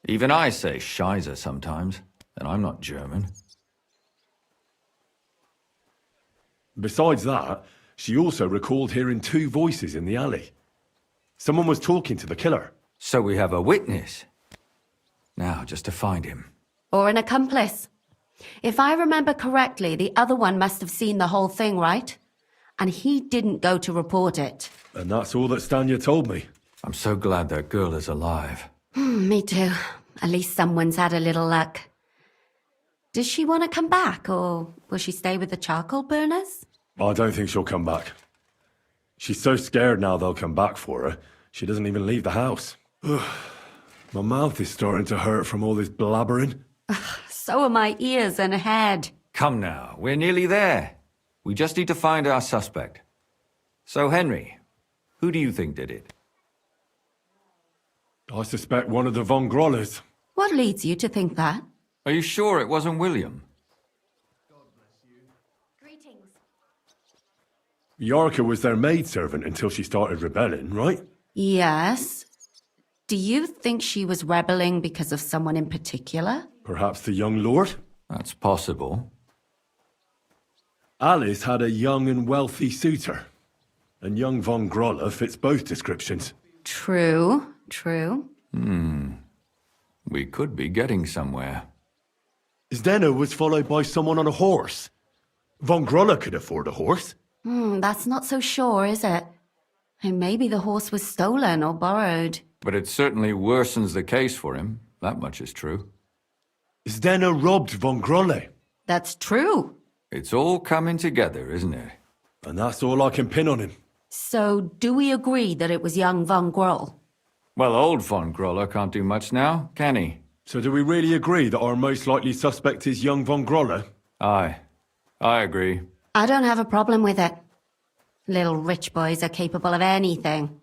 Even I say Scheiße sometimes, and I'm not German. Besides that, she also recalled hearing two voices in the alley. Someone was talking to the killer. So we have a witness. Now, just to find him. Or an accomplice. If I remember correctly, the other one must have seen the whole thing, right? And he didn't go to report it. And that's all that Stanya told me. I'm so glad that girl is alive. Me too. At least someone's had a little luck. Does she want to come back, or will she stay with the charcoal burners? I don't think she'll come back. She's so scared now they'll come back for her, she doesn't even leave the house. My mouth is starting to hurt from all this blabbering. So are my ears and head. Come now, we're nearly there. We just need to find our suspect. So, Henry, who do you think did it? I suspect one of the Von Grollers. What leads you to think that? Are you sure it wasn't William? Yarka was their maidservant until she started rebelling, right? Yes. Do you think she was rebelling because of someone in particular? Perhaps the young lord? That's possible. Alice had a young and wealthy suitor, and young Von Groller fits both descriptions. True, true. We could be getting somewhere. Zdenna was followed by someone on a horse. Von Groller could afford a horse. That's not so sure, is it? And maybe the horse was stolen or borrowed. But it certainly worsens the case for him. That much is true. Zdenna robbed Von Groller. That's true. It's all coming together, isn't it? And that's all I can pin on him. So, do we agree that it was young Von Groll? Well, old Von Groller can't do much now, can he? So do we really agree that our most likely suspect is young Von Groller? Aye. I agree. I don't have a problem with it. Little rich boys are capable of anything.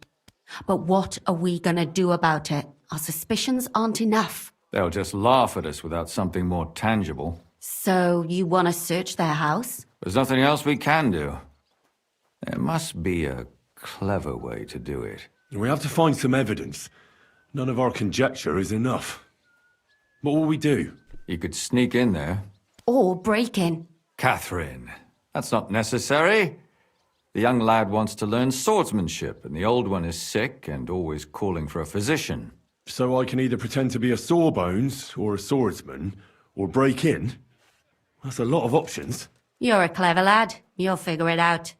But what are we gonna do about it? Our suspicions aren't enough. They'll just laugh at us without something more tangible. So you wanna search their house? There's nothing else we can do. There must be a clever way to do it. We have to find some evidence. None of our conjecture is enough. What will we do? You could sneak in there. Or break in? Catherine, that's not necessary. The young lad wants to learn swordsmanship, and the old one is sick and always calling for a physician. So I can either pretend to be a sawbones or a swordsman, or break in? That's a lot of options. You're a clever lad. You'll figure it out.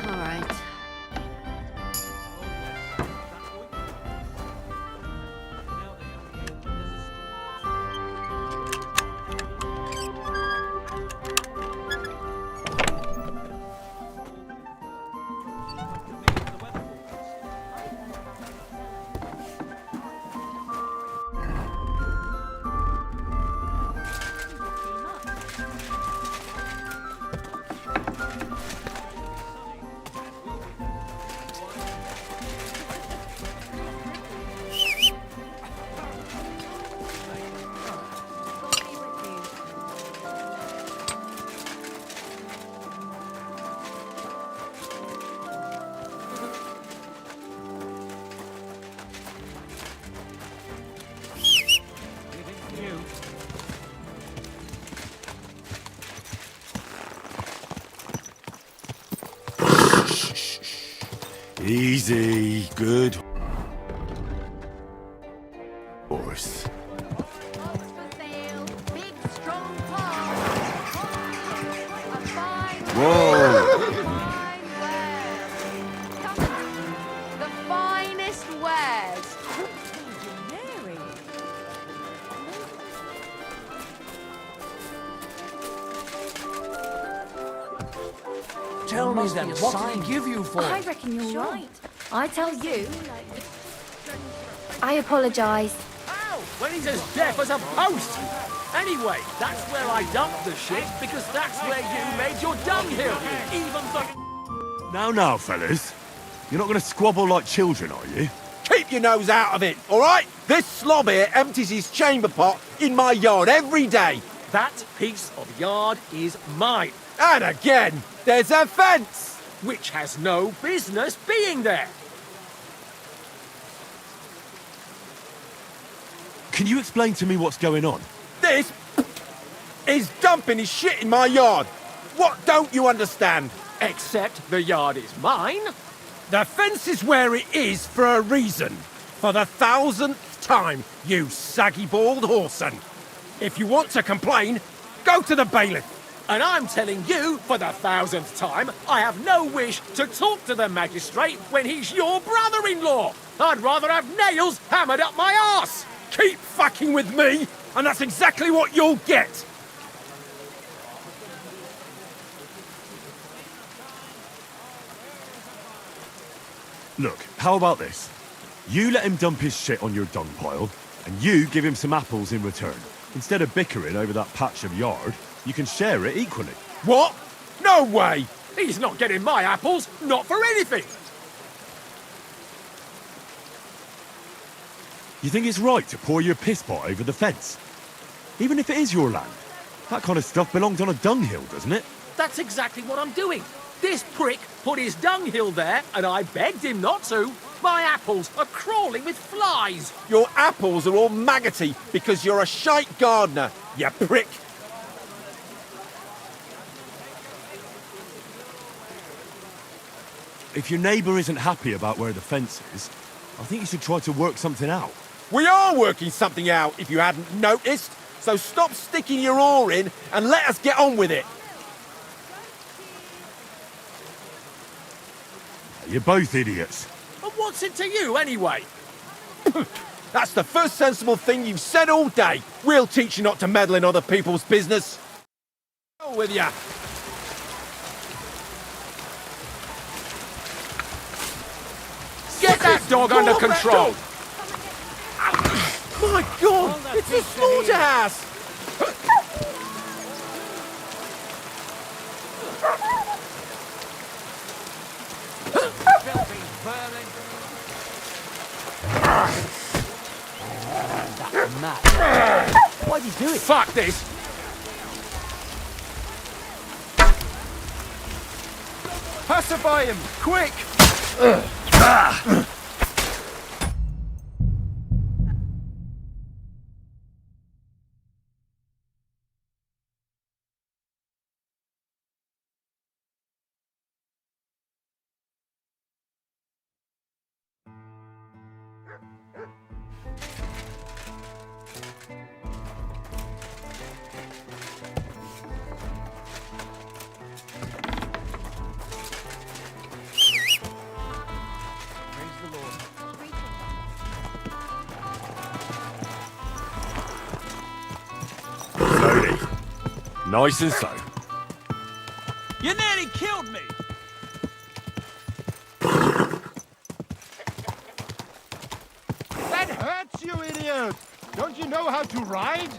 All right. Easy, good horse. Whoa! The finest wares. Mary. Tell me then, what did he give you for I it? reckon you're right. I tell you. I apologise. Ow! When he's as deaf as a post! Anyway, that's where I dumped the shit, because that's where you made your dunghill. Even for... Now, fellas. You're not going to squabble like children, are you? Keep your nose out of it, all right? This slob here empties his chamber pot in my yard every day. That piece of yard is mine. And again, there's a fence. Which has no business being there. Can you explain to me what's going on? This is dumping his shit in my yard. What don't you understand? Except the yard is mine. The fence is where it is for a reason. For the 1000th time, you saggy bald whoreson. If you want to complain, go to the bailiff. And I'm telling you, for the 1000th time, I have no wish to talk to the magistrate when he's your brother-in-law. I'd rather have nails hammered up my arse. Keep fucking with me, and that's exactly what you'll get. Look, how about this? You let him dump his shit on your dung pile, and you give him some apples in return. Instead of bickering over that patch of yard, you can share it equally. What? No way! He's not getting my apples, not for anything. You think it's right to pour your piss pot over the fence? Even if it is your land? That kind of stuff belongs on a dunghill, doesn't it? That's exactly what I'm doing. This prick put his dunghill there, and I begged him not to. My apples are crawling with flies. Your apples are all maggoty because you're a shite gardener, you prick. if your neighbour isn't happy about where the fence is, I think you should try to work something out. We are working something out, if you hadn't noticed. So stop sticking your oar in and let us get on with it. You're both idiots. And what's it to you, anyway? That's the first sensible thing you've said all day. We'll teach you not to meddle in other people's business. Go with ya. Get that dog under control! My God! It's a slaughterhouse! Why'd you do it? Fuck this! Pacify him! Quick! Slowly. Nice and slow. You nearly killed me! That hurts, you idiot! Don't you know how to ride?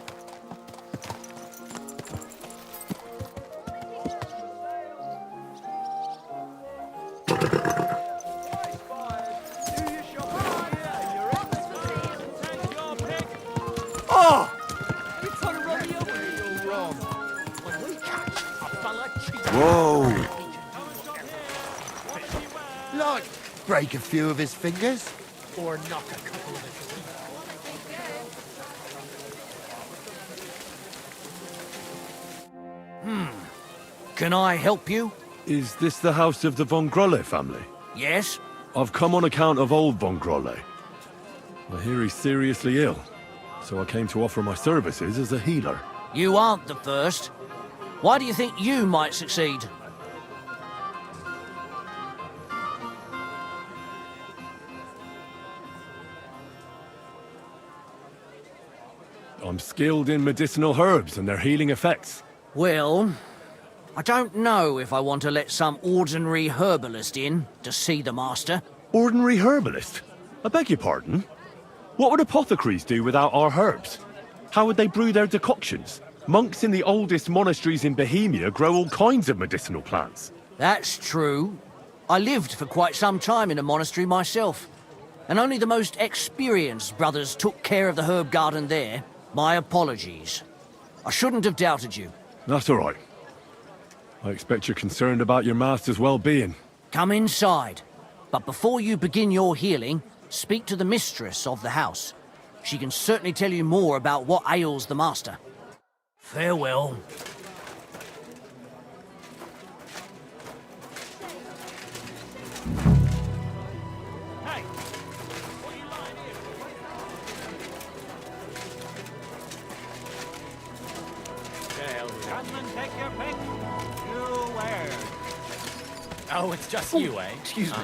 Oh! Whoa! Like, break a few of his fingers? Or knock a couple of his Can I help you? Is this the house of the Von Grolle family? Yes? I've come on account of old Von Grolle. I hear he's seriously ill, so I came to offer my services as a healer. You aren't the first. Why do you think you might succeed? I'm skilled in medicinal herbs and their healing effects. Well, I don't know if I want to let some ordinary herbalist in to see the master. Ordinary herbalist? I beg your pardon? What would apothecaries do without our herbs? How would they brew their decoctions? Monks in the oldest monasteries in Bohemia grow all kinds of medicinal plants. That's true. I lived for quite some time in a monastery myself, and only the most experienced brothers took care of the herb garden there. My apologies. I shouldn't have doubted you. That's all right. I expect you're concerned about your master's well-being. Come inside. But before you begin your healing, speak to the mistress of the house. She can certainly tell you more about what ails the master. Farewell. Come and take your pick. You where? Oh, it's just you, eh? Excuse me.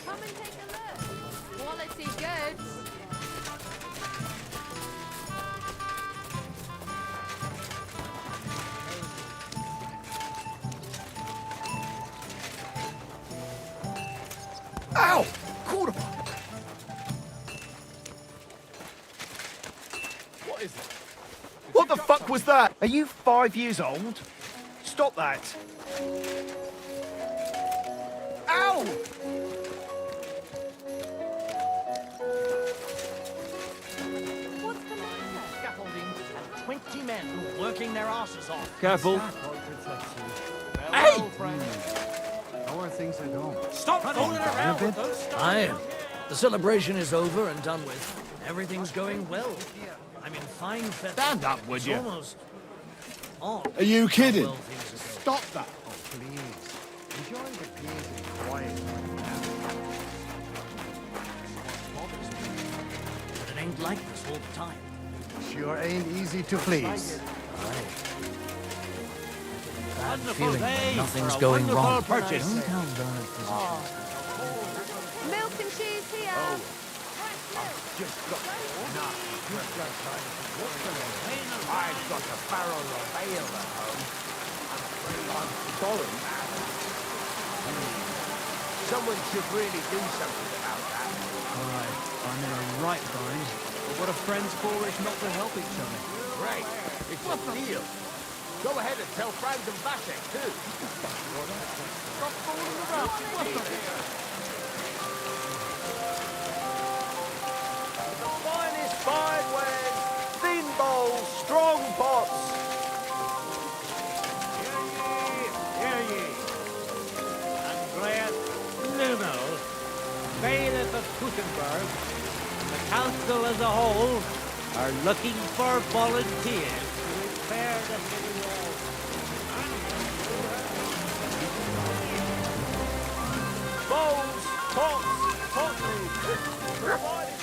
Come and take a look. Quality goods. Ow! Quarter. What is it? What the fuck was that? Are you 5 years old? Stop that. Ow! What's the matter? Scaffolding and 20 men working their asses off. Careful. Hey! How are things at home? Stop fooling around with those stuff. Aye. The celebration is over and done with. Everything's going well. I'm in fine feather. Stand up, would It's you? almost... All Are you kidding? well things are Stop that! Oh, please. Enjoy the peace and quiet right now. bothers me. But it ain't like this all the time. Sure ain't easy to please. Bad Wonderful feeling day when nothing's for a going wonderful wrong. purchase. Don't tell learned physicians. Milk and cheese here. Oh. Fresh milk. Just got I've got a barrel of ale at home. I'm afraid I'm sorry. Someone should really do something about that. Right, I'm in a right bind. But what are friends for if not to help each other? Great. It's a deal. Go ahead and tell Franz and Vasek, too. Stop fooling around. What's the finest fine wares, thin bowls, strong pots. Hear ye. Andreas Nummel, Bailiff of Gutenberg, the council as a whole, are looking for volunteers to repair the city wall. Bowls, pots, pottery, provided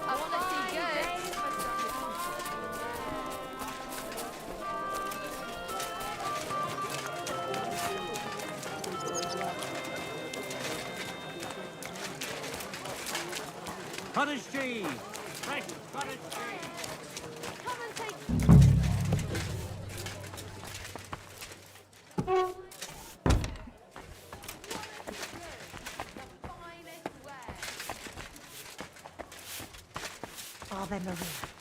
I want to see good. Cottage cheese! Fresh cottage cheese! Come and take. Ave Maria.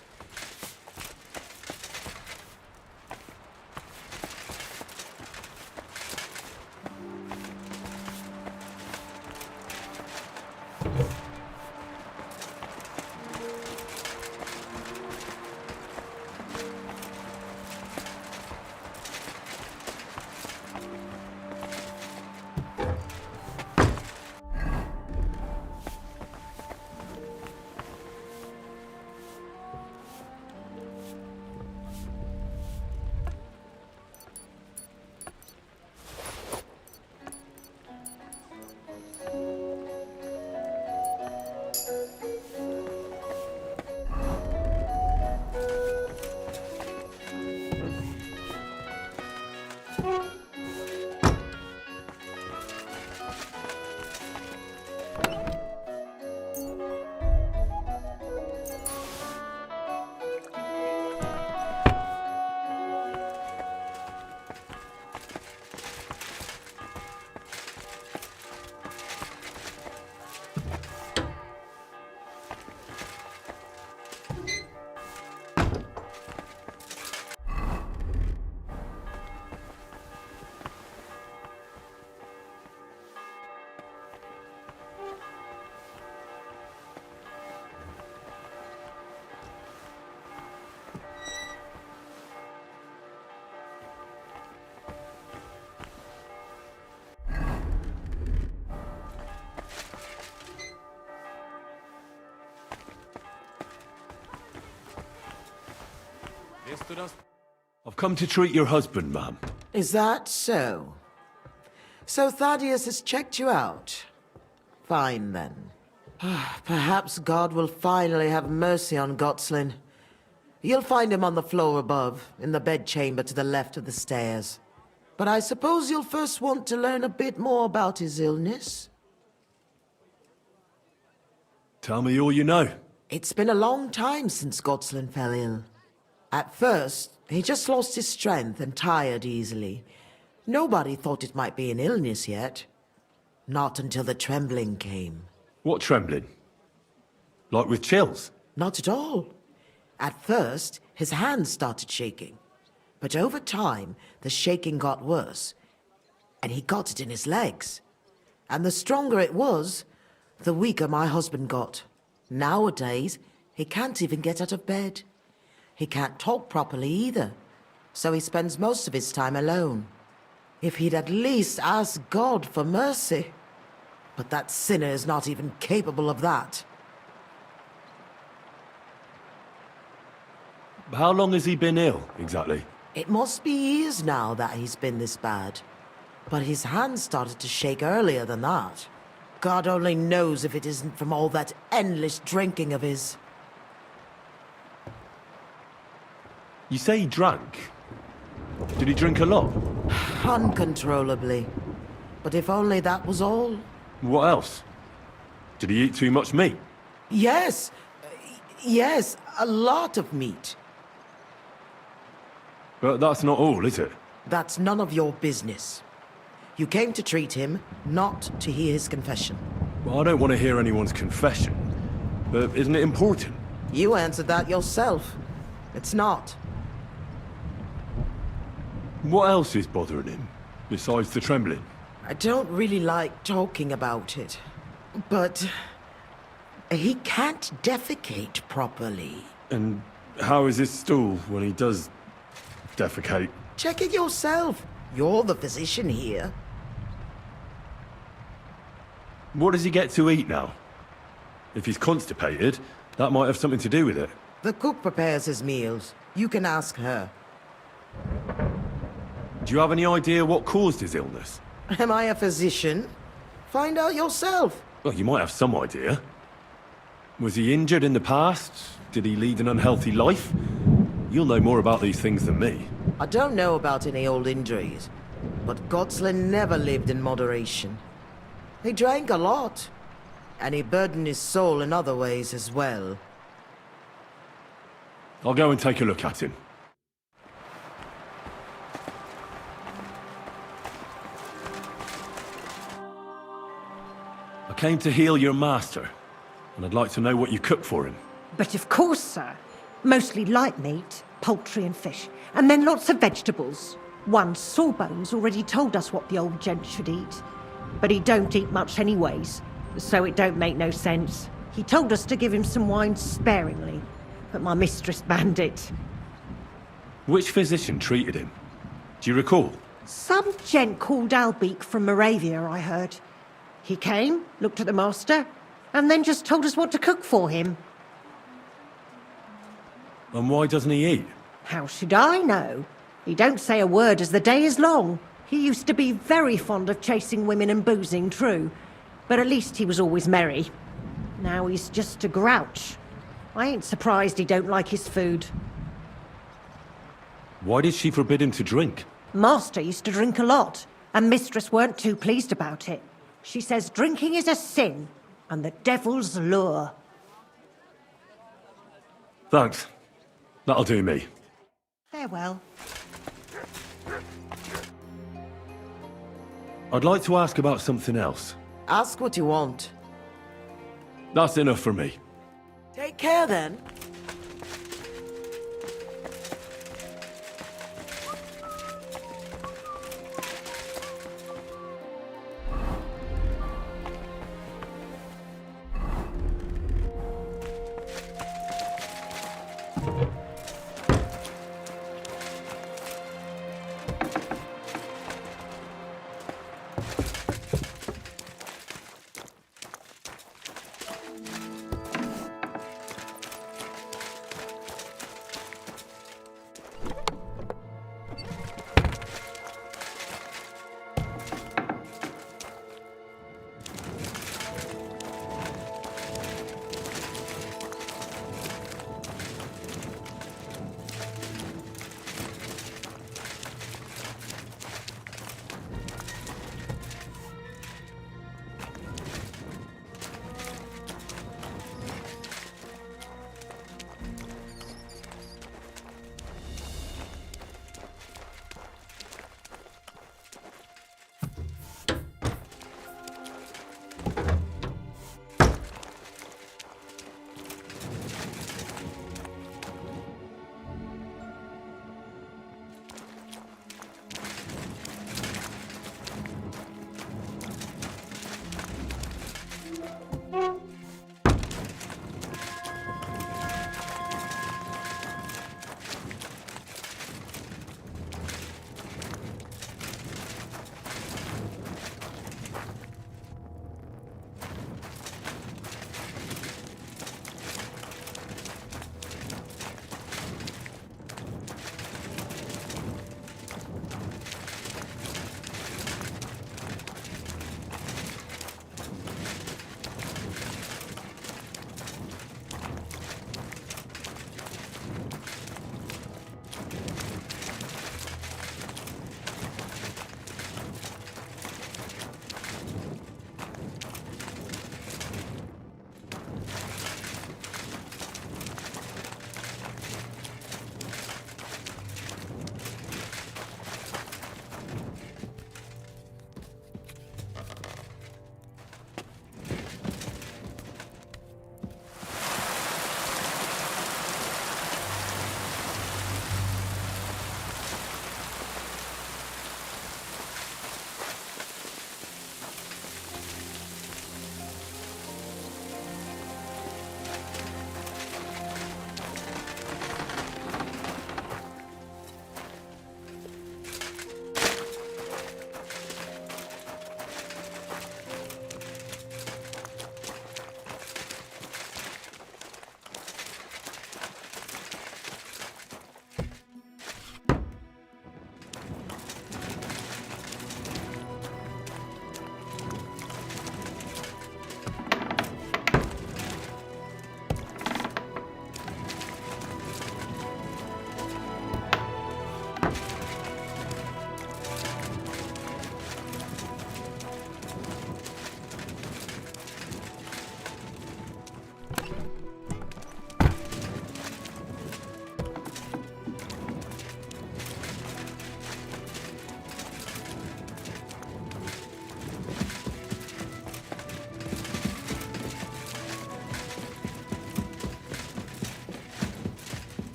I've come to treat your husband, ma'am. Is that so? So Thaddeus has checked you out? Fine, then. Perhaps God will finally have mercy on Gotslin. You'll find him on the floor above, in the bedchamber to the left of the stairs. But I suppose you'll first want to learn a bit more about his illness? Tell me all you know. It's been a long time since Gotslin fell ill. At first, he just lost his strength and tired easily. Nobody thought it might be an illness yet. Not until the trembling came. What trembling? Like with chills? Not at all. At first, his hands started shaking. But over time, the shaking got worse. And he got it in his legs. And the stronger it was, the weaker my husband got. Nowadays, he can't even get out of bed. He can't talk properly either. So he spends most of his time alone. If he'd at least ask God for mercy. But that sinner is not even capable of that. How long has he been ill, exactly? It must be years now that he's been this bad. But his hands started to shake earlier than that. God only knows if it isn't from all that endless drinking of his. You say he drank? Did he drink a lot? Uncontrollably. But if only that was all. What else? Did he eat too much meat? Yes. Yes, a lot of meat. But that's not all, is it? That's none of your business. You came to treat him, not to hear his confession. Well, I don't want to hear anyone's confession. But isn't it important? You answered that yourself. It's not. What else is bothering him, besides the trembling? I don't really like talking about it. But he can't defecate properly. And how is his stool when he does defecate? Check it yourself. You're the physician here. What does he get to eat now? If he's constipated, that might have something to do with it. The cook prepares his meals. You can ask her. Do you have any idea what caused his illness? Am I a physician? Find out yourself. Well, you might have some idea. Was he injured in the past? Did he lead an unhealthy life? You'll know more about these things than me. I don't know about any old injuries, but Gotslin never lived in moderation. He drank a lot, and he burdened his soul in other ways as well. I'll go and take a look at him. I came to heal your master, and I'd like to know what you cook for him. But of course, sir. Mostly light meat, poultry and fish, and then lots of vegetables. One Sawbones already told us what the old gent should eat. But he don't eat much anyways, so it don't make no sense. He told us to give him some wine sparingly, but my mistress banned it. Which physician treated him? Do you recall? Some gent called Albeek from Moravia, I heard. He came, looked at the master, and then just told us what to cook for him. And why doesn't he eat? How should I know? He don't say a word as the day is long. He used to be very fond of chasing women and boozing, true. But at least he was always merry. Now he's just a grouch. I ain't surprised he don't like his food. Why did she forbid him to drink? Master used to drink a lot, and mistress weren't too pleased about it. She says drinking is a sin, and the devil's lure. Thanks. That'll do me. Farewell. I'd like to ask about something else. Ask what you want. That's enough for me. Take care then.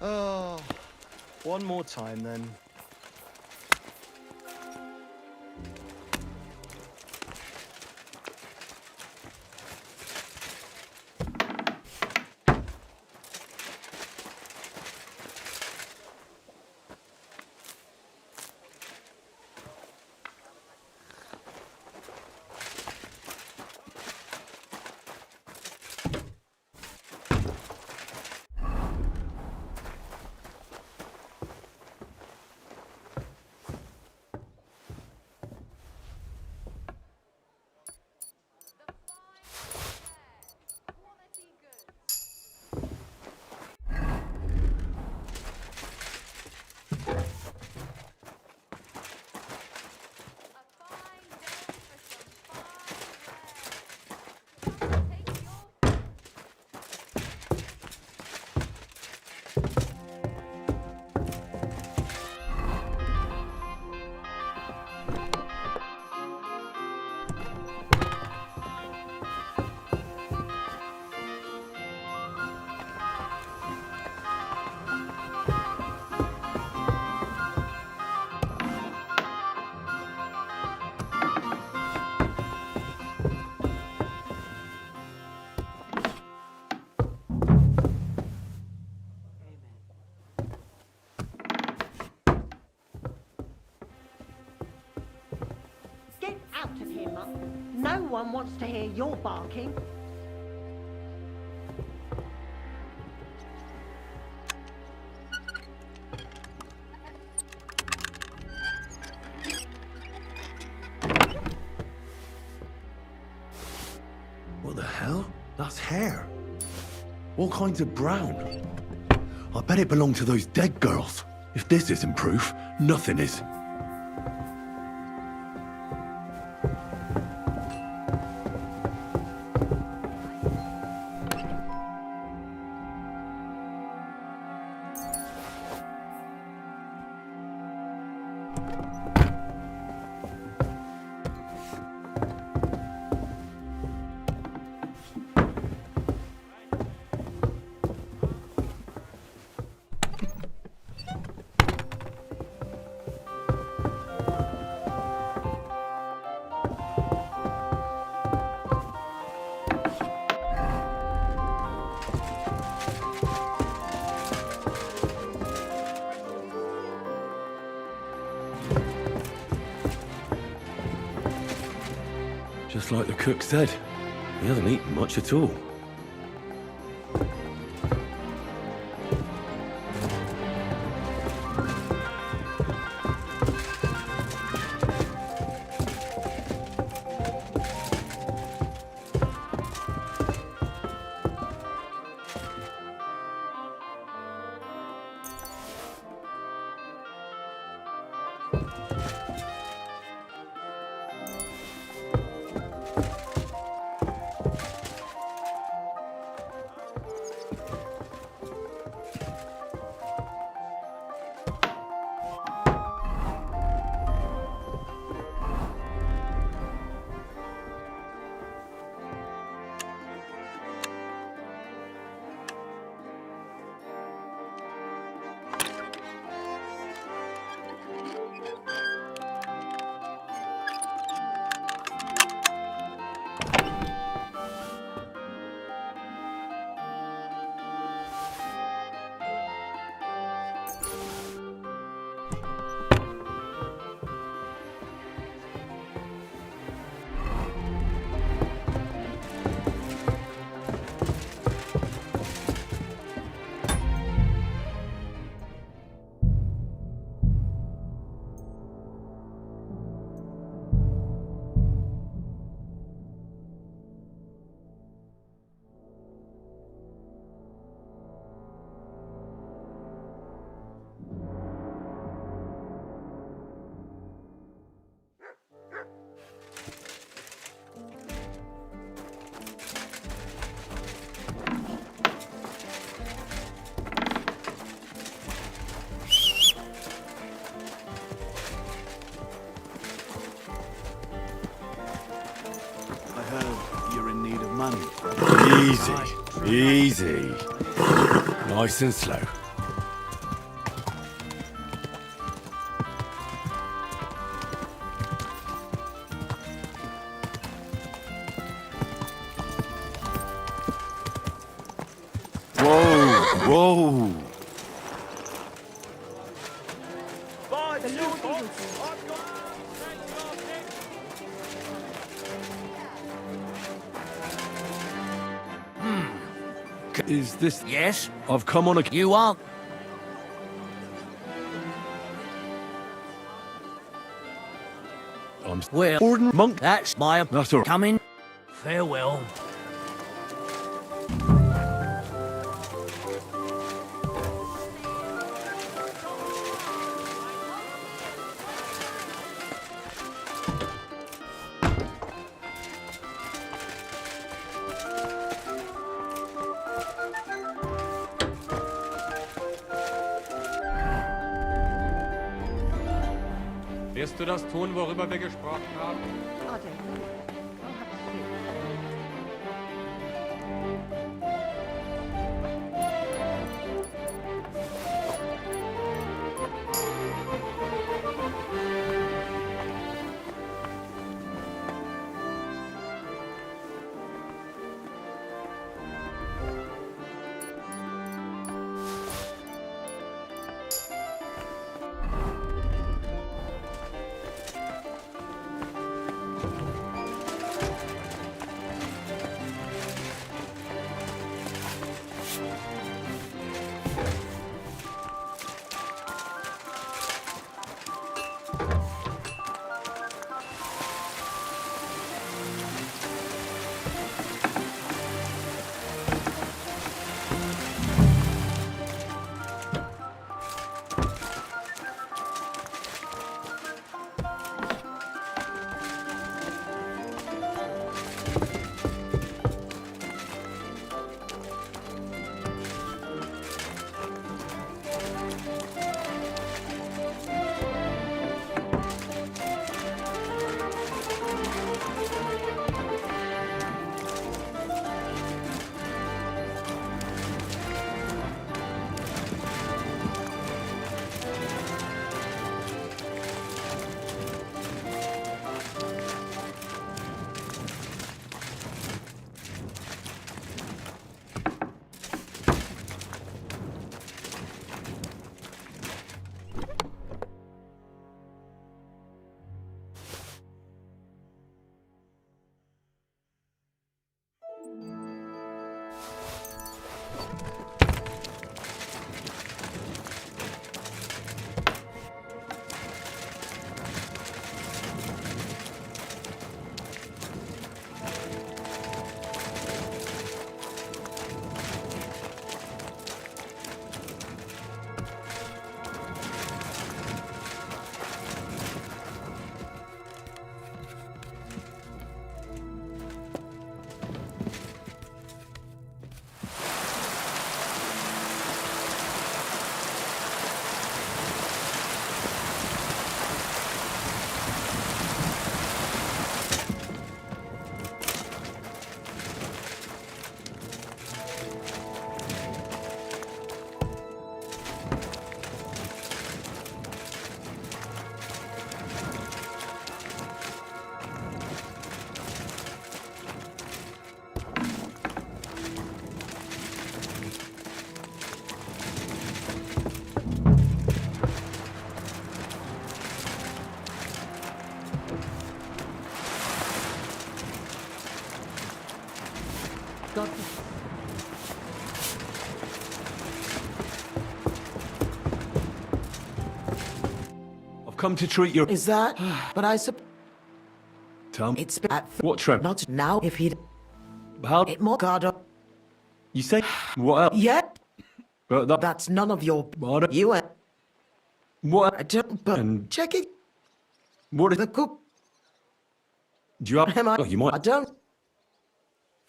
Oh, one more time then. Get out of here, Mutt. No one wants to hear your barking. What the hell? That's hair. All kinds of brown. I bet it belonged to those dead girls. If this isn't proof, nothing is. Just like the cook said, he hasn't eaten much at all. Easy, easy. Nice and slow. Whoa! Is this... Yes? I've come on a... You are... I'm... Well, Ordinary monk? that's my... That's all right. Coming. Farewell. Wirst du das tun, worüber wir gesprochen haben? I've come to treat your... Is that? But I suppose... Tom? It's at... What, Trent? Not now, if he'd... How... It more guard up. You say... What else? Yeah. But that... That's none of your... What? You and... What? I don't... But And... check it. What is... The cook... Do you have... Am I... Oh, you might... I don't...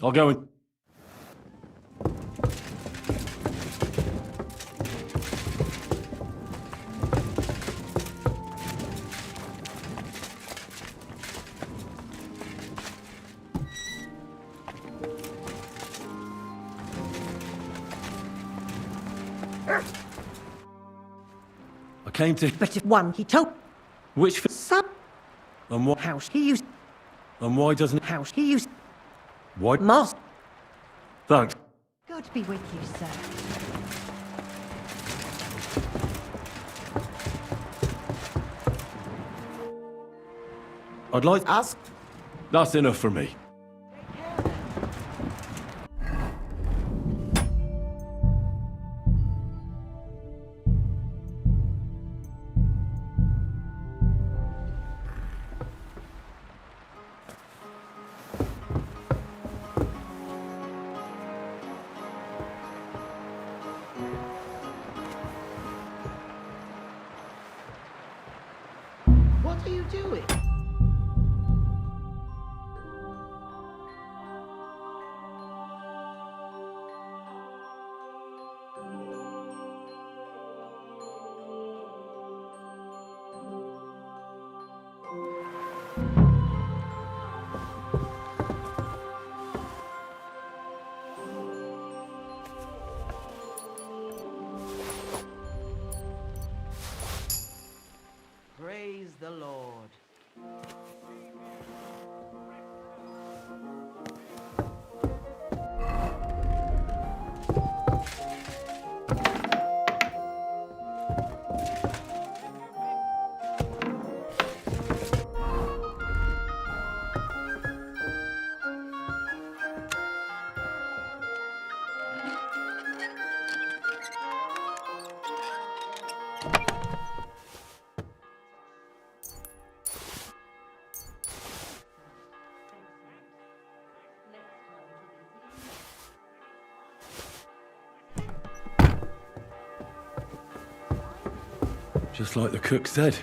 I'll go and... I came to... But if one he told... Which... Some... And what... House he used... And why doesn't... House he used... Why... Master... Thanks. God. God be with you, sir. I'd like... Ask? That's enough for me. What are you doing? Praise the Lord. Just like the cook said,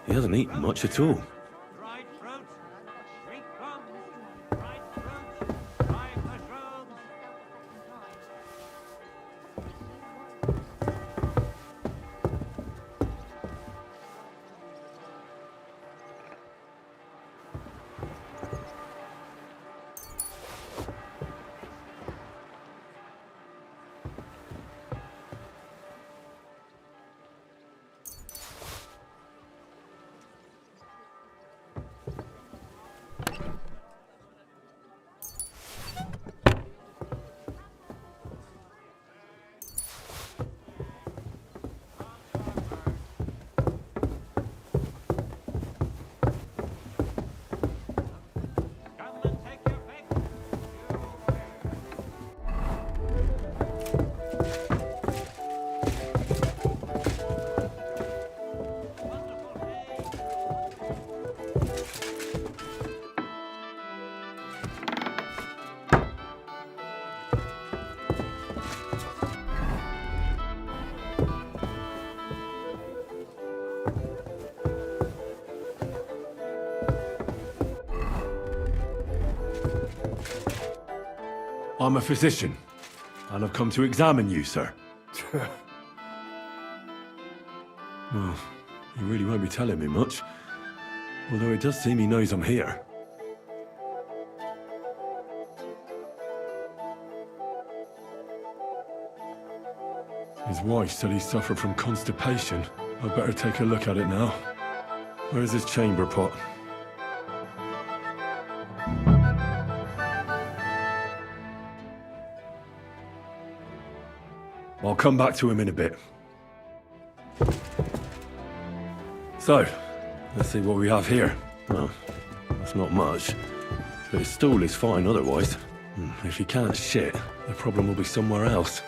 he hasn't eaten much at all. I'm a physician, and I've come to examine you, sir. Well, he really won't be telling me much, although it does seem he knows I'm here. His wife said he suffered from constipation. I'd better take a look at it now. Where's his chamber pot? I'll come back to him in a bit. So, let's see what we have here. Well, that's not much, but his stool is fine otherwise. If he can't shit, the problem will be somewhere else.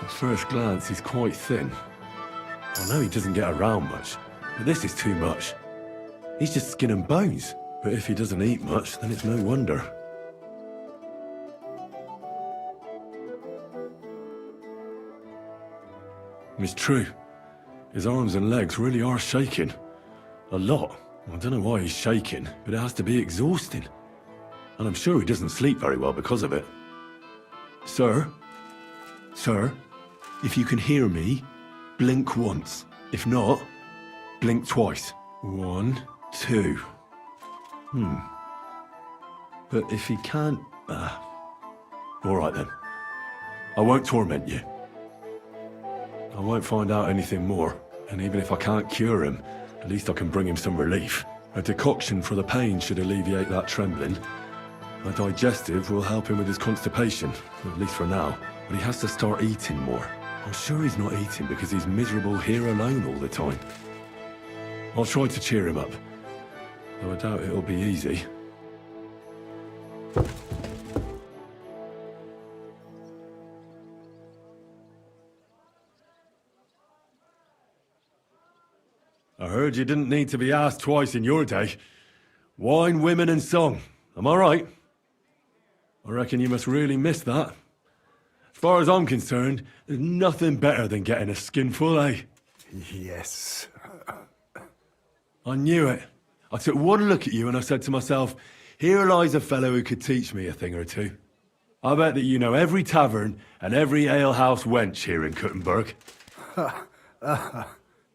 At first glance, he's quite thin. I know he doesn't get around much, but this is too much. He's just skin and bones. But if he doesn't eat much, then it's no wonder. It's true. His arms and legs really are shaking. A lot. I don't know why he's shaking, but it has to be exhausting. And I'm sure he doesn't sleep very well because of it. Sir? Sir? If you can hear me, blink once. If not, blink twice. 1, 2. But if he can't... all right then. I won't torment you. I won't find out anything more. And even if I can't cure him, at least I can bring him some relief. A decoction for the pain should alleviate that trembling. A digestive will help him with his constipation, at least for now. But he has to start eating more. I'm sure he's not eating because he's miserable here alone all the time. I'll try to cheer him up, though I doubt it'll be easy. I heard you didn't need to be asked twice in your day. Wine, women, and song. Am I right? I reckon you must really miss that. As far as I'm concerned, there's nothing better than getting a skinful, eh? Yes. I knew it. I took one look at you and I said to myself, here lies a fellow who could teach me a thing or two. I bet that you know every tavern and every alehouse wench here in Kuttenberg.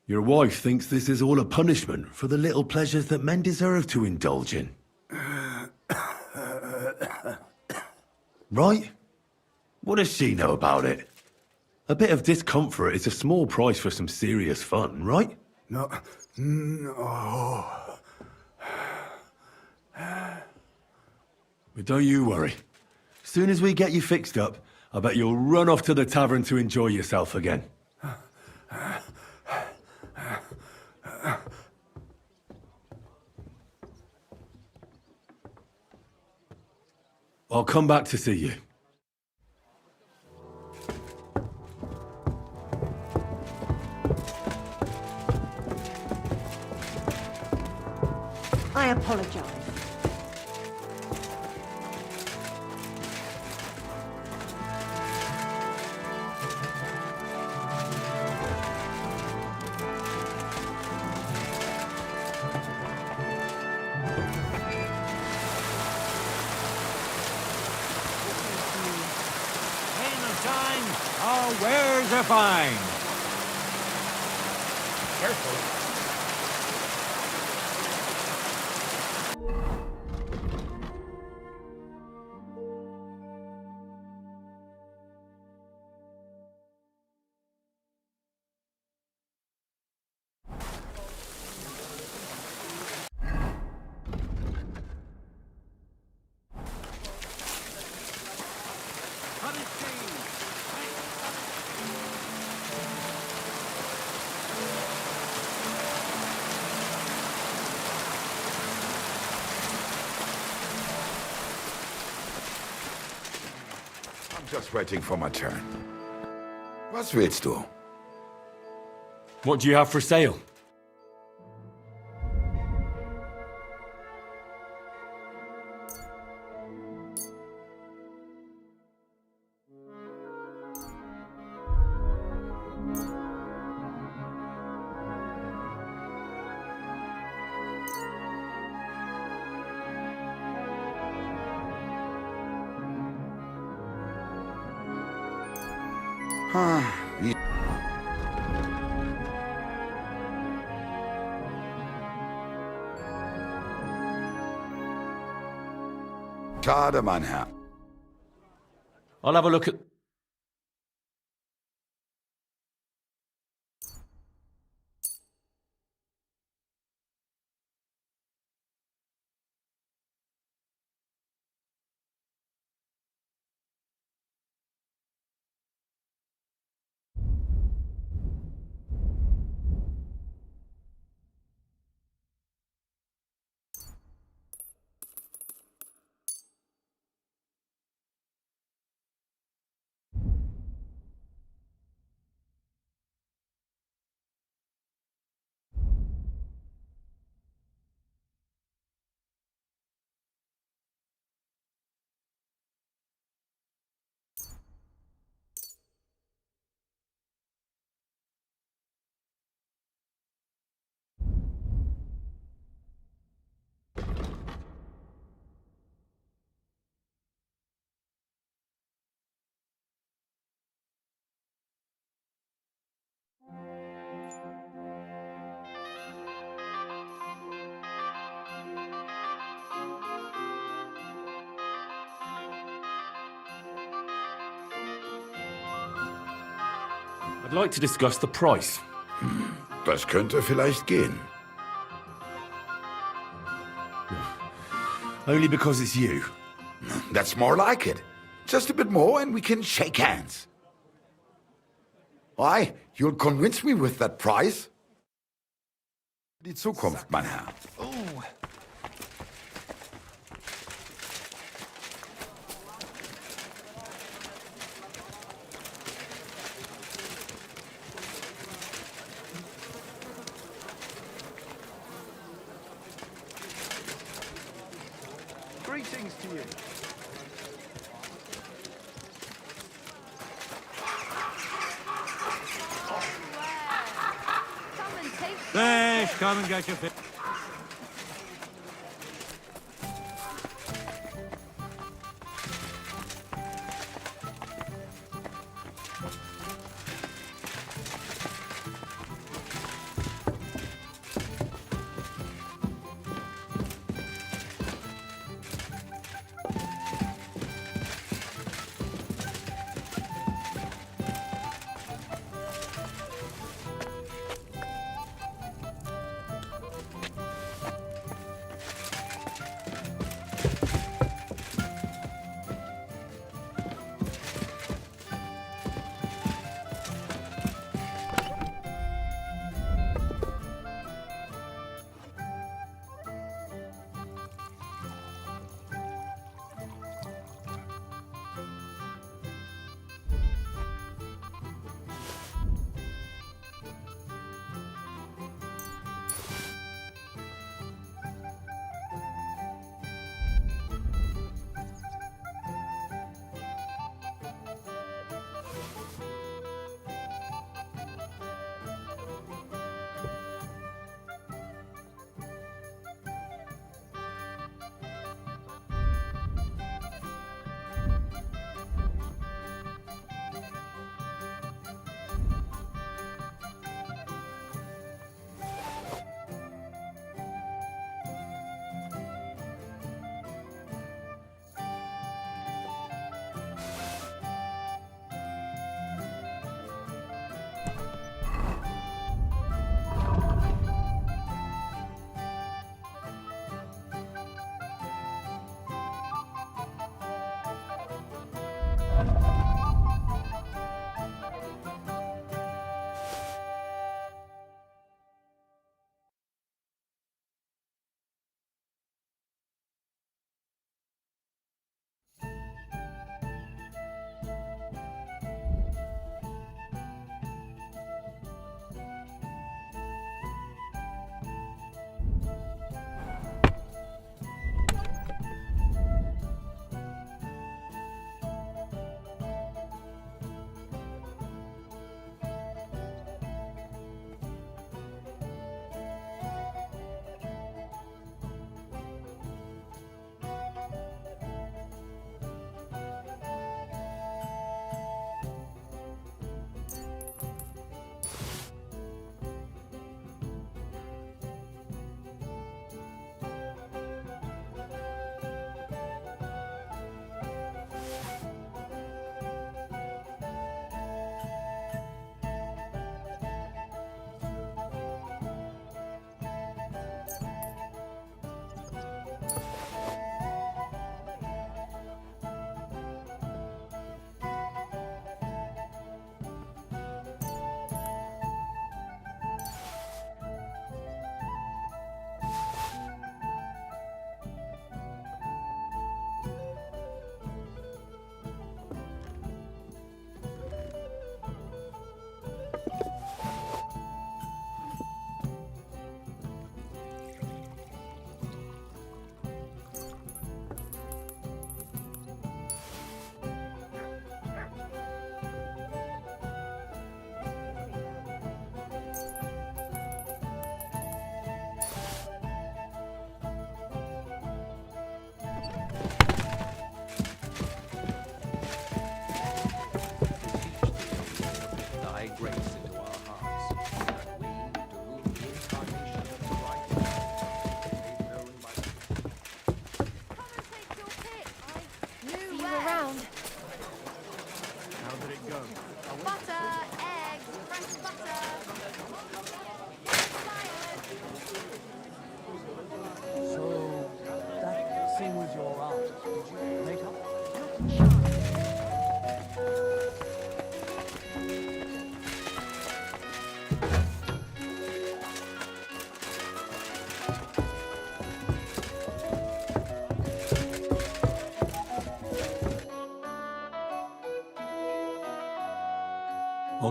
Your wife thinks this is all a punishment for the little pleasures that men deserve to indulge in. Right? What does she know about it? A bit of discomfort is a small price for some serious fun, right? No. No. But don't you worry. As soon as we get you fixed up, I bet you'll run off to the tavern to enjoy yourself again. I'll come back to see you. I apologise. Our wares are fine. Careful. Just waiting for my turn. Was willst du? What do you have for sale? Schade, mein Herr. I'll have a look at... I'd like to discuss the price. Das könnte vielleicht gehen. Only because it's you. That's more like it. Just a bit more and we can shake hands. Why? You'll convince me with that price? Die Zukunft, mein Herr. Oh. Greetings to you. Fish, come and get your fish.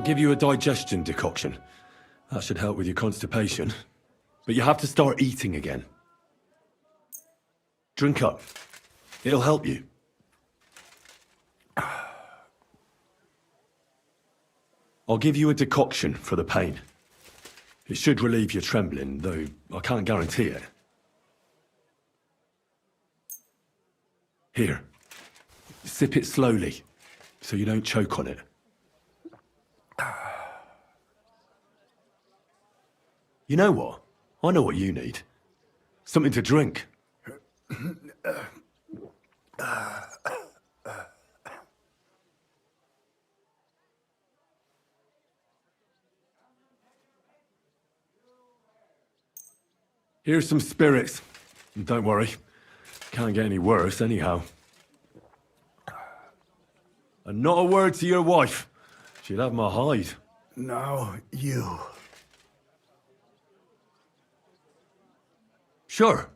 I'll give you a digestion decoction. That should help with your constipation. But you have to start eating again. Drink up. It'll help you. I'll give you a decoction for the pain. It should relieve your trembling, though I can't guarantee it. Here. Sip it slowly, so you don't choke on it. You know what? I know what you need. Something to drink. Here's some spirits. And don't worry, can't get any worse anyhow. And not a word to your wife. She'll have my hide. No, you. Sure.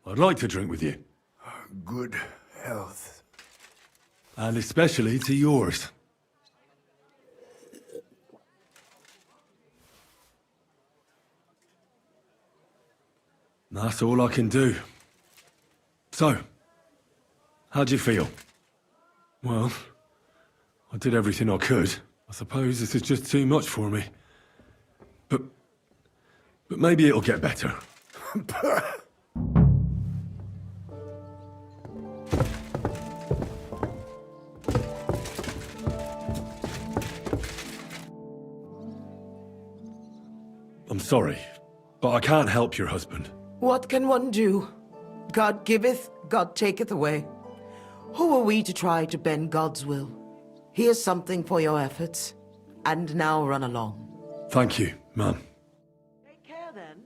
I'd like to drink with you. Good health. And especially to yours. That's all I can do. So, how'd you feel? Well, I did everything I could. I suppose this is just too much for me. But maybe it'll get better. I'm sorry, but I can't help your husband. What can one do? God giveth, God taketh away. Who are we to try to bend God's will? Here's something for your efforts. And now run along. Thank you, Mum. Take care then.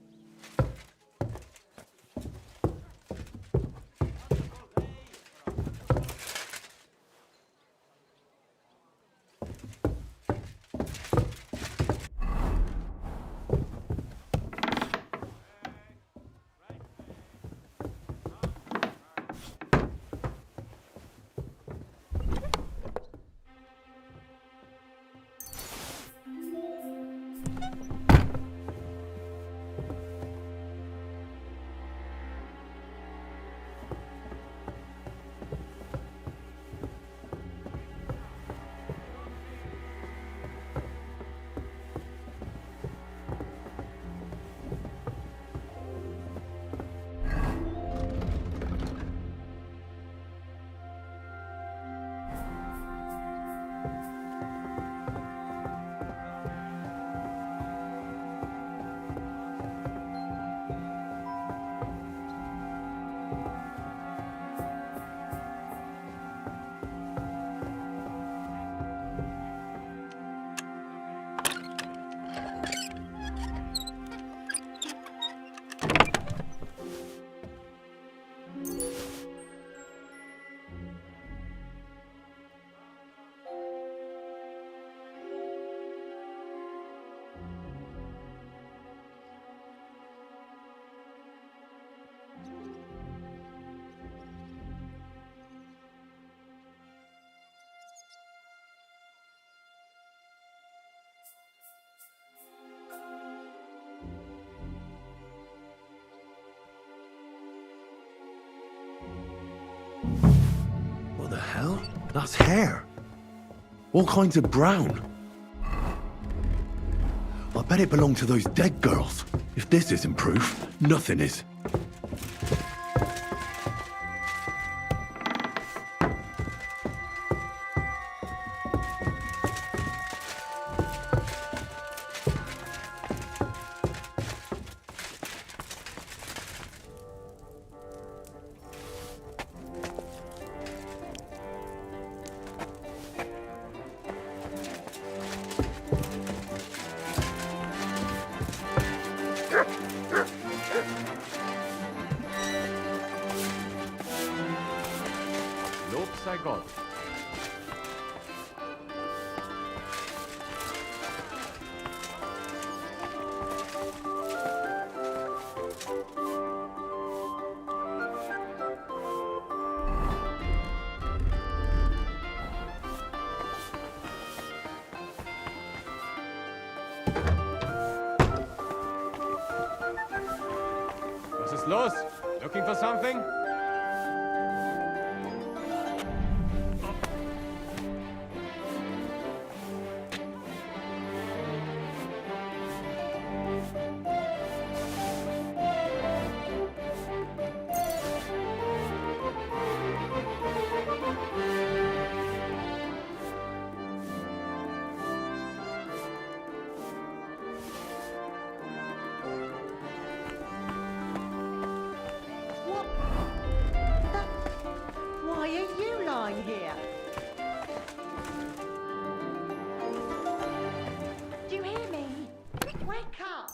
What the hell? That's hair. All kinds of brown. I bet it belonged to those dead girls. If this isn't proof, nothing is. Lob sei Gott. Was ist los? Looking for something? Why are you lying here? Do you hear me? Wake up!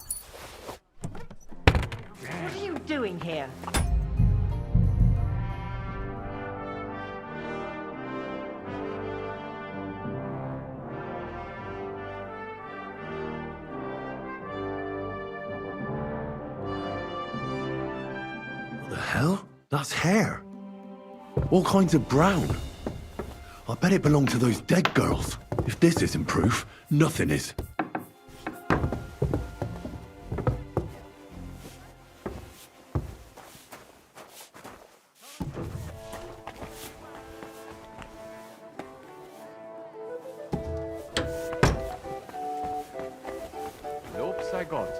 What are you doing here? What the hell? That's hair. All kinds of brown. I bet it belonged to those dead girls. If this isn't proof, nothing is. Lob sei Gott.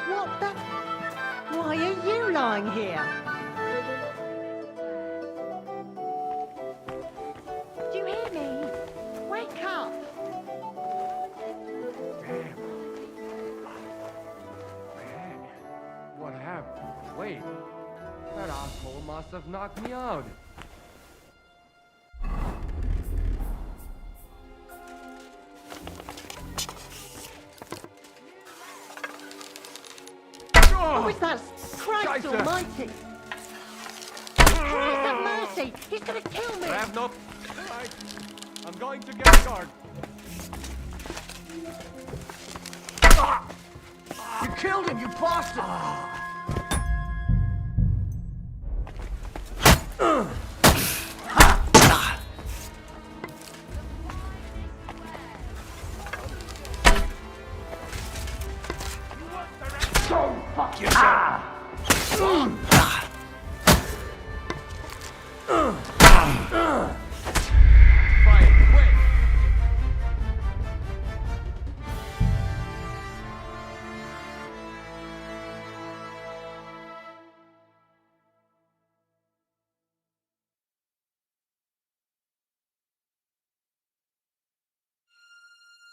What the? Why are you lying here? Do you hear me? Wake up! What happened? Wait. That asshole must have knocked me out. Who is that? Christ Scheiße. almighty! Christ have mercy! He's gonna kill me! I have no... I'm going to get a guard. You killed him, you bastard! Go fuck yourself!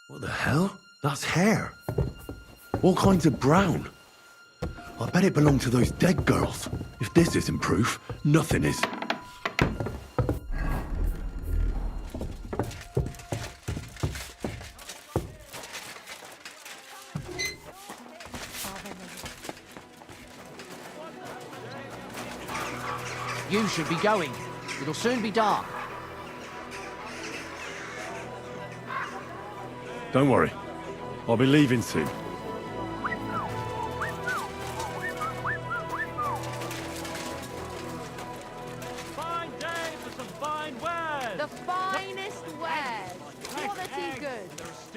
What the hell? That's hair. All kinds of brown. I bet it belonged to those dead girls. If this isn't proof, nothing is. You should be going. It'll soon be dark. Don't worry. I'll be leaving soon. The finest wares. Quality goods.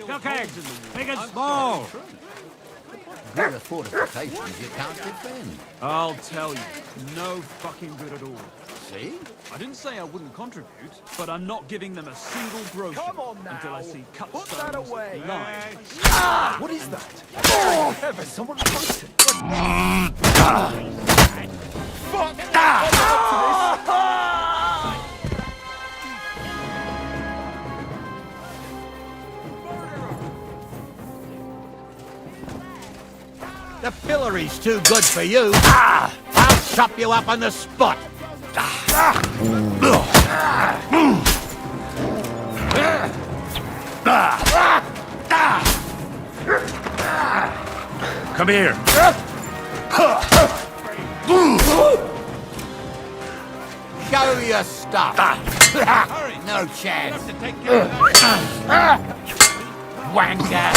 Cooking! Big and small! What are fortifications you can't defend? I'll tell you, no fucking good at all. See? I didn't say I wouldn't contribute, but I'm not giving them a single groschen Come on now. until I see cut Put that stones, away. lines. What is that? Oh, heaven, someone fighting. The pillory's too good for you. I'll chop you up on the spot. Come here. Show your stuff. No chance. Wanker.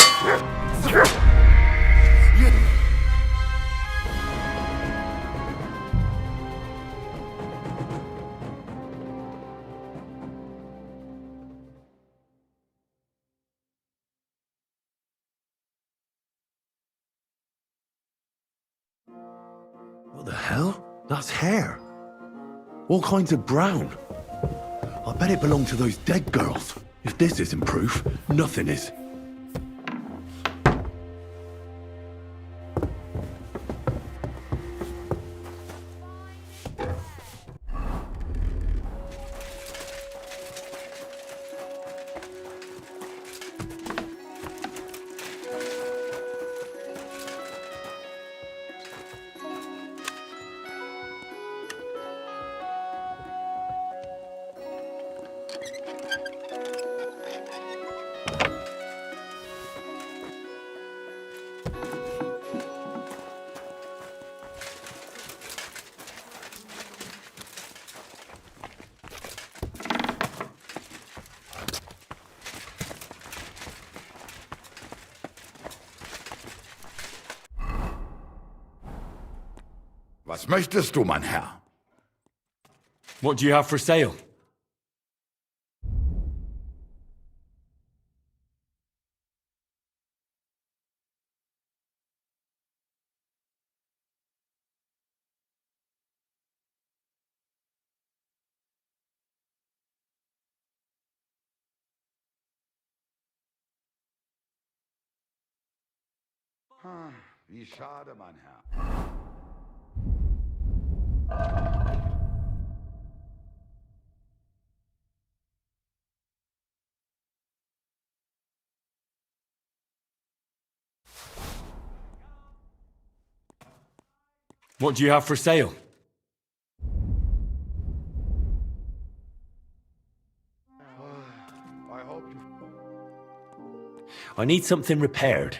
What the hell? That's hair. All kinds of brown. I bet it belonged to those dead girls. If this isn't proof, nothing is. Was möchtest du, mein Herr? What do you have for sale? Wie schade, mein Herr. What do you have for sale? I hope you... I need something repaired.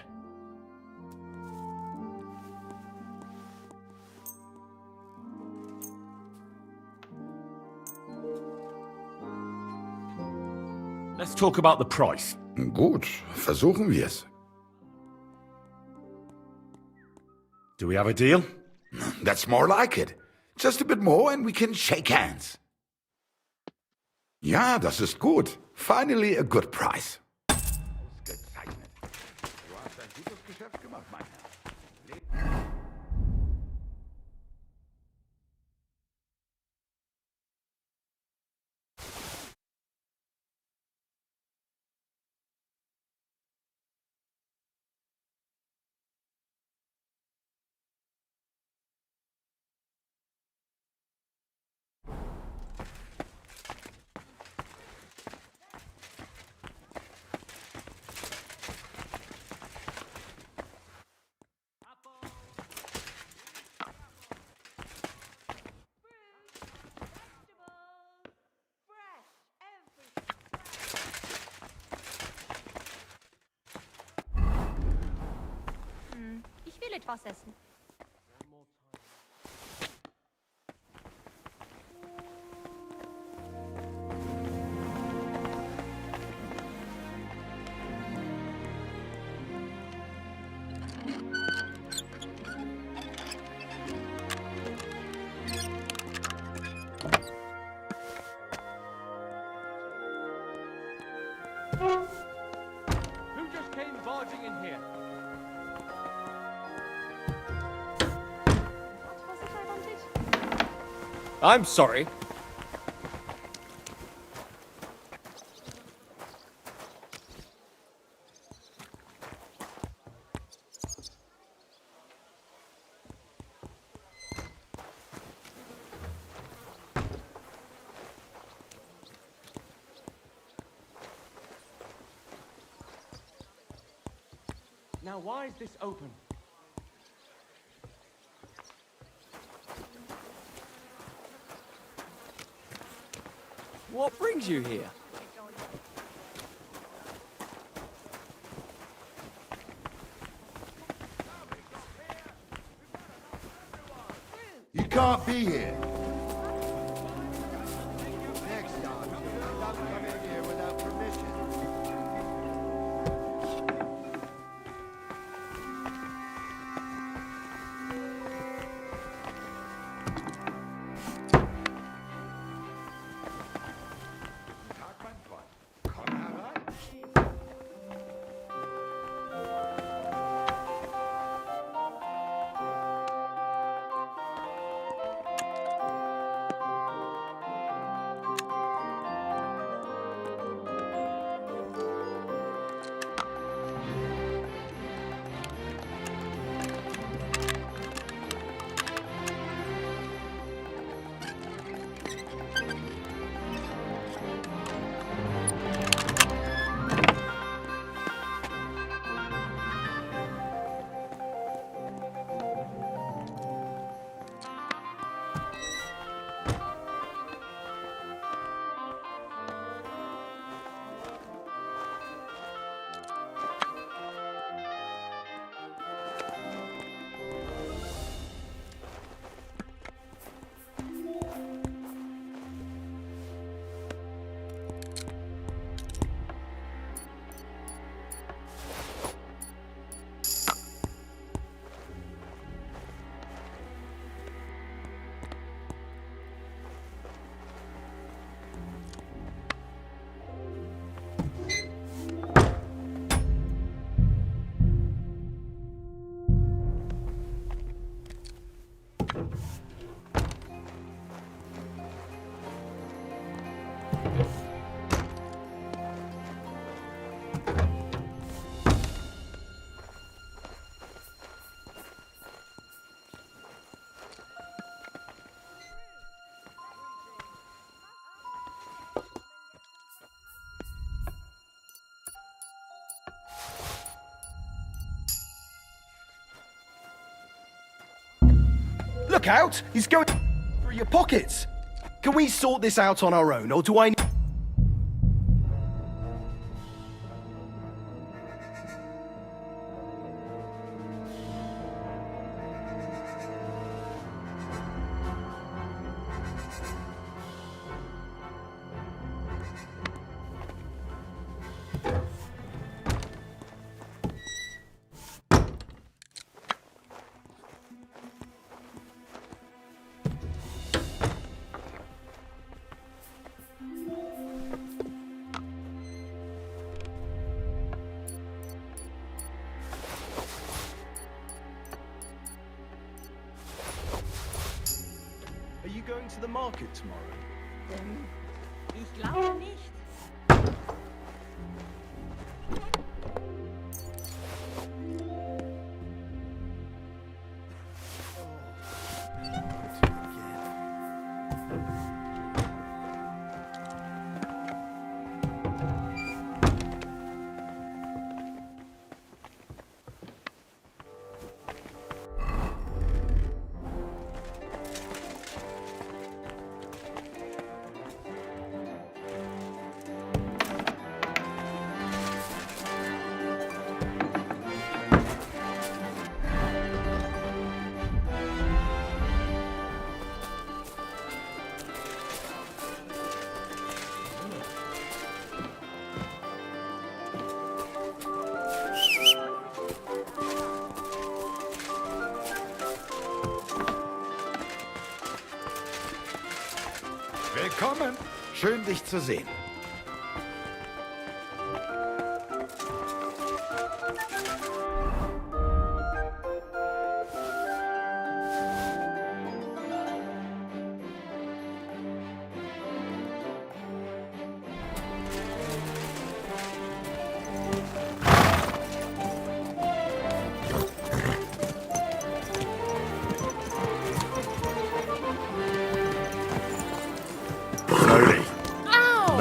Let's talk about the price. Gut, versuchen wir's. Do we have a deal? That's more like it. Just a bit more and we can shake hands. Ja, das ist gut. Finally a good price. Ausgezeichnet. Du hast ein gutes Geschäft gemacht, mein Herr. Ich will etwas essen. Who just I'm sorry. Now, why is this open? What brings you here? You can't be here. Next time, don't come in here without permission. Tag, mein Freund. Komm herein. Look out! He's going through your pockets! Can we sort this out on our own, or do I... Are you going to the market tomorrow? Ich glaube nicht. Willkommen. Schön, dich zu sehen.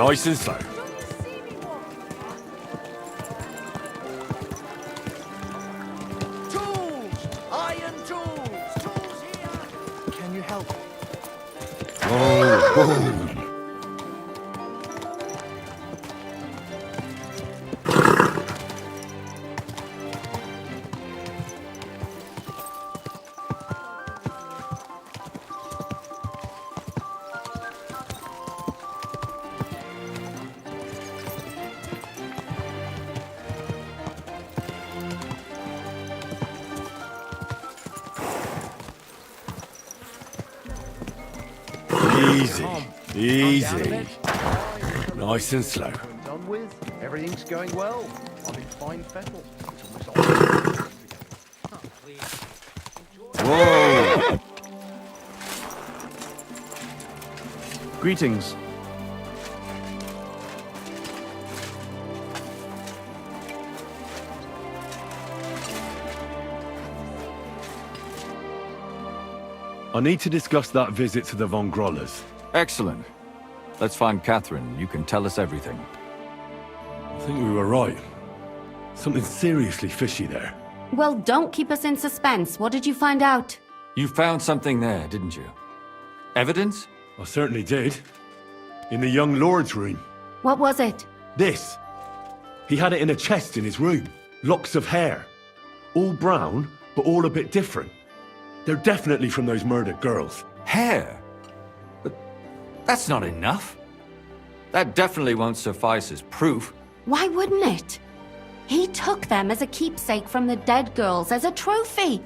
Nice and slow. Tools! Iron tools! Tools here! Can you help? Oh, easy, easy. Nice and slow. Done with. Everything's going well. I'm in fine fettle. It's almost Whoa! Greetings. I need to discuss that visit to the Von Grollers. Excellent. Let's find Catherine. You can tell us everything. I think we were right. Something seriously fishy there. Well, don't keep us in suspense. What did you find out? You found something there, didn't you? Evidence? I certainly did. In the young lord's room. What was it? This. He had it in a chest in his room. Locks of hair. All brown, but all a bit different. They're definitely from those murdered girls. Hair? But that's not enough. That definitely won't suffice as proof. Why wouldn't it? He took them as a keepsake from the dead girls, as a trophy.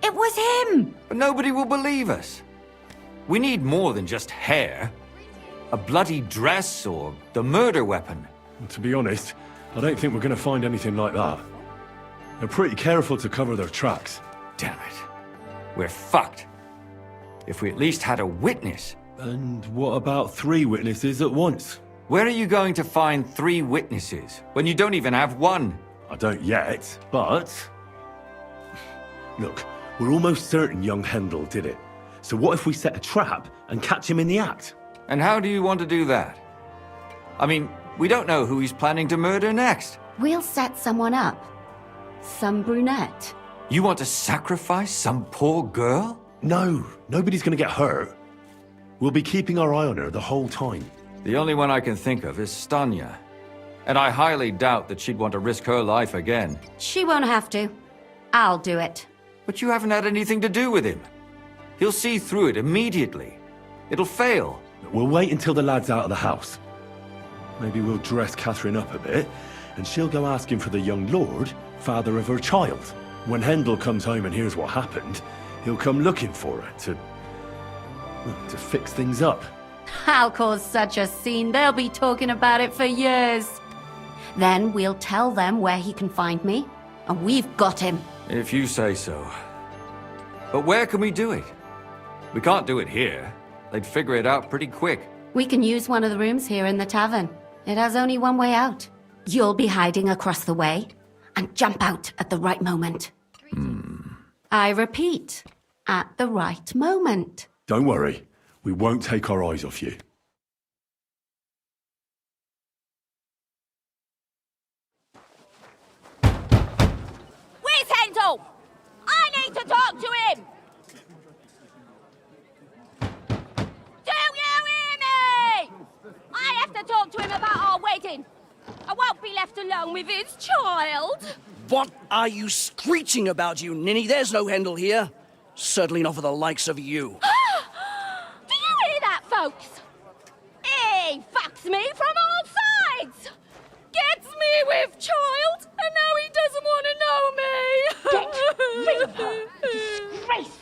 It was him! But nobody will believe us. We need more than just hair. A bloody dress or the murder weapon. To be honest, I don't think we're going to find anything like that. They're pretty careful to cover their tracks. Damn it. We're fucked. If we at least had a witness. And what about 3 witnesses at once? Where are you going to find 3 witnesses when you don't even have one? I don't yet, but... Look, we're almost certain young Hendel did it. So what if we set a trap and catch him in the act? And how do you want to do that? I mean, we don't know who he's planning to murder next. We'll set someone up. Some brunette. You want to sacrifice some poor girl? No, nobody's going to get hurt. We'll be keeping our eye on her the whole time. The only one I can think of is Stanya. And I highly doubt that she'd want to risk her life again. She won't have to. I'll do it. But you haven't had anything to do with him. He'll see through it immediately. It'll fail. We'll wait until the lad's out of the house. Maybe we'll dress Catherine up a bit, and she'll go asking for the young lord, father of her child. When Hendel comes home and hears what happened, he'll come looking for her to fix things up. I'll cause such a scene, they'll be talking about it for years. Then we'll tell them where he can find me, and we've got him. If you say so. But where can we do it? We can't do it here. They'd figure it out pretty quick. We can use one of the rooms here in the tavern. It has only one way out. You'll be hiding across the way, and jump out at the right moment. I repeat, at the right moment. Don't worry, we won't take our eyes off you. Where's Hendel? I need to talk to him! Do you hear me? I have to talk to him about our wedding. I won't be left alone with his child. What are you screeching about, you ninny? There's no Hendel here. Certainly not for the likes of you. Do you hear that, folks? He fucks me from all sides. Gets me with child, and now he doesn't want to know me. Get rid of her. Disgrace.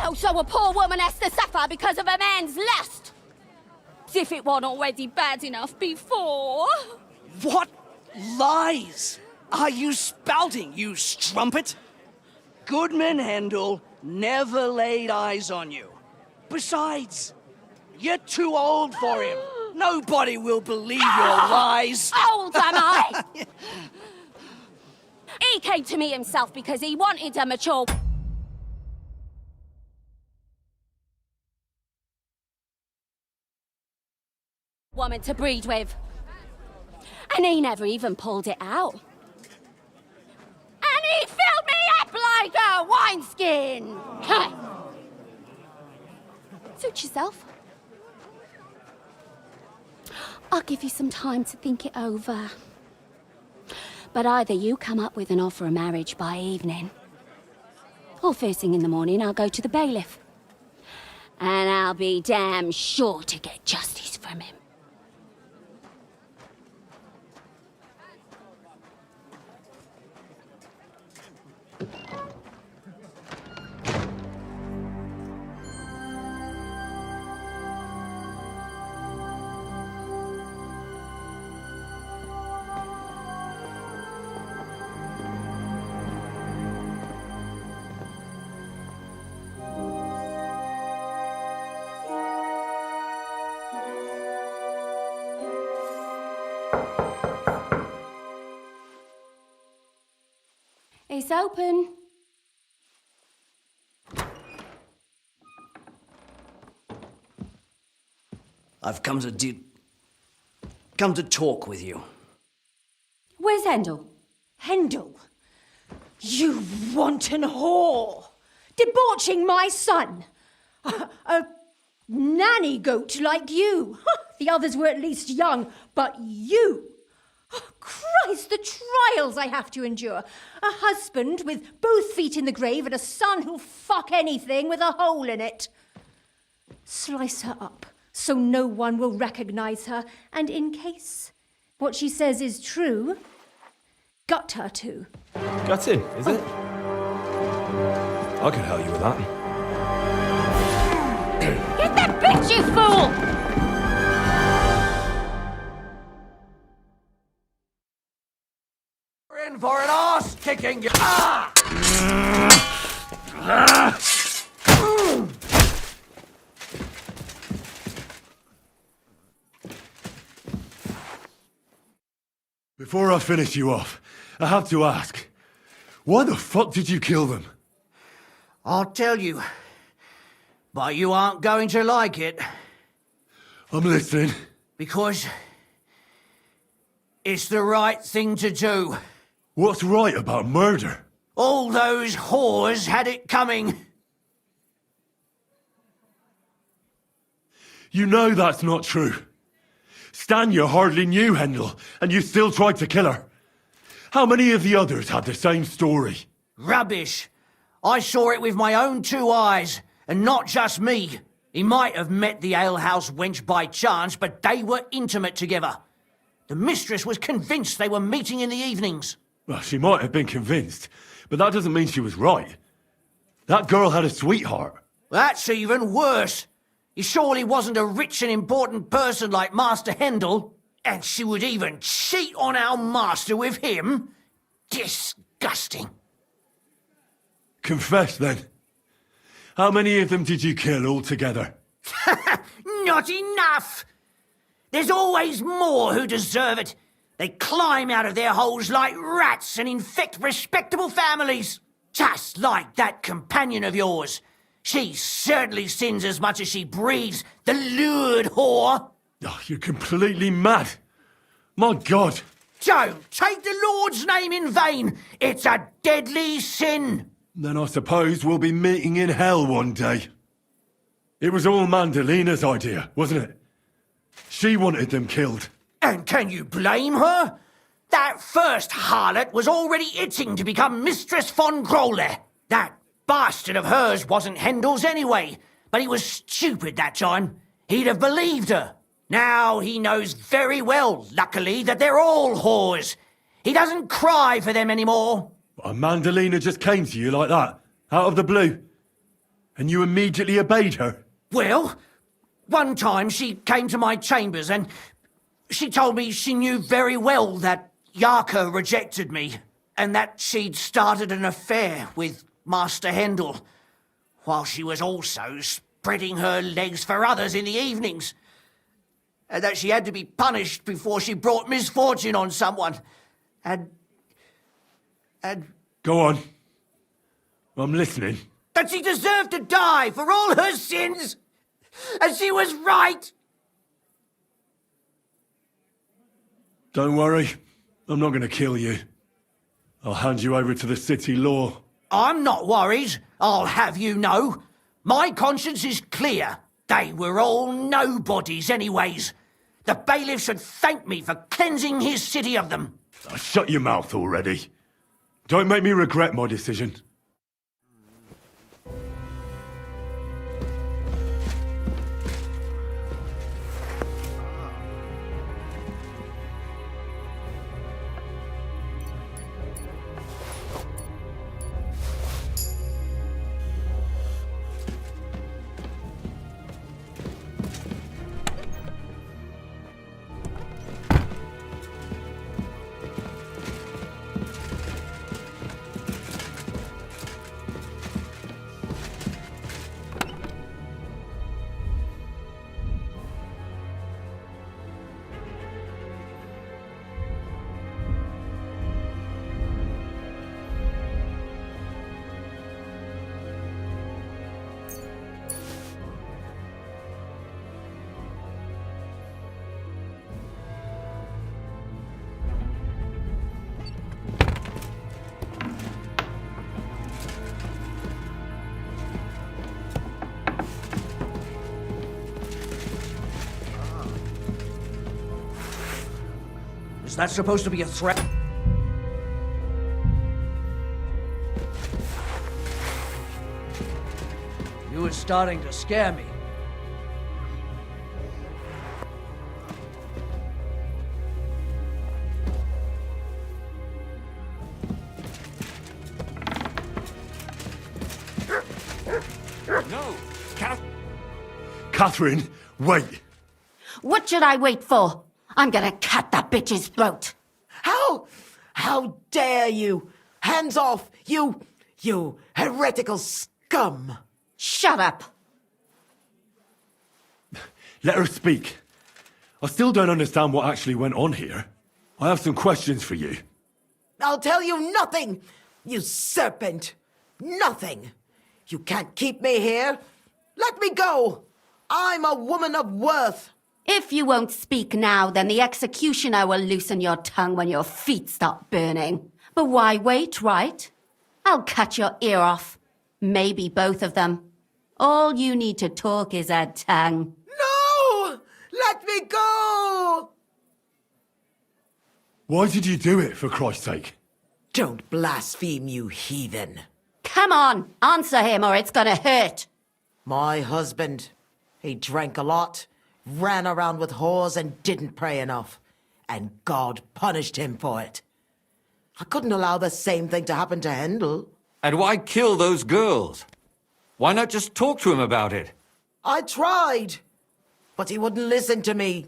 Oh, so a poor woman has to suffer because of a man's lust? As if it wasn't already bad enough before. What lies are you spouting, you strumpet? Goodman Handel never laid eyes on you. Besides, you're too old for him. Nobody will believe your lies. Old am I? He came to me himself because he wanted a mature woman to breed with. And he never even pulled it out. And he filled me up like a wineskin. Suit yourself. I'll give you some time to think it over. But either you come up with an offer of marriage by evening, or first thing in the morning I'll go to the bailiff. And I'll be damn sure to get justice from him. It's open. I've come to talk with you. Where's Handel? Handel? You wanton whore! Debauching my son! A nanny goat like you! The others were at least young, but you! Oh, Christ, the trials I have to endure. A husband with both feet in the grave and a son who'll fuck anything with a hole in it. Slice her up so no one will recognize her, and in case what she says is true, gut her too. Gutting, is it? I can help you with that. Get that bitch, you fool! In for an arse kicking. Ah! Before I finish you off, I have to ask, why the fuck did you kill them? I'll tell you, but you aren't going to like it. I'm listening. Because it's the right thing to do. What's right about murder? All those whores had it coming. You know that's not true. Stanya hardly knew Handel, and you still tried to kill her. How many of the others had the same story? Rubbish. I saw it with my own two eyes, and not just me. He might have met the alehouse wench by chance, but they were intimate together. The mistress was convinced they were meeting in the evenings. Well, she might have been convinced, but that doesn't mean she was right. That girl had a sweetheart. That's even worse. He surely wasn't a rich and important person like Master Handel. And she would even cheat on our master with him? Disgusting. Confess, then. How many of them did you kill altogether? Not enough! There's always more who deserve it. They climb out of their holes like rats and infect respectable families. Just like that companion of yours. She certainly sins as much as she breathes, the lured whore. Oh, you're completely mad. My God. Don't take the Lord's name in vain. It's a deadly sin. Then I suppose we'll be meeting in hell one day. It was all Mandalina's idea, wasn't it? She wanted them killed. And can you blame her? That first harlot was already itching to become Mistress von Grolle. That bastard of hers wasn't Handel's anyway, but he was stupid that time. He'd have believed her. Now he knows very well, luckily, that they're all whores. He doesn't cry for them anymore. And Mandalina just came to you like that, out of the blue. And you immediately obeyed her? Well, one time she came to my chambers and she told me she knew very well that Yarka rejected me and that she'd started an affair with Master Hendel, while she was also spreading her legs for others in the evenings, and that she had to be punished before she brought misfortune on someone. And... Go on. I'm listening. That she deserved to die for all her sins, and she was right. Don't worry. I'm not going to kill you. I'll hand you over to the city law. I'm not worried, I'll have you know. My conscience is clear. They were all nobodies anyways. The bailiff should thank me for cleansing his city of them. Shut your mouth already. Don't make me regret my decision. Is that supposed to be a threat? You were starting to scare me. No! Catherine, wait! What should I wait for? I'm gonna cut that bitch's throat. How dare you? Hands off, you heretical scum! Shut up! Let her speak. I still don't understand what actually went on here. I have some questions for you. I'll tell you nothing, you serpent! Nothing! You can't keep me here! Let me go! I'm a woman of worth! If you won't speak now, then the executioner will loosen your tongue when your feet stop burning. But why wait, right? I'll cut your ear off. Maybe both of them. All you need to talk is a tongue. No! Let me go! Why did you do it, for Christ's sake? Don't blaspheme, you heathen. Come on, answer him or it's gonna hurt. My husband, he drank a lot, ran around with whores and didn't pray enough. And God punished him for it. I couldn't allow the same thing to happen to Hendel. And why kill those girls? Why not just talk to him about it? I tried, but he wouldn't listen to me.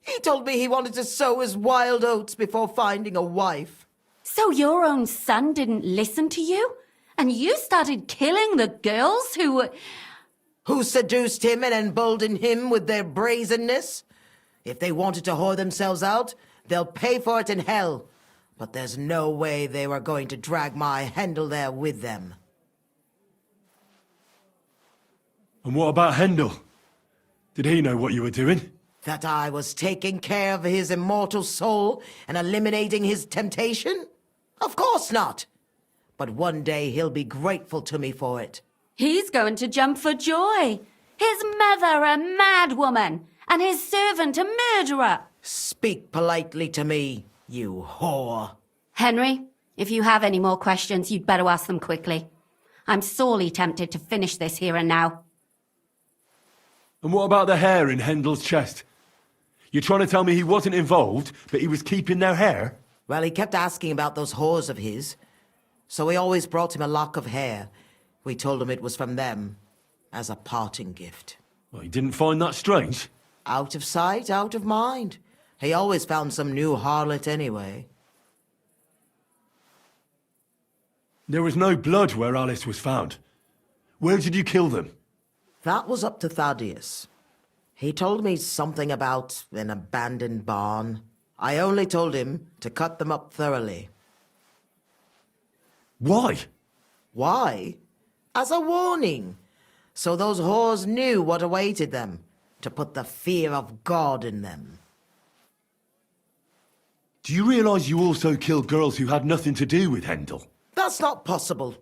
He told me he wanted to sow his wild oats before finding a wife. So your own son didn't listen to you? And you started killing the girls who seduced him and emboldened him with their brazenness? If they wanted to whore themselves out, they'll pay for it in hell. But there's no way they were going to drag my Hendel there with them. And what about Hendel? Did he know what you were doing? That I was taking care of his immortal soul and eliminating his temptation? Of course not. But one day he'll be grateful to me for it. He's going to jump for joy. His mother a mad woman, and his servant a murderer. Speak politely to me, you whore. Henry, if you have any more questions, you'd better ask them quickly. I'm sorely tempted to finish this here and now. And what about the hair in Hendel's chest? You're trying to tell me he wasn't involved, but he was keeping their hair? Well, he kept asking about those whores of his. So we always brought him a lock of hair, We told him it was from them, as a parting gift. Well, he didn't find that strange? Out of sight, out of mind. He always found some new harlot anyway. There was no blood where Alice was found. Where did you kill them? That was up to Thaddeus. He told me something about an abandoned barn. I only told him to cut them up thoroughly. Why? Why? As a warning. So those whores knew what awaited them. To put the fear of God in them. Do you realize you also killed girls who had nothing to do with Hendel? That's not possible.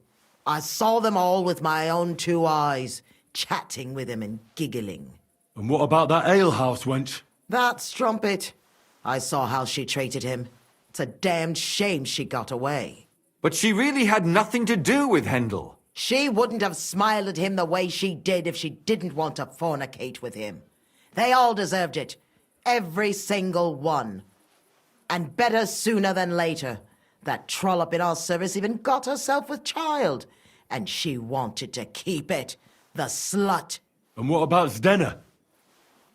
I saw them all with my own 2 eyes, chatting with him and giggling. And what about that alehouse wench? That strumpet. I saw how she treated him. It's a damned shame she got away. But she really had nothing to do with Hendel. She wouldn't have smiled at him the way she did if she didn't want to fornicate with him. They all deserved it. Every single one. And better sooner than later. That trollop in our service even got herself with child. And she wanted to keep it. The slut. And what about Zdenna?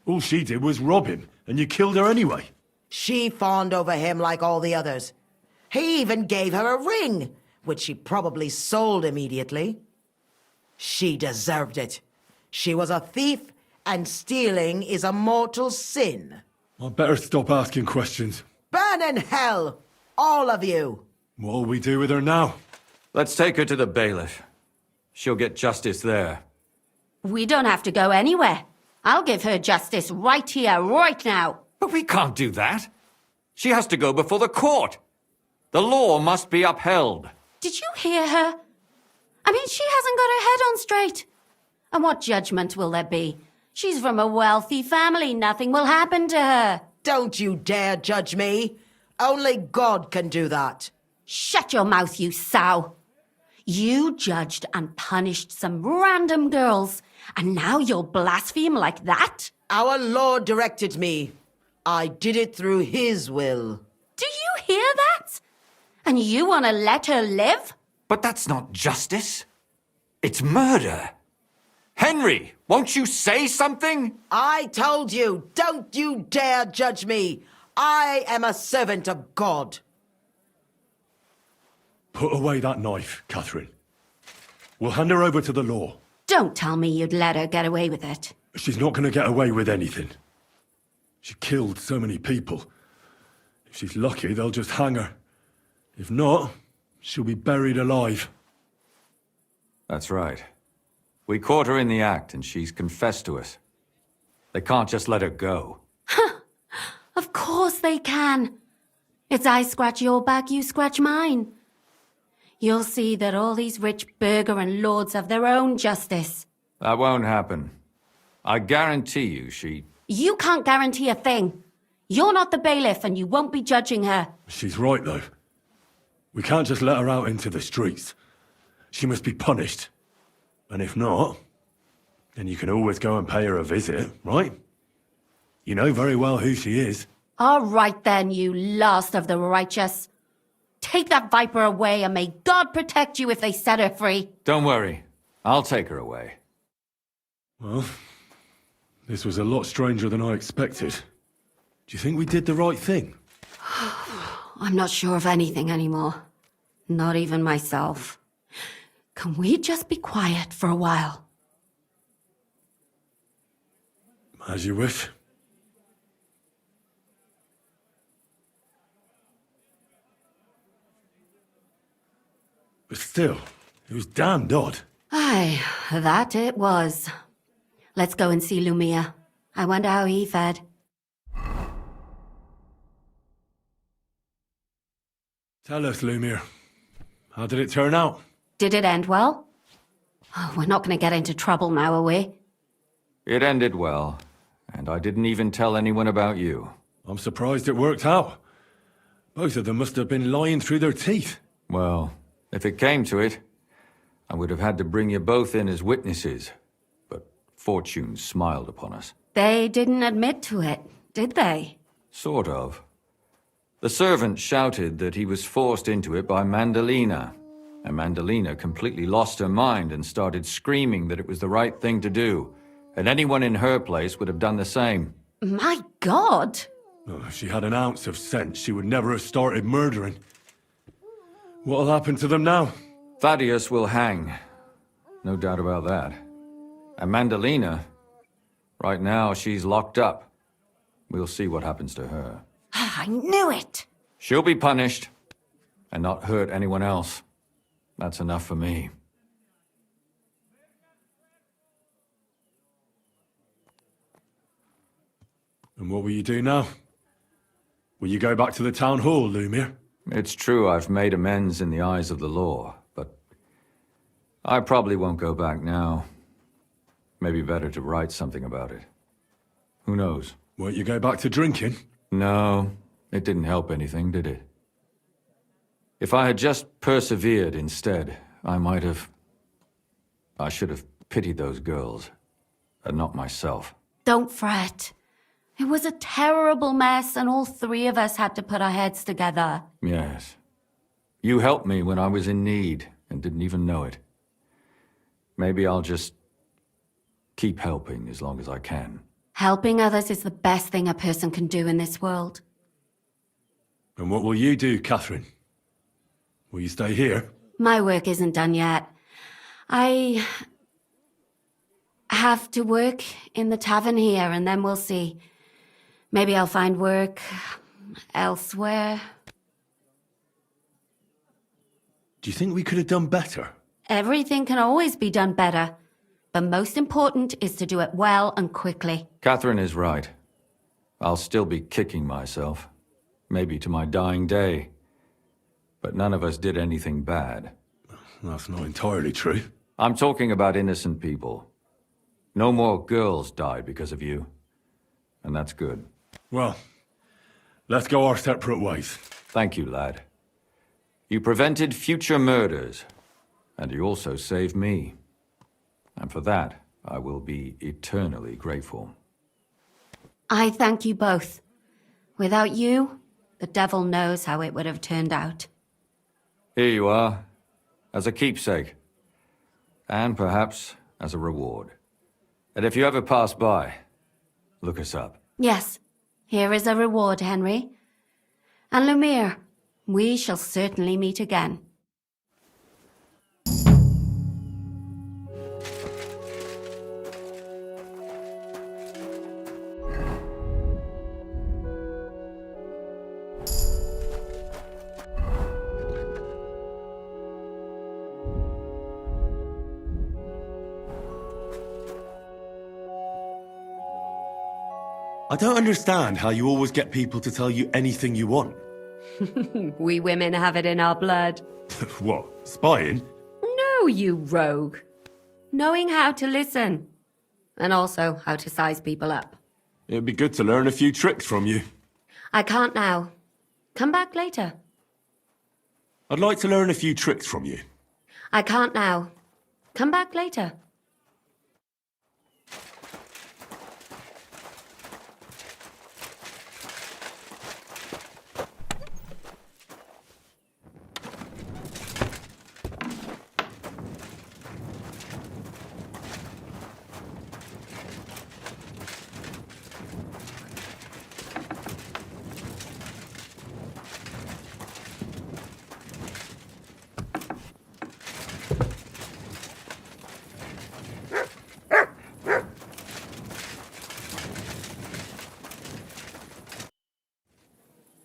All she did was rob him, and you killed her anyway. She fawned over him like all the others. He even gave her a ring, which she probably sold immediately. She deserved it. She was a thief, and stealing is a mortal sin. I'd better stop asking questions. Burn in hell! All of you! What'll we do with her now? Let's take her to the bailiff. She'll get justice there. We don't have to go anywhere. I'll give her justice right here, right now. But we can't do that. She has to go before the court. The law must be upheld. Did you hear her? I mean, she hasn't got her head on straight. And what judgment will there be? She's from a wealthy family. Nothing will happen to her. Don't you dare judge me. Only God can do that. Shut your mouth, you sow. You judged and punished some random girls, and now you'll blaspheme like that? Our Lord directed me. I did it through His will. Do you hear that? And you want to let her live? But that's not justice. It's murder. Henry, won't you say something? I told you, don't you dare judge me. I am a servant of God. Put away that knife, Catherine. We'll hand her over to the law. Don't tell me you'd let her get away with it. She's not going to get away with anything. She killed so many people. If she's lucky, they'll just hang her. If not, she'll be buried alive. That's right. We caught her in the act, and she's confessed to us. They can't just let her go. Of course they can. It's I scratch your back, you scratch mine. You'll see that all these rich burgher and lords have their own justice. That won't happen. I guarantee you she... You can't guarantee a thing. You're not the bailiff and you won't be judging her. She's right, though. We can't just let her out into the streets. She must be punished. And if not, then you can always go and pay her a visit, right? You know very well who she is. All right then, you last of the righteous. Take that viper away and may God protect you if they set her free. Don't worry. I'll take her away. Well, this was a lot stranger than I expected. Do you think we did the right thing? I'm not sure of anything anymore. Not even myself. Can we just be quiet for a while? As you wish. But still, it was damned odd. Aye, that it was. Let's go and see Lumia. I wonder how he fared. Tell us, Lumir. How did it turn out? Did it end well? Oh, we're not going to get into trouble now, are we? It ended well, and I didn't even tell anyone about you. I'm surprised it worked out. Both of them must have been lying through their teeth. Well, if it came to it, I would have had to bring you both in as witnesses. But fortune smiled upon us. They didn't admit to it, did they? Sort of. The servant shouted that he was forced into it by Mandalina. And Mandalina completely lost her mind and started screaming that it was the right thing to do. And anyone in her place would have done the same. My God! Oh, if she had an ounce of sense, she would never have started murdering. What'll happen to them now? Thaddeus will hang. No doubt about that. And Mandalina, right now she's locked up. We'll see what happens to her. I knew it! She'll be punished, and not hurt anyone else. That's enough for me. And what will you do now? Will you go back to the town hall, Lumir? It's true I've made amends in the eyes of the law, but I probably won't go back now. Maybe better to write something about it. Who knows? Won't you go back to drinking? No, it didn't help anything, did it? If I had just persevered instead, I should have pitied those girls, and not myself. Don't fret. It was a terrible mess, and all three of us had to put our heads together. Yes. You helped me when I was in need, and didn't even know it. Maybe I'll just keep helping as long as I can. Helping others is the best thing a person can do in this world. And what will you do, Catherine? Will you stay here? My work isn't done yet. I have to work in the tavern here, and then we'll see. Maybe I'll find work elsewhere. Do you think we could have done better? Everything can always be done better. The most important is to do it well and quickly. Catherine is right. I'll still be kicking myself. Maybe to my dying day. But none of us did anything bad. That's not entirely true. I'm talking about innocent people. No more girls died because of you. And that's good. Well, let's go our separate ways. Thank you, lad. You prevented future murders. And you also saved me. And for that, I will be eternally grateful. I thank you both. Without you, the devil knows how it would have turned out. Here you are, as a keepsake. And perhaps as a reward. And if you ever pass by, look us up. Yes, here is a reward, Henry. And Lumir, we shall certainly meet again. I don't understand how you always get people to tell you anything you want. We women have it in our blood. What, spying? No, you rogue. Knowing how to listen. And also how to size people up. It'd be good to learn a few tricks from you. I can't now. Come back later. I'd like to learn a few tricks from you. I can't now. Come back later.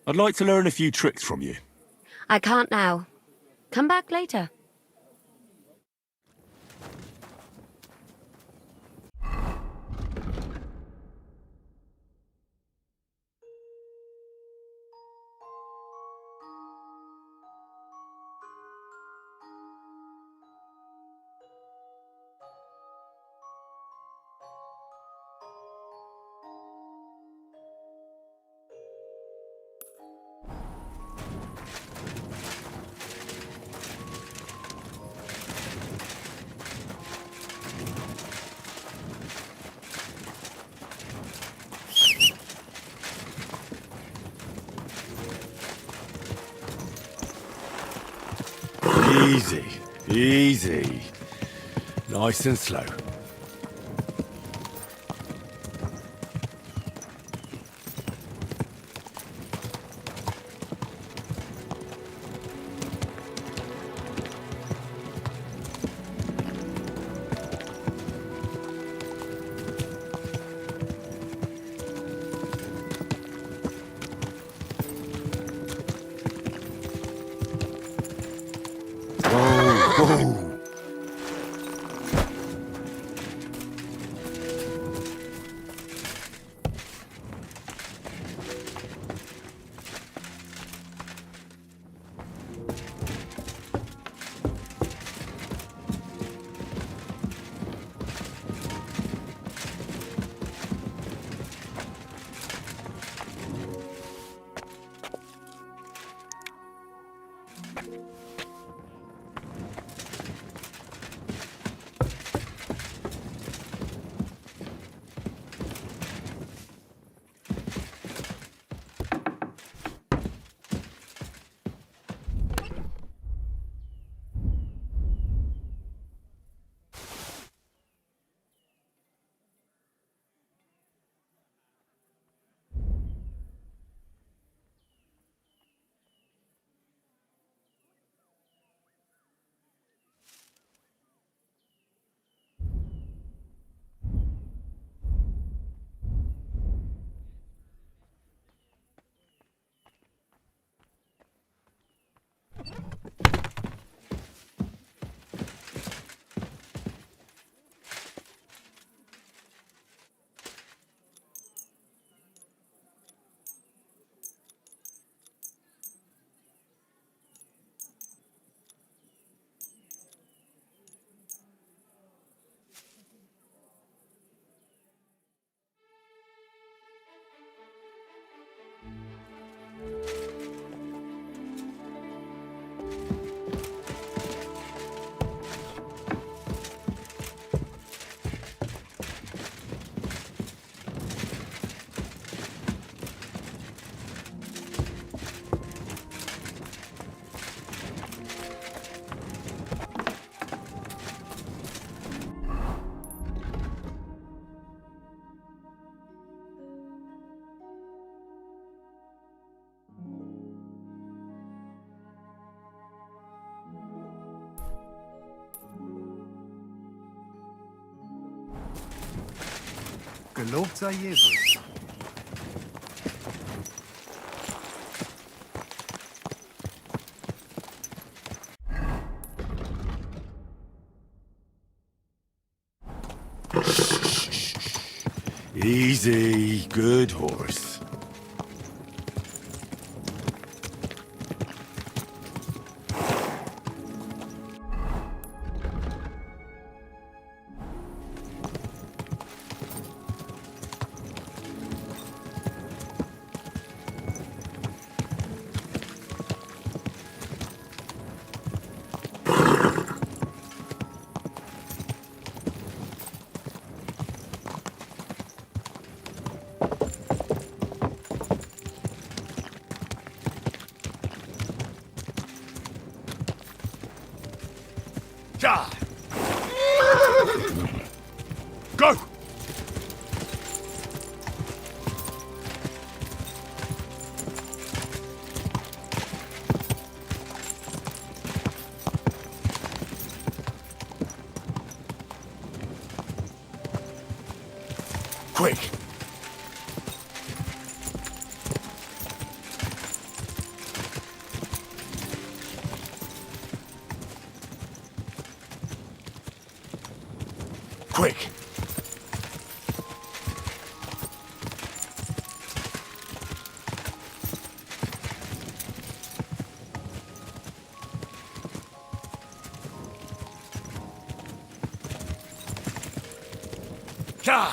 I'd like to learn a few tricks from you. I can't now. Come back later. Easy, easy. Nice and slow. Whoa. Gelobt sei Jesus. Easy, good horse. Ja! Go! Quick! Quick! Ja!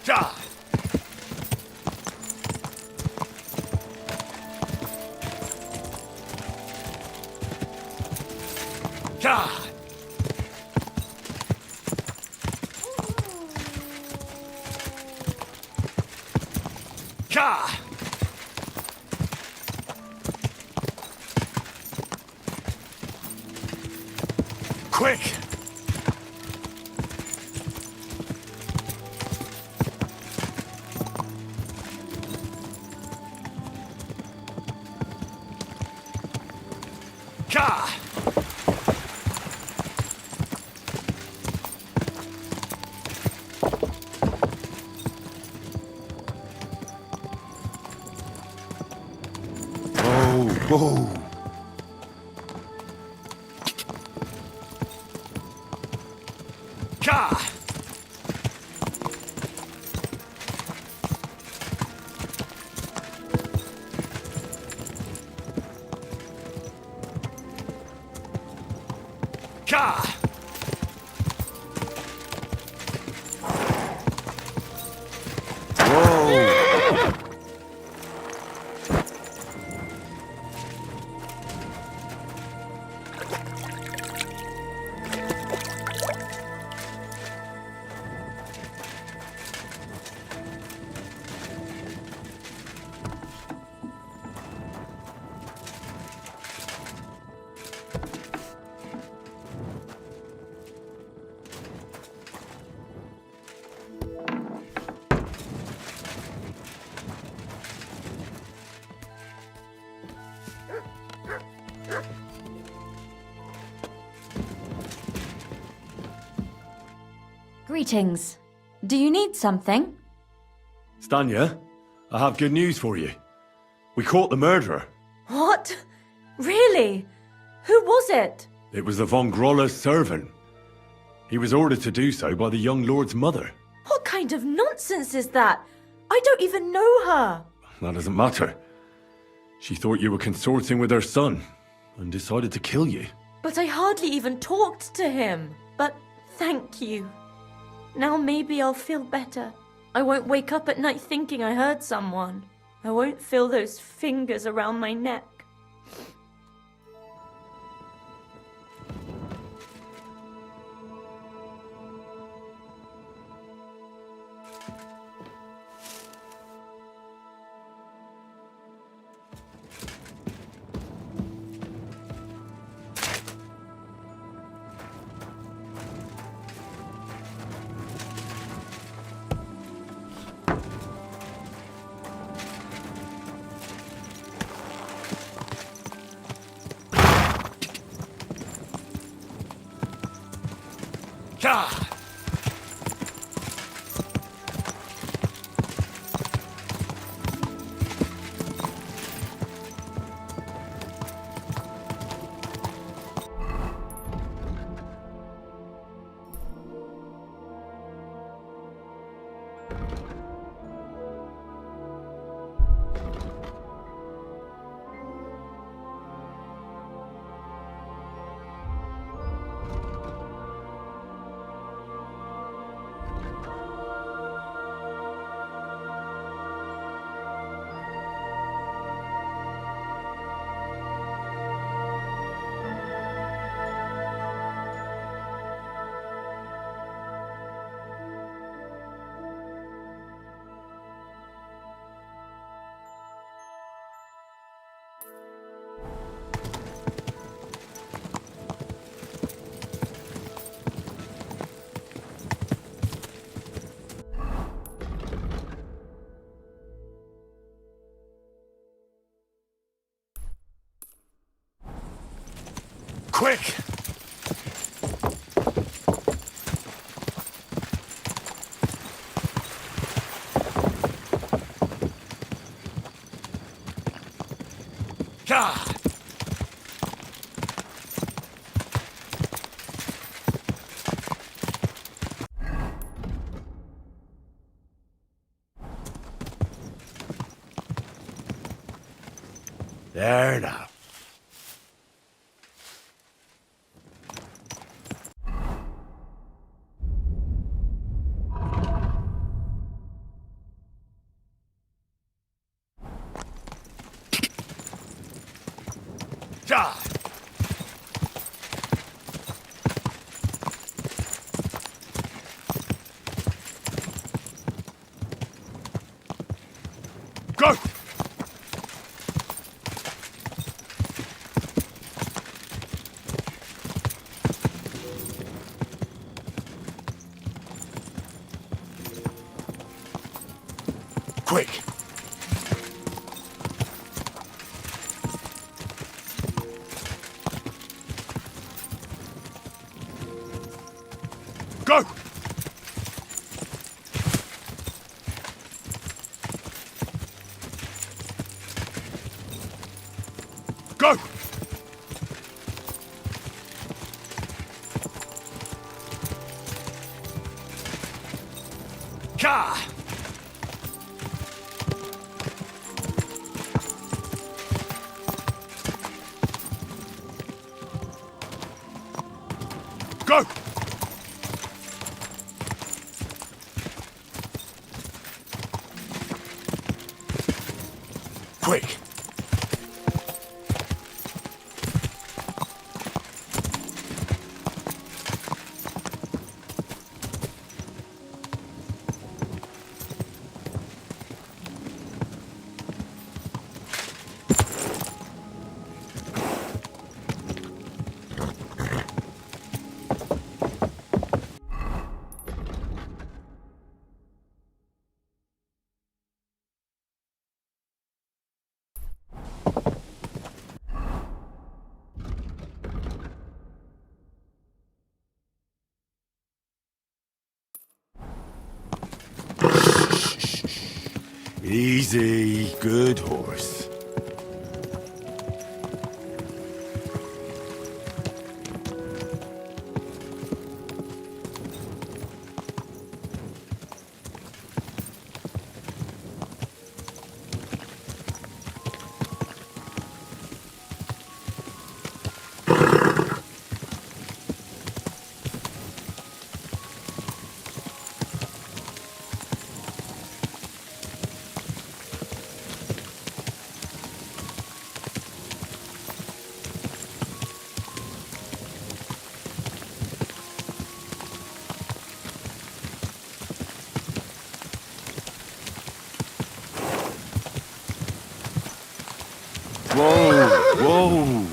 Ja! Ja! Ja! Quick! Ja! go. Ka! Ka! Greetings. Do you need something? Stanya, I have good news for you. We caught the murderer. What? Really? Who was it? It was the von Groller's servant. He was ordered to do so by the young lord's mother. What kind of nonsense is that? I don't even know her. That doesn't matter. She thought you were consorting with her son and decided to kill you. But I hardly even talked to him. But thank you. Now maybe I'll feel better. I won't wake up at night thinking I hurt someone. I won't feel those fingers around my neck. Ka! Quick! Ka! There now. Ja! Go! Quick! Go! Gah! Go! Quick! Easy, good horse. Whoa, whoa.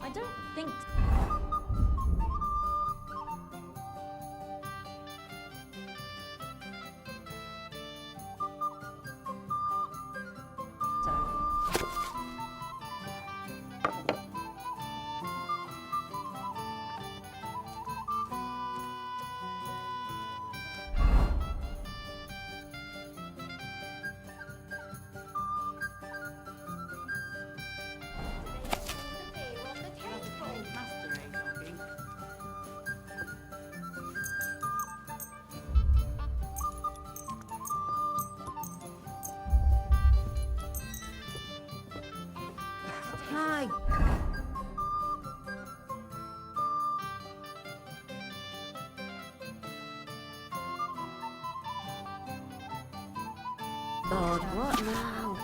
I don't think. Hi. God, what now?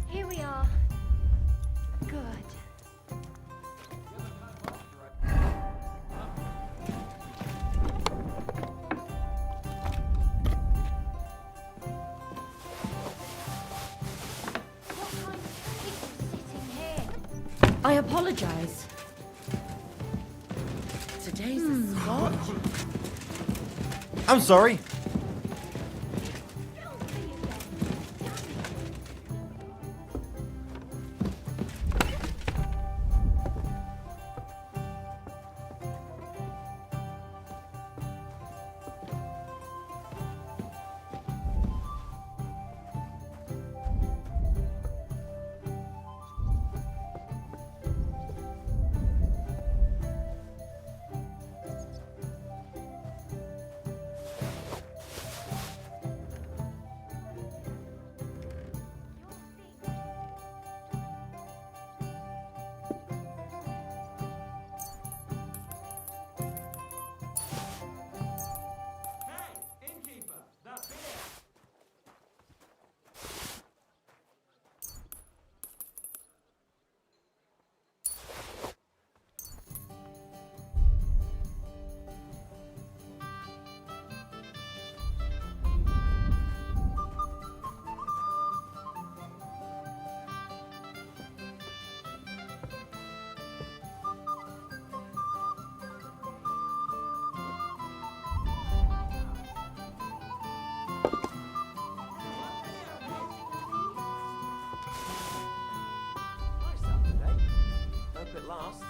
Here we are. Good. I apologize. Today's a spot. I'm sorry. Hope it lasts.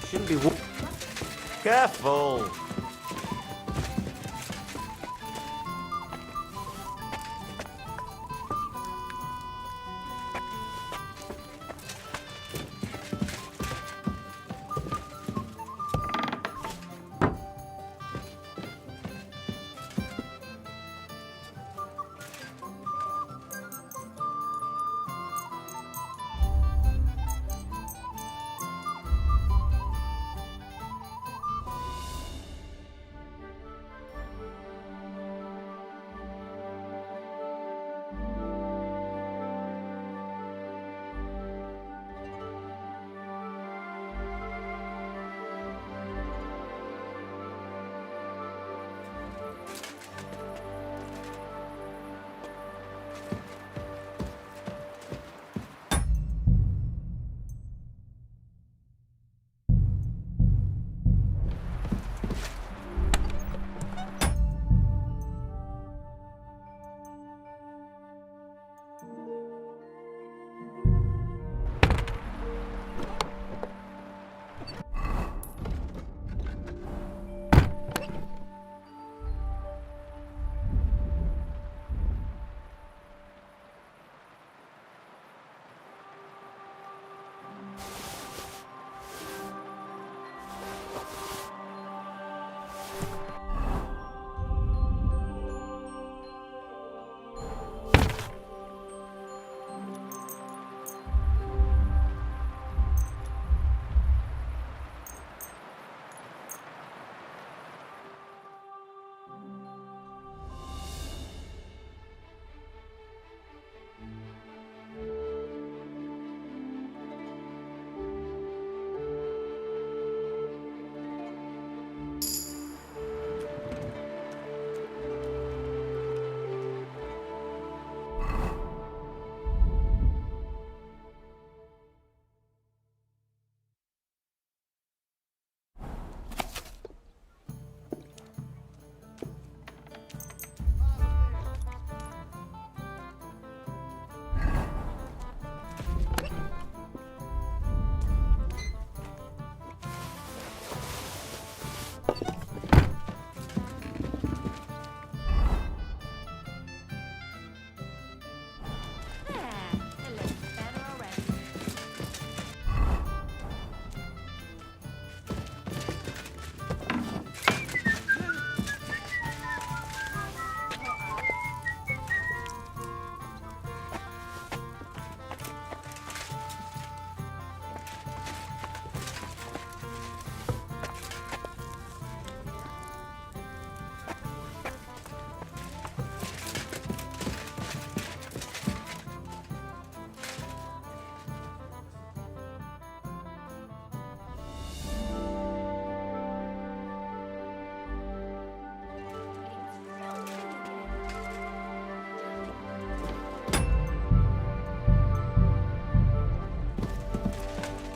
Shouldn't be. Careful!